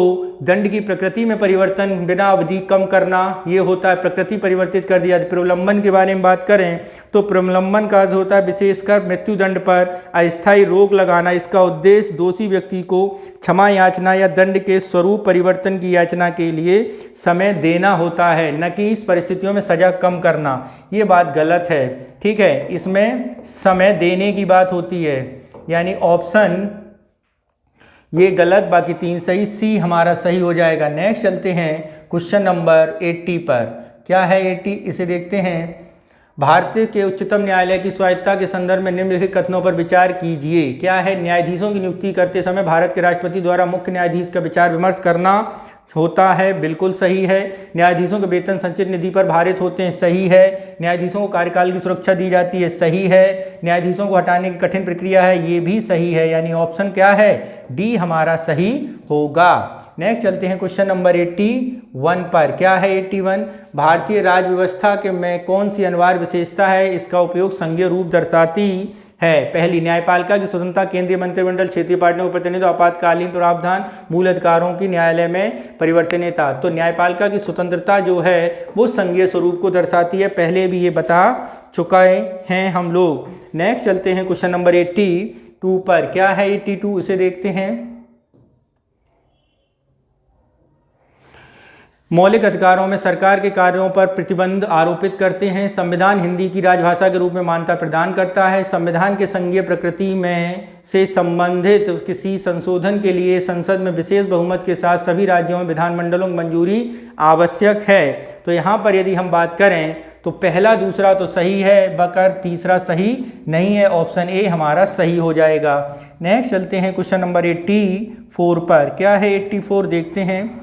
दंड की प्रकृति में परिवर्तन, बिना अवधि कम करना, ये होता है, प्रकृति परिवर्तित कर दिया। प्रलंबन के बारे में बात करें तो प्रलंबन का अर्थ होता है विशेषकर मृत्युदंड पर अस्थायी रोक लगाना। इसका उद्देश्य दोषी व्यक्ति को क्षमा याचना या दंड के स्वरूप परिवर्तन की याचना के लिए समय देना होता है, न कि इस परिस्थितियों में सजा कम करना। ये बात गलत है, ठीक है। इसमें समय देने की बात होती है, यानी ऑप्शन ये गलत, बाकी तीन सही, सी हमारा सही हो जाएगा। नेक्स्ट चलते हैं क्वेश्चन नंबर 80 पर। क्या है 80, इसे देखते हैं। भारत के उच्चतम न्यायालय की स्वायत्तता के संदर्भ में निम्नलिखित कथनों पर विचार कीजिए। क्या है, न्यायाधीशों की नियुक्ति करते समय भारत के राष्ट्रपति द्वारा मुख्य न्यायाधीश का विचार विमर्श करना होता है, बिल्कुल सही है। न्यायाधीशों के वेतन संचित निधि पर भारित होते हैं, सही है। न्यायाधीशों को कार्यकाल की सुरक्षा दी जाती है, सही है। न्यायाधीशों को हटाने की कठिन प्रक्रिया है, ये भी सही है। यानी ऑप्शन क्या है, डी हमारा सही होगा। नेक्स्ट चलते हैं क्वेश्चन नंबर 81 पर। क्या है 81, भारतीय राज्य व्यवस्था के में कौन सी अनिवार्य विशेषता है, इसका उपयोग संघीय रूप दर्शाती है। पहली, न्यायपालिका की स्वतंत्रता, केंद्रीय मंत्रिमंडल, क्षेत्रीय पार्टियों को प्रतिनिधित्व, आपातकालीन प्रावधान, मूल अधिकारों की न्यायालय में परिवर्तनीयता। तो न्यायपालिका की स्वतंत्रता जो है वो संघीय स्वरूप को दर्शाती है, पहले भी ये बता चुके हैं हम लोग। नेक्स्ट चलते हैं क्वेश्चन नंबर 82 पर। क्या है 82, इसे देखते हैं। मौलिक अधिकारों में सरकार के कार्यों पर प्रतिबंध आरोपित करते हैं। संविधान हिंदी की राजभाषा के रूप में मान्यता प्रदान करता है। संविधान के संघीय प्रकृति में से संबंधित किसी संशोधन के लिए संसद में विशेष बहुमत के साथ सभी राज्यों में विधानमंडलों की मंजूरी आवश्यक है। तो यहाँ पर यदि हम बात करें तो पहला दूसरा तो सही है, बकर तीसरा सही नहीं है, ऑप्शन ए हमारा सही हो जाएगा। नेक्स्ट चलते हैं क्वेश्चन नंबर 84 पर। क्या है 84, देखते हैं।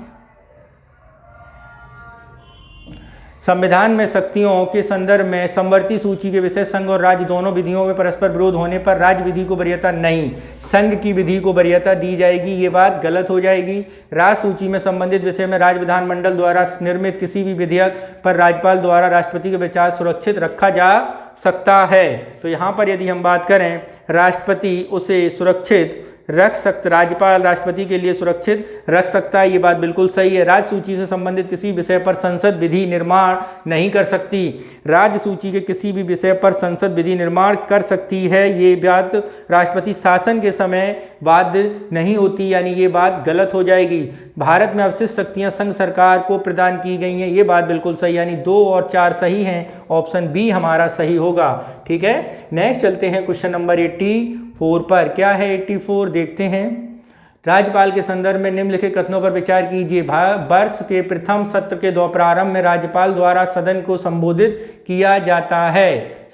संविधान में शक्तियों के संदर्भ में समवर्ती सूची के विषय संघ और राज्य दोनों विधियों में परस्पर विरोध होने पर राज्य विधि को वरीयता नहीं, संघ की विधि को वरीयता दी जाएगी, ये बात गलत हो जाएगी। राज्य सूची में संबंधित विषय में राज्य विधानमंडल द्वारा निर्मित किसी भी विधेयक पर राज्यपाल द्वारा राष्ट्रपति के विचार सुरक्षित रखा जा सकता है। तो यहाँ पर यदि हम बात करें, राष्ट्रपति उसे सुरक्षित रख सकते, राज्यपाल राष्ट्रपति के लिए सुरक्षित रख सकता है, ये बात बिल्कुल सही है। राज्य सूची से संबंधित किसी विषय पर संसद विधि निर्माण नहीं कर सकती, राज्य सूची के किसी भी विषय पर संसद विधि निर्माण कर सकती है, ये बात राष्ट्रपति शासन के समय बाध्य नहीं होती, यानी ये बात गलत हो जाएगी। भारत में अवशिष्ट शक्तियां संघ सरकार को प्रदान की गई हैं, ये बात बिल्कुल सही, यानी 2 और 4 सही हैं, ऑप्शन बी हमारा सही होगा, ठीक है। नेक्स्ट चलते हैं क्वेश्चन नंबर 84 पर। क्या है 84, देखते हैं। राज्यपाल के संदर्भ में निम्नलिखित कथनों पर विचार कीजिए। वर्ष के प्रथम सत्र के प्रारंभ में राज्यपाल द्वारा सदन को संबोधित किया जाता है।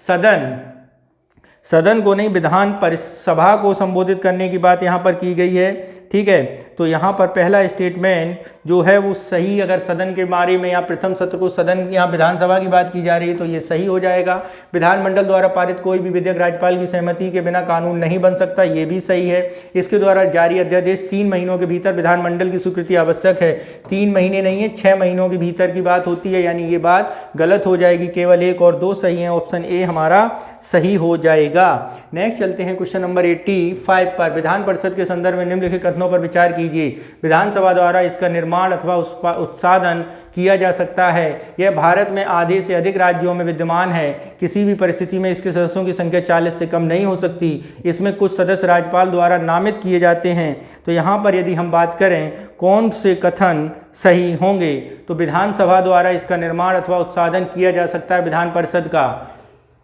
सदन को नहीं, विधान परिसभा को संबोधित करने की बात यहाँ पर की गई है, ठीक है। तो यहाँ पर पहला स्टेटमेंट जो है वो सही, अगर सदन के बारे में या प्रथम सत्र को सदन, यहाँ विधानसभा की बात की जा रही है तो ये सही हो जाएगा। विधानमंडल द्वारा पारित कोई भी विधेयक राज्यपाल की सहमति के बिना कानून नहीं बन सकता, ये भी सही है। इसके द्वारा जारी अध्यादेश 3 महीनों के भीतर विधानमंडल की स्वीकृति आवश्यक है, 3 महीने नहीं है, 6 महीनों के भीतर की बात होती है, यानी ये बात गलत हो जाएगी। केवल 1 और 2 सही है, ऑप्शन ए हमारा सही हो जाएगा। जाएगा। नेक्स्ट चलते हैं क्वेश्चन नंबर 85 पर। विधान परिषद के संदर्भ में निम्नलिखित कथनों पर विचार कीजिए। विधानसभा द्वारा इसका निर्माण अथवा उत्साधन किया जा सकता है। यह भारत में आधे से अधिक राज्यों में विद्यमान है। किसी भी परिस्थिति में इसके सदस्यों की संख्या 40 से कम नहीं हो सकती। इसमें कुछ सदस्य राज्यपाल द्वारा नामित किए जाते हैं। तो यहाँ पर यदि हम बात करें कौन से कथन सही होंगे, तो विधानसभा द्वारा इसका निर्माण अथवा उत्साधन किया जा सकता है। विधान परिषद का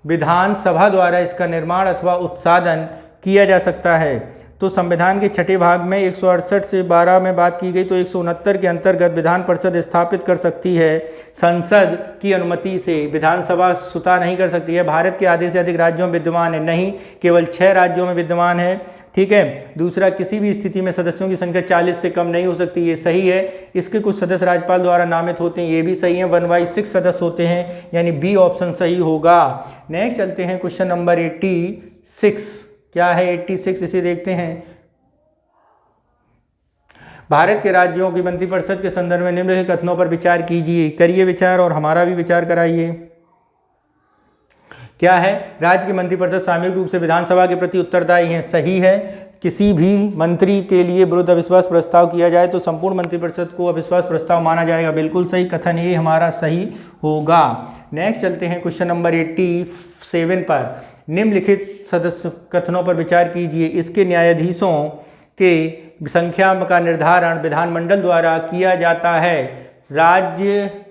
विधानसभा द्वारा इसका निर्माण अथवा उत्साधन किया जा सकता है। तो संविधान के छठे भाग में 168 से 12 में बात की गई, तो 169 के अंतर्गत विधान परिषद स्थापित कर सकती है संसद की अनुमति से। विधानसभा स्वतः नहीं कर सकती है। भारत के आधे से अधिक राज्यों में विद्यमान है, नहीं, केवल 6 राज्यों में विद्यमान है। ठीक है। दूसरा, किसी भी स्थिति में सदस्यों की संख्या 40 से कम नहीं हो सकती, ये सही है। इसके कुछ सदस्य राज्यपाल द्वारा नामित होते हैं, ये भी सही है। 1/6 सदस्य होते हैं, यानी बी ऑप्शन सही होगा। नेक्स्ट चलते हैं क्वेश्चन नंबर 86। क्या है 86, इसे देखते हैं। भारत के राज्यों की मंत्रिपरिषद के संदर्भ में निम्नलिखित कथनों पर विचार कीजिए। करिए विचार और हमारा भी विचार कराइए। क्या है? राज्य की मंत्रिपरिषद सामूहिक रूप से विधानसभा के प्रति उत्तरदायी है, सही है। किसी भी मंत्री के लिए विरुद्ध अविश्वास प्रस्ताव किया जाए तो संपूर्ण मंत्रिपरिषद को अविश्वास प्रस्ताव माना जाएगा, बिल्कुल सही। कथन ये हमारा सही होगा। नेक्स्ट चलते हैं क्वेश्चन नंबर 87 पर। निम्नलिखित सदस्य कथनों पर विचार कीजिए। इसके न्यायाधीशों के संख्या का निर्धारण विधानमंडल द्वारा किया जाता है।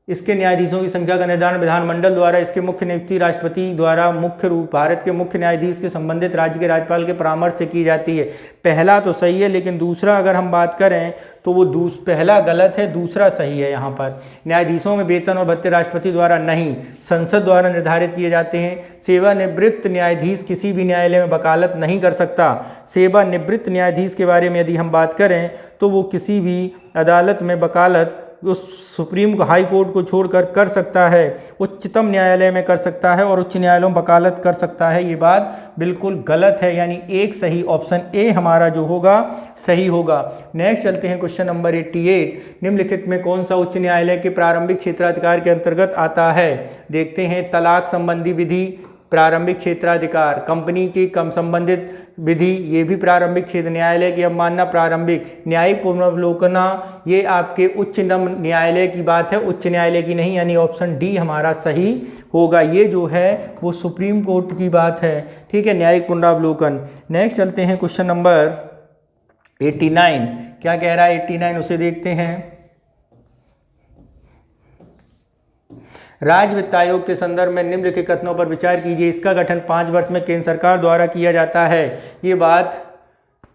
इसके न्यायाधीशों की संख्या का निर्धारण विधानमंडल द्वारा, इसके मुख्य नियुक्ति राष्ट्रपति द्वारा मुख्य रूप भारत के मुख्य न्यायाधीश के संबंधित राज्य के राज्यपाल के परामर्श से की जाती है। पहला तो सही है, लेकिन दूसरा अगर हम बात करें तो वो पहला गलत है, दूसरा सही है। यहाँ पर न्यायाधीशों में वेतन और भत्ते राष्ट्रपति द्वारा नहीं, संसद द्वारा निर्धारित किए जाते हैं। सेवानिवृत्त न्यायाधीश किसी भी न्यायालय में वकालत नहीं कर सकता। सेवानिवृत्त न्यायाधीश के बारे में यदि हम बात करें तो वो किसी भी अदालत में वकालत उस सुप्रीम हाई कोर्ट को छोड़कर कर सकता है, उच्चतम न्यायालय में कर सकता है और उच्च न्यायालयों में वकालत कर सकता है। ये बात बिल्कुल गलत है, यानी एक सही ऑप्शन ए हमारा जो होगा सही होगा। नेक्स्ट चलते हैं क्वेश्चन नंबर 88। निम्नलिखित में कौन सा उच्च न्यायालय के प्रारंभिक क्षेत्राधिकार के अंतर्गत आता है? देखते हैं। तलाक संबंधी विधि प्रारंभिक क्षेत्राधिकार, कंपनी की कम संबंधित विधि, ये भी प्रारंभिक क्षेत्र, न्यायालय की अवमानना प्रारंभिक, न्यायिक पुनर्वलोकना, ये आपके उच्च न्यायालय की बात है, उच्च न्यायालय की नहीं, यानी ऑप्शन डी हमारा सही होगा। ये जो है वो सुप्रीम कोर्ट की बात है। ठीक है, न्यायिक पुनरावलोकन। नेक्स्ट चलते हैं क्वेश्चन नंबर 89। क्या कह रहा है 89, उसे देखते हैं। राज्य वित्त आयोग के संदर्भ में निम्नलिखित कथनों पर विचार कीजिए। इसका गठन 5 वर्ष में केंद्र सरकार द्वारा किया जाता है। ये बात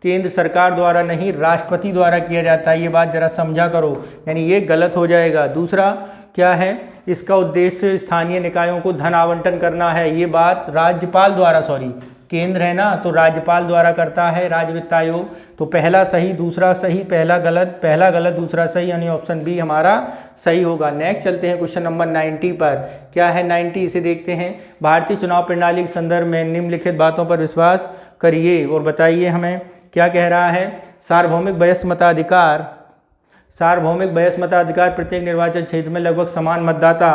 केंद्र सरकार द्वारा नहीं, राष्ट्रपति द्वारा किया जाता है। ये बात जरा समझा करो, यानी ये गलत हो जाएगा। दूसरा क्या है? इसका उद्देश्य स्थानीय निकायों को धन आवंटन करना है। ये बात राज्यपाल द्वारा, केंद्र है ना, तो राज्यपाल द्वारा करता है राज्य वित्त आयोग। तो पहला सही, दूसरा सही, पहला गलत, दूसरा सही, यानी ऑप्शन बी हमारा सही होगा। नेक्स्ट चलते हैं क्वेश्चन नंबर 90 पर। क्या है 90, इसे देखते हैं। भारतीय चुनाव प्रणाली के संदर्भ में निम्नलिखित बातों पर विश्वास करिए और बताइए हमें क्या कह रहा है। सार्वभौमिक वयस्क मताधिकार, प्रत्येक निर्वाचन क्षेत्र में लगभग समान मतदाता,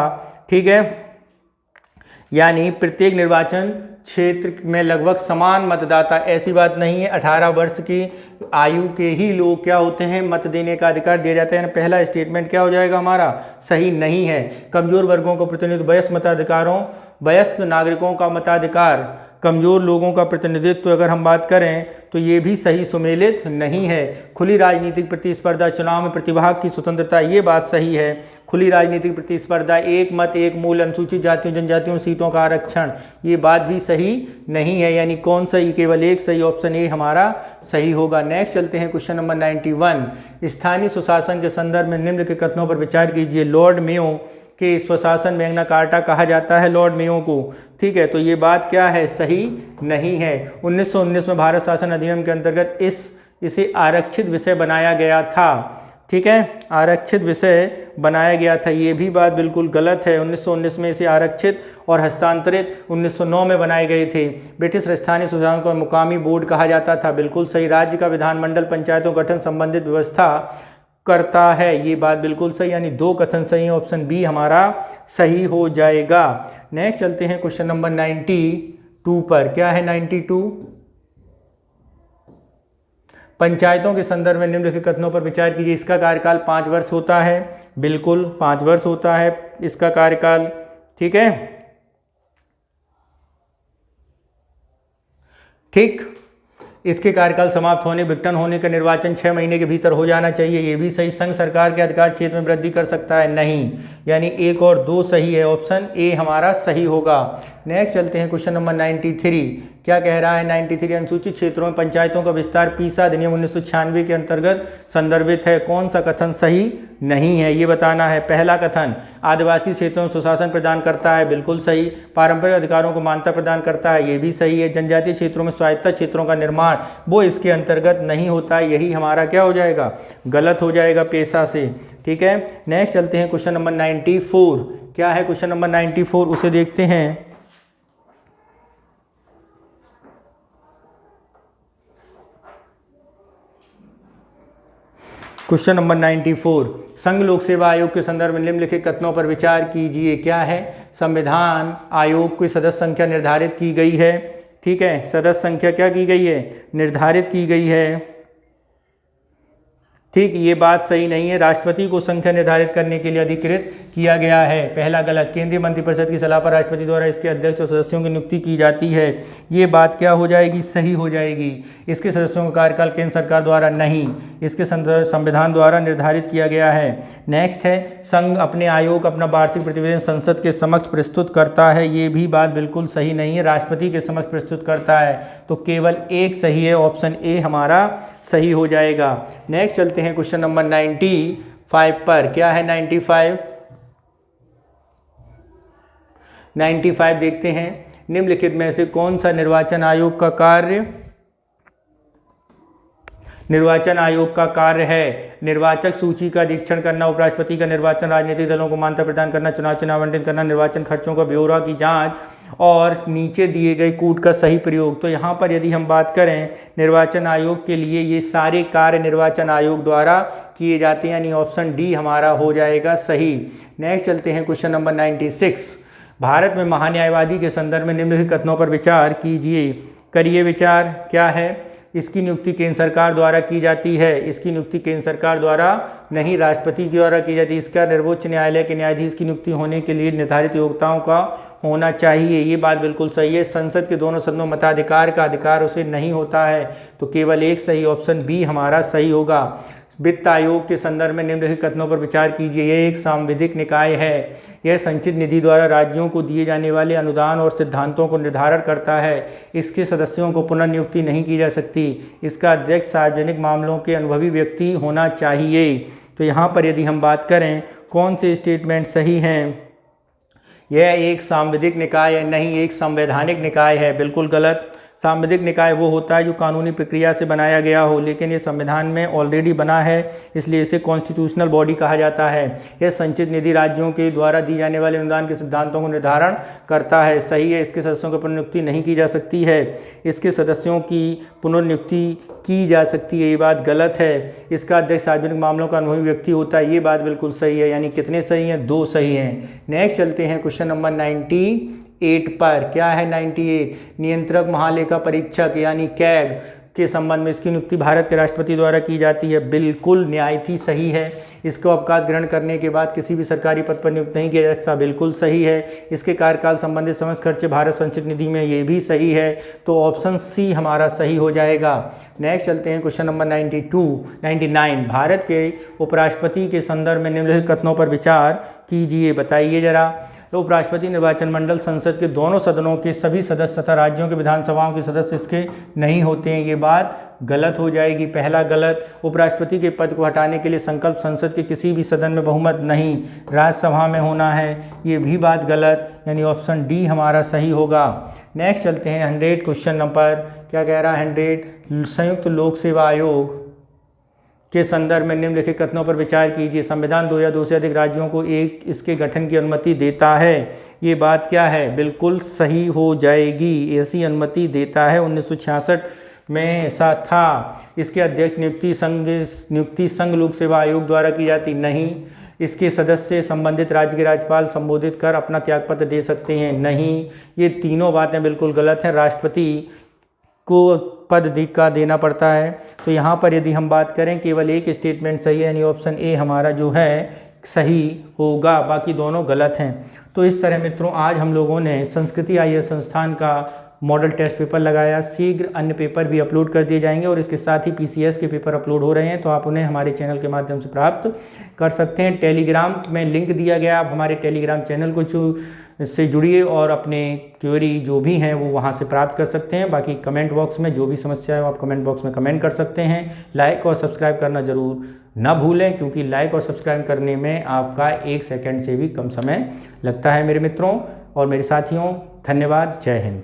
ठीक है, यानी प्रत्येक निर्वाचन क्षेत्र में लगभग समान मतदाता, ऐसी बात नहीं है। 18 वर्ष की आयु के ही लोग क्या होते हैं, मत देने का अधिकार दिया जाता है। यानी पहला स्टेटमेंट क्या हो जाएगा हमारा, सही नहीं है। कमजोर वर्गों को प्रतिनिधित्व, वयस्क नागरिकों का मताधिकार, कमजोर लोगों का प्रतिनिधित्व अगर हम बात करें तो ये भी सही सुमेलित नहीं है। खुली राजनीतिक प्रतिस्पर्धा, चुनाव में प्रतिभाग की स्वतंत्रता, ये बात सही है। खुली राजनीतिक प्रतिस्पर्धा, एक मत एक मूल, अनुसूचित जातियों जनजातियों सीटों का आरक्षण, ये बात भी सही नहीं है। यानी कौन सही, केवल एक सही, ऑप्शन ए हमारा सही होगा। नेक्स्ट चलते हैं क्वेश्चन नंबर 91। स्थानीय सुशासन के संदर्भ में निम्नलिखित कथनों पर विचार कीजिए। लॉर्ड मेयो के स्वशासन मैग्ना कार्टा कहा जाता है लॉर्ड मेयो को, ठीक है, तो ये बात क्या है, सही नहीं है। 1919 में भारत शासन अधिनियम के अंतर्गत इसे आरक्षित विषय बनाया गया था, ठीक है, आरक्षित विषय बनाया गया था, ये भी बात बिल्कुल गलत है। 1919 में इसे आरक्षित और हस्तांतरित 1909 में बनाए गए थे। ब्रिटिश स्थानीय सुशासन को मुकामी बोर्ड कहा जाता था, बिल्कुल सही। राज्य का विधानमंडल पंचायतों गठन संबंधित व्यवस्था करता है, ये बात बिल्कुल सही, यानी 2 कथन सही, ऑप्शन बी हमारा सही हो जाएगा। नेक्स्ट चलते हैं क्वेश्चन नंबर 92 2 पर। क्या है 92? पंचायतों के संदर्भ में निम्नलिखित कथनों पर विचार कीजिए। इसका कार्यकाल 5 वर्ष होता है, बिल्कुल 5 वर्ष होता है इसका कार्यकाल, ठीक है। ठीक, इसके कार्यकाल समाप्त होने, विघटन होने का निर्वाचन 6 महीने के भीतर हो जाना चाहिए, ये भी सही। संघ सरकार के अधिकार क्षेत्र में वृद्धि कर सकता है, नहीं, यानी 1 और 2 सही है, ऑप्शन ए हमारा सही होगा। नेक्स्ट चलते हैं क्वेश्चन नंबर 93। क्या कह रहा है 93? अनुसूचित क्षेत्रों में पंचायतों का विस्तार पीसा अधिनियम 1996 के अंतर्गत संदर्भित है, कौन सा कथन सही नहीं है ये बताना है। पहला कथन, आदिवासी क्षेत्रों में सुशासन प्रदान करता है, बिल्कुल सही। पारंपरिक अधिकारों को मान्यता प्रदान करता है, ये भी सही है। जनजातीय क्षेत्रों में स्वायत्त क्षेत्रों का निर्माण वो इसके अंतर्गत नहीं होता है, यही हमारा क्या हो जाएगा, गलत हो जाएगा पेशा से, ठीक है। नेक्स्ट चलते हैं क्वेश्चन नंबर 94। क्या है क्वेश्चन नंबर 94, उसे देखते हैं। क्वेश्चन नंबर 94, संघ लोक सेवा आयोग के संदर्भ में निम्नलिखित कथनों पर विचार कीजिए। क्या है, संविधान आयोग की सदस्य संख्या निर्धारित की गई है, ठीक है, सदस्य संख्या क्या की गई है, निर्धारित की गई है, ठीक, ये बात सही नहीं है। राष्ट्रपति को संख्या निर्धारित करने के लिए अधिकृत किया गया है, पहला गलत। केंद्रीय मंत्रिपरिषद की सलाह पर राष्ट्रपति द्वारा इसके अध्यक्ष और सदस्यों की नियुक्ति की जाती है, ये बात क्या हो जाएगी, सही हो जाएगी। इसके सदस्यों का कार्यकाल केंद्र सरकार द्वारा नहीं, इसके संविधान द्वारा निर्धारित किया गया है। नेक्स्ट है, संघ अपने आयोग अपना वार्षिक प्रतिवेदन संसद के समक्ष प्रस्तुत करता है, ये भी बात बिल्कुल सही नहीं है, राष्ट्रपति के समक्ष प्रस्तुत करता है, तो केवल एक सही है, ऑप्शन ए हमारा सही हो जाएगा। नेक्स्ट चलते हैं क्वेश्चन नंबर 95 पर। क्या है 95? 95 देखते हैं, निम्नलिखित में से कौन सा निर्वाचन आयोग का कार्य है? निर्वाचक सूची का अधीक्षण करना, उपराष्ट्रपति का निर्वाचन, राजनीतिक दलों को मान्यता प्रदान करना, चुनाव आवंटन करना, निर्वाचन खर्चों का ब्यौरा की जांच और नीचे दिए गए कूट का सही प्रयोग। तो यहाँ पर यदि हम बात करें निर्वाचन आयोग के लिए, ये सारे कार्य निर्वाचन आयोग द्वारा किए जाते हैं, यानी ऑप्शन डी हमारा हो जाएगा सही। नेक्स्ट चलते हैं क्वेश्चन नंबर 96। भारत में महान्यायवादी के संदर्भ में निम्नलिखित कथनों पर विचार कीजिए, करिए विचार। क्या है, इसकी नियुक्ति केंद्र सरकार द्वारा की जाती है, इसकी नियुक्ति केंद्र सरकार द्वारा नहीं, राष्ट्रपति द्वारा की जाती है। इसका सर्वोच्च न्यायालय के न्यायाधीश की नियुक्ति होने के लिए निर्धारित योग्यताओं का होना चाहिए, ये बात बिल्कुल सही है। संसद के दोनों सदनों में मताधिकार का अधिकार उसे नहीं होता है, तो केवल एक सही, ऑप्शन बी हमारा सही होगा। वित्त आयोग के संदर्भ में निम्नलिखित कथनों पर विचार कीजिए। यह एक सांविधिक निकाय है, यह संचित निधि द्वारा राज्यों को दिए जाने वाले अनुदान और सिद्धांतों को निर्धारण करता है। इसके सदस्यों को पुनर्नियुक्ति नहीं की जा सकती। इसका अध्यक्ष सार्वजनिक मामलों के अनुभवी व्यक्ति होना चाहिए। तो यहाँ पर यदि हम बात करें कौन से स्टेटमेंट सही हैं, यह एक सांविधिक निकाय है, नहीं एक संवैधानिक निकाय है, बिल्कुल गलत। सांविधिक निकाय वो होता है जो कानूनी प्रक्रिया से बनाया गया हो, लेकिन ये संविधान में ऑलरेडी बना है, इसलिए इसे कॉन्स्टिट्यूशनल बॉडी कहा जाता है। यह संचित निधि राज्यों के द्वारा दी जाने वाले अनुदान के सिद्धांतों को निर्धारण करता है, सही है। इसके सदस्यों की पुनर्नियुक्ति नहीं की जा सकती है, इसके सदस्यों की पुनर्नियुक्ति की जा सकती है, ये बात गलत है। इसका अध्यक्ष सार्वजनिक मामलों का अनुभवी व्यक्ति होता है, ये बात बिल्कुल सही है, यानी कितने सही हैं, 2 सही हैं। नेक्स्ट चलते हैं क्वेश्चन नंबर 98 पर। क्या है 98? नियंत्रक महालेखा परीक्षक यानी कैग के संबंध में इसकी नियुक्ति भारत के राष्ट्रपति द्वारा की जाती है, बिल्कुल न्यायिक सही है। इसको अवकाश ग्रहण करने के बाद किसी भी सरकारी पद पर नियुक्त नहीं किया जा सकता, बिल्कुल सही है। इसके कार्यकाल संबंधित समस्त खर्चे भारत संचित निधि में, ये भी सही है, तो ऑप्शन सी हमारा सही हो जाएगा। नेक्स्ट चलते हैं क्वेश्चन नंबर 99। भारत के उपराष्ट्रपति के संदर्भ में निम्नलिखित कथनों पर विचार कीजिए, बताइए जरा। तो उपराष्ट्रपति निर्वाचन मंडल संसद के दोनों सदनों के सभी सदस्य तथा राज्यों के विधानसभाओं के सदस्य इसके नहीं होते हैं, ये बात गलत हो जाएगी, पहला गलत। उपराष्ट्रपति के पद को हटाने के लिए संकल्प संसद के किसी भी सदन में बहुमत नहीं, राज्यसभा में होना है, ये भी बात गलत, यानी ऑप्शन डी हमारा सही होगा। नेक्स्ट चलते हैं 100 क्वेश्चन नंबर। क्या कह रहा है 100? संयुक्त लोक सेवा आयोग के संदर्भ में निम्नलिखित कथनों पर विचार कीजिए। संविधान 2 या 2 से अधिक राज्यों को इसके गठन की अनुमति देता है, ये बात क्या है, बिल्कुल सही हो जाएगी, ऐसी अनुमति देता है। 1966 में ऐसा था। इसके अध्यक्ष नियुक्ति संघ लोक सेवा आयोग द्वारा की जाती नहीं, इसके सदस्य संबंधित राज्य के राज्यपाल संबोधित कर अपना त्यागपत्र दे सकते हैं, नहीं, ये तीनों बातें बिल्कुल गलत हैं। राष्ट्रपति को पद का देना पड़ता है। तो यहाँ पर यदि हम बात करें केवल एक स्टेटमेंट सही है, यानी ऑप्शन ए हमारा जो है सही होगा, बाकी दोनों गलत हैं। तो इस तरह मित्रों आज हम लोगों ने संस्कृति IAS संस्थान का मॉडल टेस्ट पेपर लगाया। शीघ्र अन्य पेपर भी अपलोड कर दिए जाएंगे और इसके साथ ही PCS के पेपर अपलोड हो रहे हैं, तो आप उन्हें हमारे चैनल के माध्यम से प्राप्त कर सकते हैं। टेलीग्राम में लिंक दिया गया, आप हमारे टेलीग्राम चैनल को से जुड़िए और अपने क्वेरी जो भी हैं वो वहाँ से प्राप्त कर सकते हैं। बाकी कमेंट बॉक्स में जो भी समस्या है आप कमेंट बॉक्स में कमेंट कर सकते हैं। लाइक और सब्सक्राइब करना ज़रूर ना भूलें, क्योंकि लाइक और सब्सक्राइब करने में आपका 1 सेकंड से भी कम समय लगता है मेरे मित्रों और मेरे साथियों। धन्यवाद। जय हिंद।